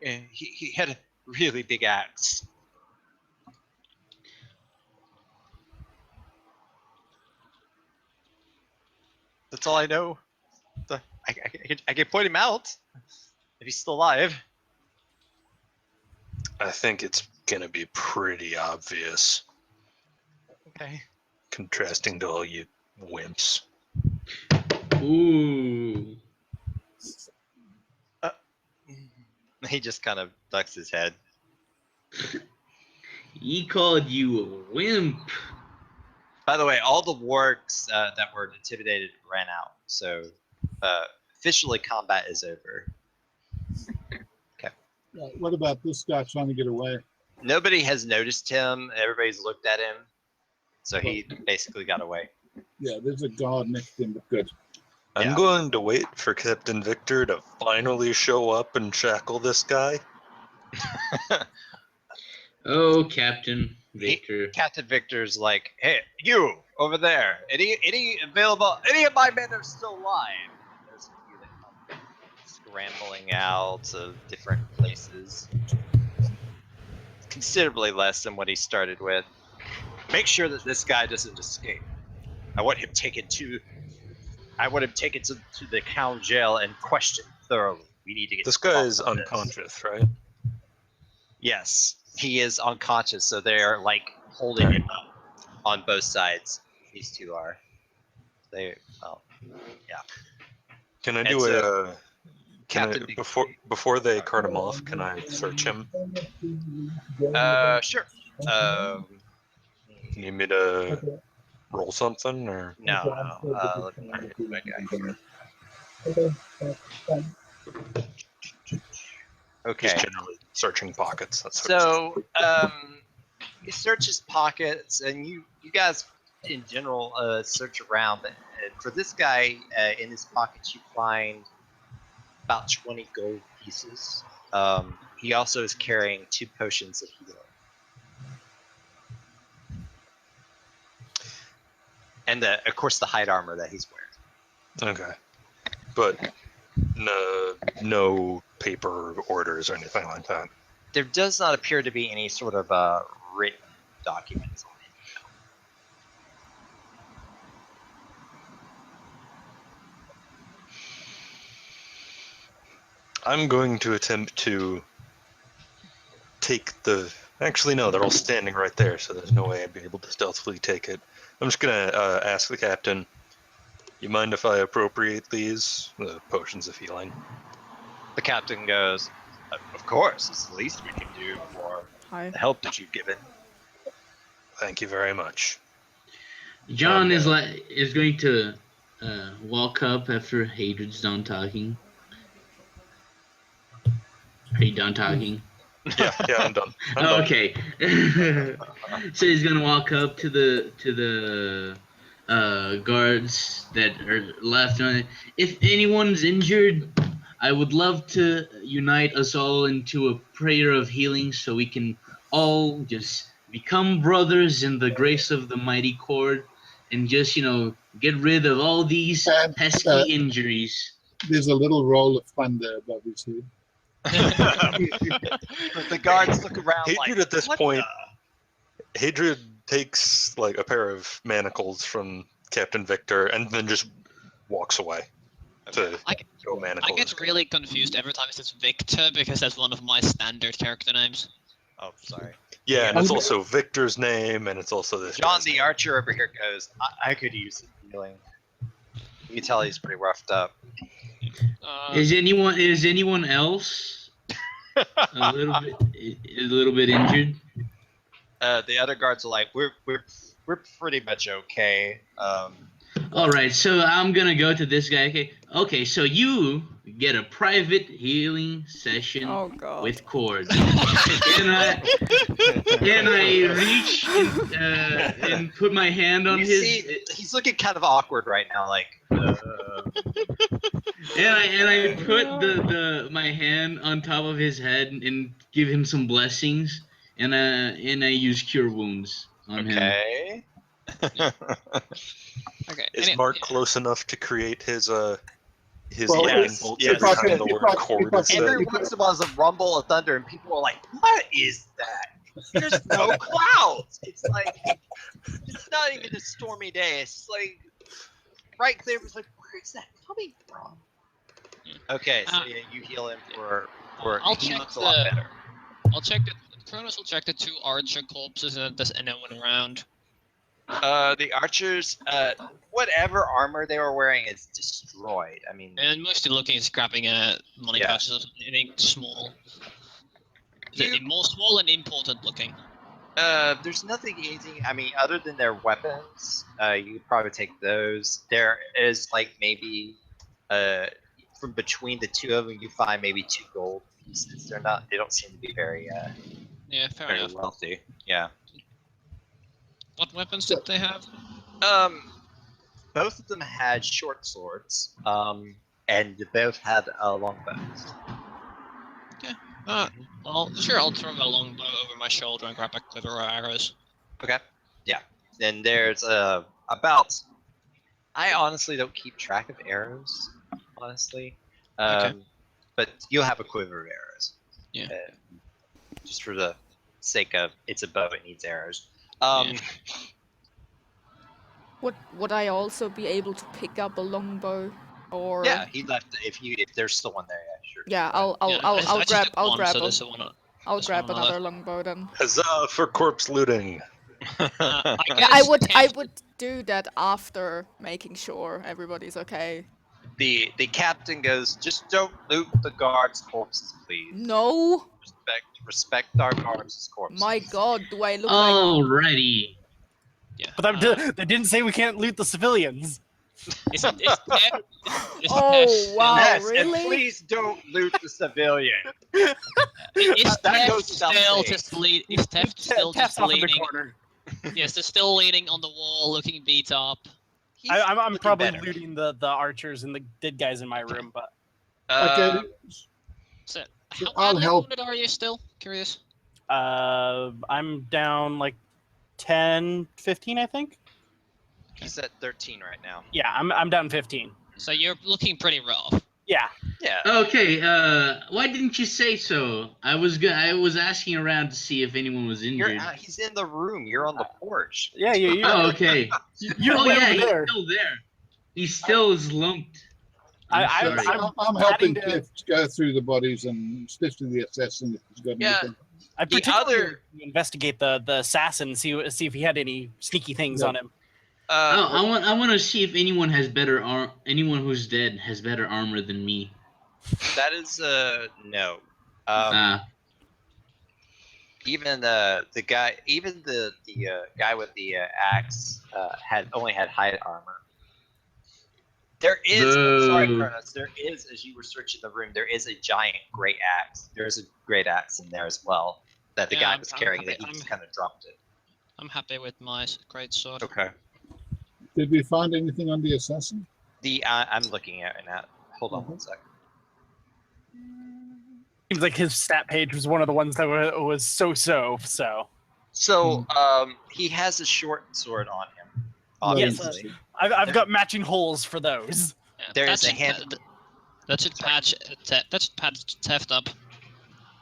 S1: And he had a really big axe. That's all I know. I can point him out if he's still alive.
S2: I think it's gonna be pretty obvious,
S1: Okay.
S2: contrasting to all you wimps.
S6: Ooh.
S1: He just kind of ducks his head.
S6: He called you a wimp.
S1: By the way, all the wargs that were intimidated ran out. So officially combat is over.
S8: What about this guy trying to get away?
S1: Nobody has noticed him. Everybody's looked at him. So he basically got away.
S8: Yeah, there's a guard next to him, but good.
S2: I'm
S1: Yeah.
S2: going to wait for Captain Victor to finally show up and shackle this guy.
S6: Oh, Captain Victor.
S1: Captain Victor's like, hey, you over there. Any of my men are still alive. There's a few that come scrambling out of different places. Considerably less than what he started with. Make sure that this guy doesn't escape. I want him taken to the town jail and questioned thoroughly. We need to get
S2: This
S1: to the
S2: guy
S1: bottom
S2: is
S1: of this.
S2: unconscious, right?
S1: Yes, he is unconscious, so they're like holding him up on both sides. These two are.
S2: Can I
S1: And
S2: do
S1: so,
S2: Captain before they cart him off? Can I search him?
S1: Sure.
S2: You need me to roll something, or
S1: No. Let me get my guy here. Okay.
S2: just generally searching pockets? That's
S1: So, you search his pockets, and you guys, in general, search around. But for this guy, in his pockets, you find about 20 gold pieces. He also is carrying 2 potions of healing. And, of course, the hide armor that he's wearing.
S2: okay. But no paper orders or anything like that.
S1: There does not appear to be any sort of written documents on him.
S2: I'm going to attempt to take the... Actually, no, they're all standing right there, so there's no way I'd be able to stealthily take it. I'm just going to ask the captain, you mind if I appropriate these? The potions of healing.
S1: The captain goes, of course, it's the least we can do for
S5: Hi.
S1: the help that you've given.
S2: Thank you very much.
S6: John is going to walk up after Hadrid's done talking. Are you done talking?
S2: Yeah, I'm done. I'm done.
S6: Okay. So he's gonna walk up to the guards that are left on it. If anyone's injured, I would love to unite us all into a prayer of healing so we can all just become brothers in the grace of the mighty cord, and just get rid of all these
S8: And,
S6: pesky injuries.
S8: There's a little roll of thunder above his head.
S1: The guards look around
S2: Hadrid
S1: like,
S2: at this
S1: "What
S2: point,
S1: the-"
S2: Hadrid takes like a pair of manacles from Captain Victor and then just walks away to go manacle.
S3: I get really confused every time it says Victor because that's one of my standard character names.
S1: Oh, sorry.
S2: Yeah, and it's also Victor's name, and it's also this.
S1: John
S2: guy's
S1: the
S2: name.
S1: Archer over here goes, I could use some healing. You can tell he's pretty roughed up.
S6: Is anyone else a little bit injured?
S1: The other guards are like, we're pretty much okay.
S6: All right, so I'm gonna go to this guy. Okay, so you get a private healing session
S5: Oh god.
S6: with Cord. and I reach and put my hand on
S1: You
S6: his.
S1: see, he's looking kind of awkward right now, like.
S6: And I put my hand on top of his head and give him some blessings, and I use cure wounds on him.
S1: Okay.
S3: Okay.
S2: Is Mark close enough to create his
S8: Well,
S2: lightning
S1: yes,
S2: bolts
S1: yes.
S2: every time the word
S8: If I-
S2: cord
S8: if I-
S2: is said?
S1: Every once in a while, there's a rumble of thunder, and people are like, "What is that? There's no clouds." It's like it's not even a stormy day. It's just like right there. It's like, where is that coming from? Okay, so yeah, you heal him for.
S3: I'll
S1: he
S3: check
S1: looks a lot better.
S3: I'll check the Kronos will check the 2 Archer corpses and if there's anyone around.
S1: The archers, whatever armor they were wearing is destroyed. I mean,
S3: And mostly looking at scrapping money
S1: Yeah.
S3: pouches, anything small. More small and important looking.
S1: there's nothing easy. I mean, other than their weapons, you could probably take those. There is like maybe, from between the two of them, you find maybe 2 gold pieces. They don't seem to be very,
S3: Yeah, fair
S1: very
S3: enough.
S1: wealthy. Yeah.
S3: What weapons did they have?
S1: Both of them had short swords. And both had longbows.
S3: Well, sure, I'll throw a longbow over my shoulder and grab a quiver of arrows.
S1: Okay. Yeah. Then there's about. I honestly don't keep track of arrows. Honestly.
S3: Okay.
S1: But you'll have a quiver of arrows.
S3: Yeah.
S1: Just for the sake of it's a bow, it needs arrows.
S5: Would I also be able to pick up a longbow, or?
S1: Yeah, he left. If there's still one there, yeah, sure.
S5: Yeah, I'll grab another longbow then.
S2: Huzzah for corpse looting!
S5: Yeah, I would do that after making sure everybody's okay.
S1: The captain goes, just don't loot the guards' corpses, please.
S5: No.
S1: Respect our guards' corpses.
S5: My God, do I look like?
S6: Alrighty.
S3: Yeah.
S7: But they didn't say we can't loot the civilians.
S3: Is Tef
S5: Oh wow,
S1: Yes,
S5: really?
S1: and please don't loot the civilian.
S3: Is
S1: That
S3: Tef
S1: goes without
S3: still
S1: saying.
S3: just lead? Is Tef still
S7: Tef's
S3: just
S7: off in the
S3: leaning?
S7: corner.
S3: Yes, they're still leaning on the wall, looking beat up.
S7: I'm
S1: looking
S7: probably
S1: better.
S7: looting the archers and the dead guys in my room, but
S8: Okay,
S3: So,
S8: So
S3: how
S8: I'll
S3: badly
S8: help.
S3: wounded are you still? Curious.
S7: I'm down like 10, 15, I think.
S1: He's at 13 right now.
S7: Yeah, I'm down 15.
S3: So you're looking pretty rough.
S7: Yeah.
S1: Yeah.
S6: Okay. Why didn't you say so? I was asking around to see if anyone was injured.
S1: He's in the room. You're on the porch.
S7: Yeah, you.
S6: Oh, okay.
S7: You're
S6: Oh
S7: way
S6: yeah,
S7: over
S6: he's
S7: there.
S6: still there. He still is lumped. I'm sorry.
S8: I'm helping
S7: having to-
S8: Cliff to go through the bodies and especially the assassin if he's got
S1: Yeah.
S8: anything.
S7: I
S1: The
S7: particularly
S1: other-
S7: investigate the assassin, see if he had any sneaky things on him.
S6: I want to see if anyone has better anyone who's dead has better armor than me.
S1: That is no. Even the guy, even the guy with the axe only had hide armor. There is, sorry,
S6: Boo.
S1: Kronos, there is, as you were searching the room, there is a giant great axe. There's a great axe in there as well that the
S3: Yeah,
S1: guy
S3: I'm-
S1: was
S3: I'm
S1: carrying.
S3: happy-
S1: That he
S3: I'm-
S1: just kind of dropped it.
S3: I'm happy with my great sword.
S1: Okay.
S8: Did we find anything on the assassin?
S1: I'm looking at it now. Hold on one second.
S7: Seems like his stat page was one of the ones that was so.
S1: So, he has a short sword on him.
S8: Not
S7: Yes,
S1: Obviously,
S7: I've got matching holes for those.
S3: Yeah,
S1: There
S3: that
S1: is a
S3: should
S1: hand-
S3: that should patch that should patch theft up.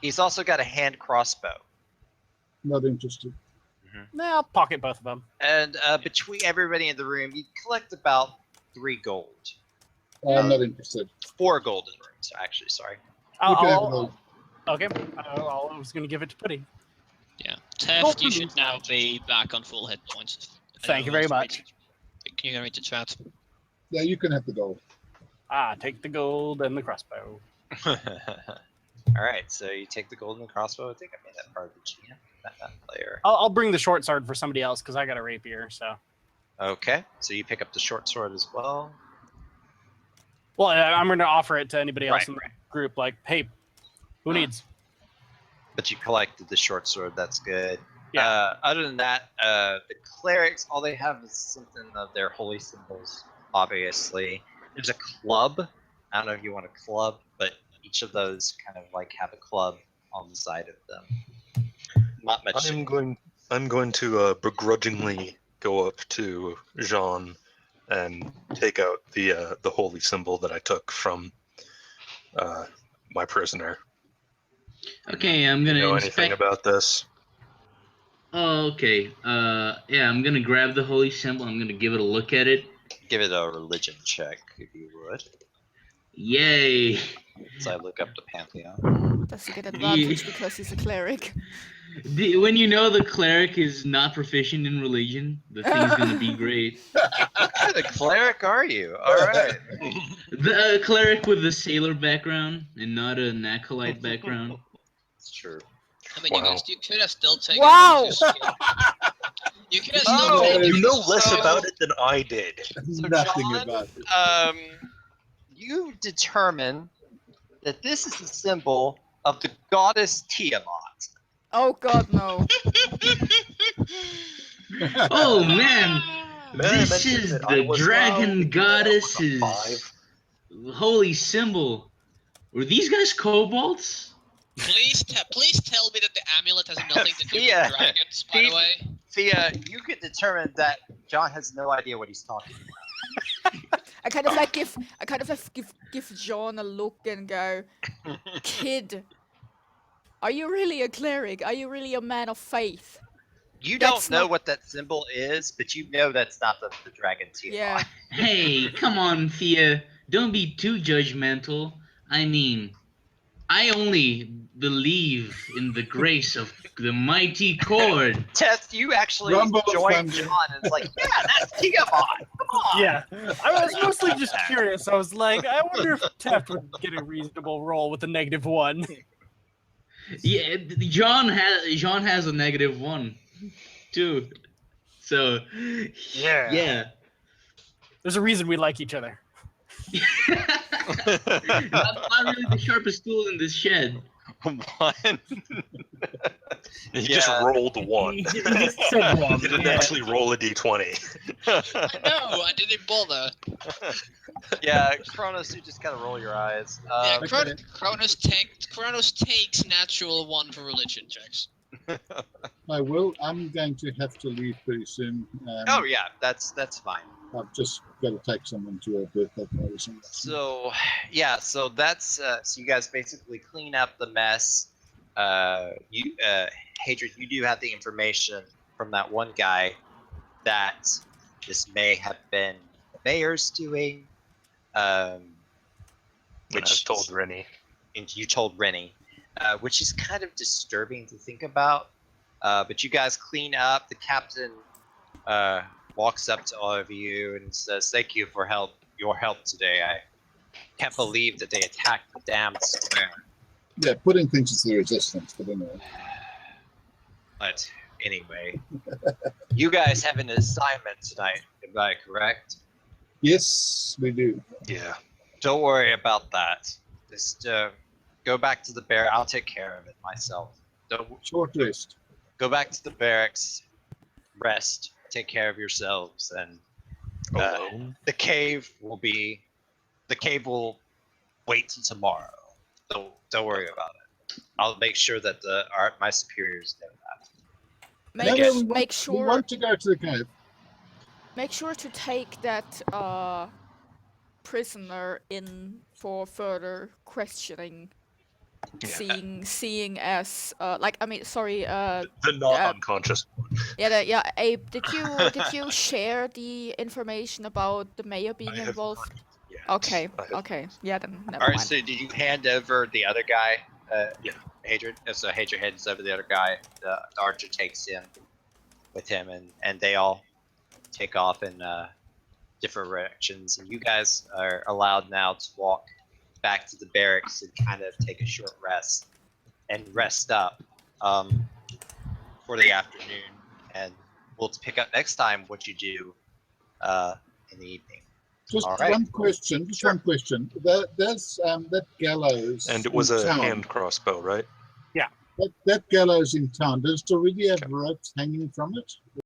S1: he's also got a hand crossbow.
S8: Not interested.
S7: Nah, I'll pocket both of them.
S1: And between everybody in the room, you collect about 3 gold.
S8: I'm not interested.
S1: 4 golden rooms, actually. Sorry.
S8: You can have it
S7: I'll,
S8: all.
S7: okay, I was going to give it to Putty.
S3: Yeah, theft. You should now be back on full hit points.
S7: Thank you very much.
S3: Can you read the chat?
S8: Yeah, you can have the gold.
S7: Take the gold and the crossbow.
S1: All right, so you take the golden crossbow. I think I made that part of the GM. That player.
S7: I'll bring the short sword for somebody else because I got a rapier. So,
S1: Okay, so you pick up the short sword as well.
S7: well, I'm going to offer it to anybody else
S1: Right,
S7: in the group. Like, hey, who needs?
S1: But you collected the short sword. That's good.
S7: Yeah.
S1: Other than that, the clerics, all they have is something of their holy symbols. Obviously, there's a club. I don't know if you want a club, but each of those kind of like have a club on the side of them. Not much.
S2: I'm going to begrudgingly go up to Jean and take out the holy symbol that I took from my prisoner.
S6: Okay, I'm gonna
S2: Know
S6: inspect.
S2: anything about this?
S6: Oh, okay. Yeah, I'm gonna grab the holy symbol. I'm gonna give it a look at it.
S1: Give it a religion check, if you would.
S6: Yay!
S1: So I look up the Pantheon.
S5: Does he get advantage because he's a cleric?
S6: When you know the cleric is not proficient in religion, the thing's gonna be great.
S1: What kind of cleric are you? All right.
S6: The cleric with the sailor background and not an acolyte background.
S1: It's true.
S3: I mean,
S2: Wow.
S3: you could have still taken.
S5: Wow!
S3: one, two skill. You could have still
S1: Oh,
S3: taken.
S2: You know less
S1: So-
S2: about it than I did.
S1: So
S8: Nothing
S1: John,
S8: about it.
S1: You determine that this is the symbol of the goddess Tiamat.
S5: Oh god, no.
S6: Oh man,
S2: May I
S6: this
S2: mention
S6: is
S2: that I
S6: the
S2: was
S6: dragon
S2: wrong?
S6: goddess's
S2: 5.
S6: holy symbol. Were these guys kobolds?
S3: Please tell me that the amulet has nothing to do
S1: Yeah.
S3: with dragons. By the way,
S1: Thea, you could determine that John has no idea what he's talking about.
S5: I kind of like give John a look and go, kid, are you really a cleric? Are you really a man of faith?
S1: You
S5: That's
S1: don't know
S5: not-
S1: what that symbol is, but you know that's not the dragon Tiamat.
S5: Yeah.
S6: Hey, come on, Thea. Don't be too judgmental. I mean, I only believe in the grace of the mighty cord.
S1: Tess, you actually
S8: Rumble of
S1: joined
S8: thunder.
S1: John and it's like, yeah, that's Tiamat. Come on.
S7: Yeah, I was mostly just curious. I was like, I wonder if Teft would get a reasonable roll with a -1.
S6: Yeah, John has a -1 too. So yeah.
S7: There's a reason we like each other.
S6: not really the sharpest tool in this shed.
S1: One.
S2: You just
S1: Yeah.
S2: rolled a 1.
S9: He just said one.
S2: You didn't
S9: yeah.
S2: actually roll a d20.
S3: no, I didn't bother.
S1: Yeah, Kronos, you just gotta roll your eyes.
S3: Yeah,
S8: Okay.
S3: Kronos takes natural 1 for religion checks.
S8: I'm going to have to leave pretty soon.
S1: Oh yeah, that's fine.
S8: I've just got to take someone to a birthday party or something.
S1: So yeah, so that's so you guys basically clean up the mess. Hadrian, you do have the information from that one guy that this may have been the mayor's doing.
S2: Which told Rennie.
S1: And you told Rennie, which is kind of disturbing to think about. But you guys clean up. The captain walks up to all of you and says, "Thank you for your help today. I can't believe that they attacked the damn square."
S8: Yeah, putting things as the resistance, but anyway.
S1: But anyway, you guys have an assignment tonight. Am I correct?
S8: Yes, we do.
S2: Yeah.
S1: Don't worry about that. Just go back to the barracks. I'll take care of it myself. Don't
S8: Short rest.
S1: go back to the barracks. Rest. Take care of yourselves, and
S2: Alone?
S1: the cave will wait till tomorrow. Don't worry about it. I'll make sure that my superiors know that.
S5: make,
S8: No, we
S5: make
S8: We
S5: sure
S8: want to go to the cave.
S5: make sure to take that prisoner in for further questioning.
S2: Yeah.
S5: Seeing as like I mean sorry
S2: The not unconscious one.
S5: yeah Abe, did you share the information about the mayor being
S2: I have
S5: involved?
S2: not yet.
S5: Okay,
S2: I have
S5: okay, yeah, then never
S1: All right,
S5: mind.
S1: so did you hand over the other guy?
S2: Yeah.
S1: Hadrid. So Hadrid hands over the other guy. The archer takes him with him, and they all take off in different directions. And you guys are allowed now to walk back to the barracks and kind of take a short rest and rest up for the afternoon. And we'll pick up next time what you do in the evening.
S8: Just
S1: All right.
S8: one question. Just one question. There's that gallows.
S2: And it was
S8: in
S2: a
S8: town.
S2: hand crossbow, right?
S8: That gallows in town. Does it already have ropes hanging from it?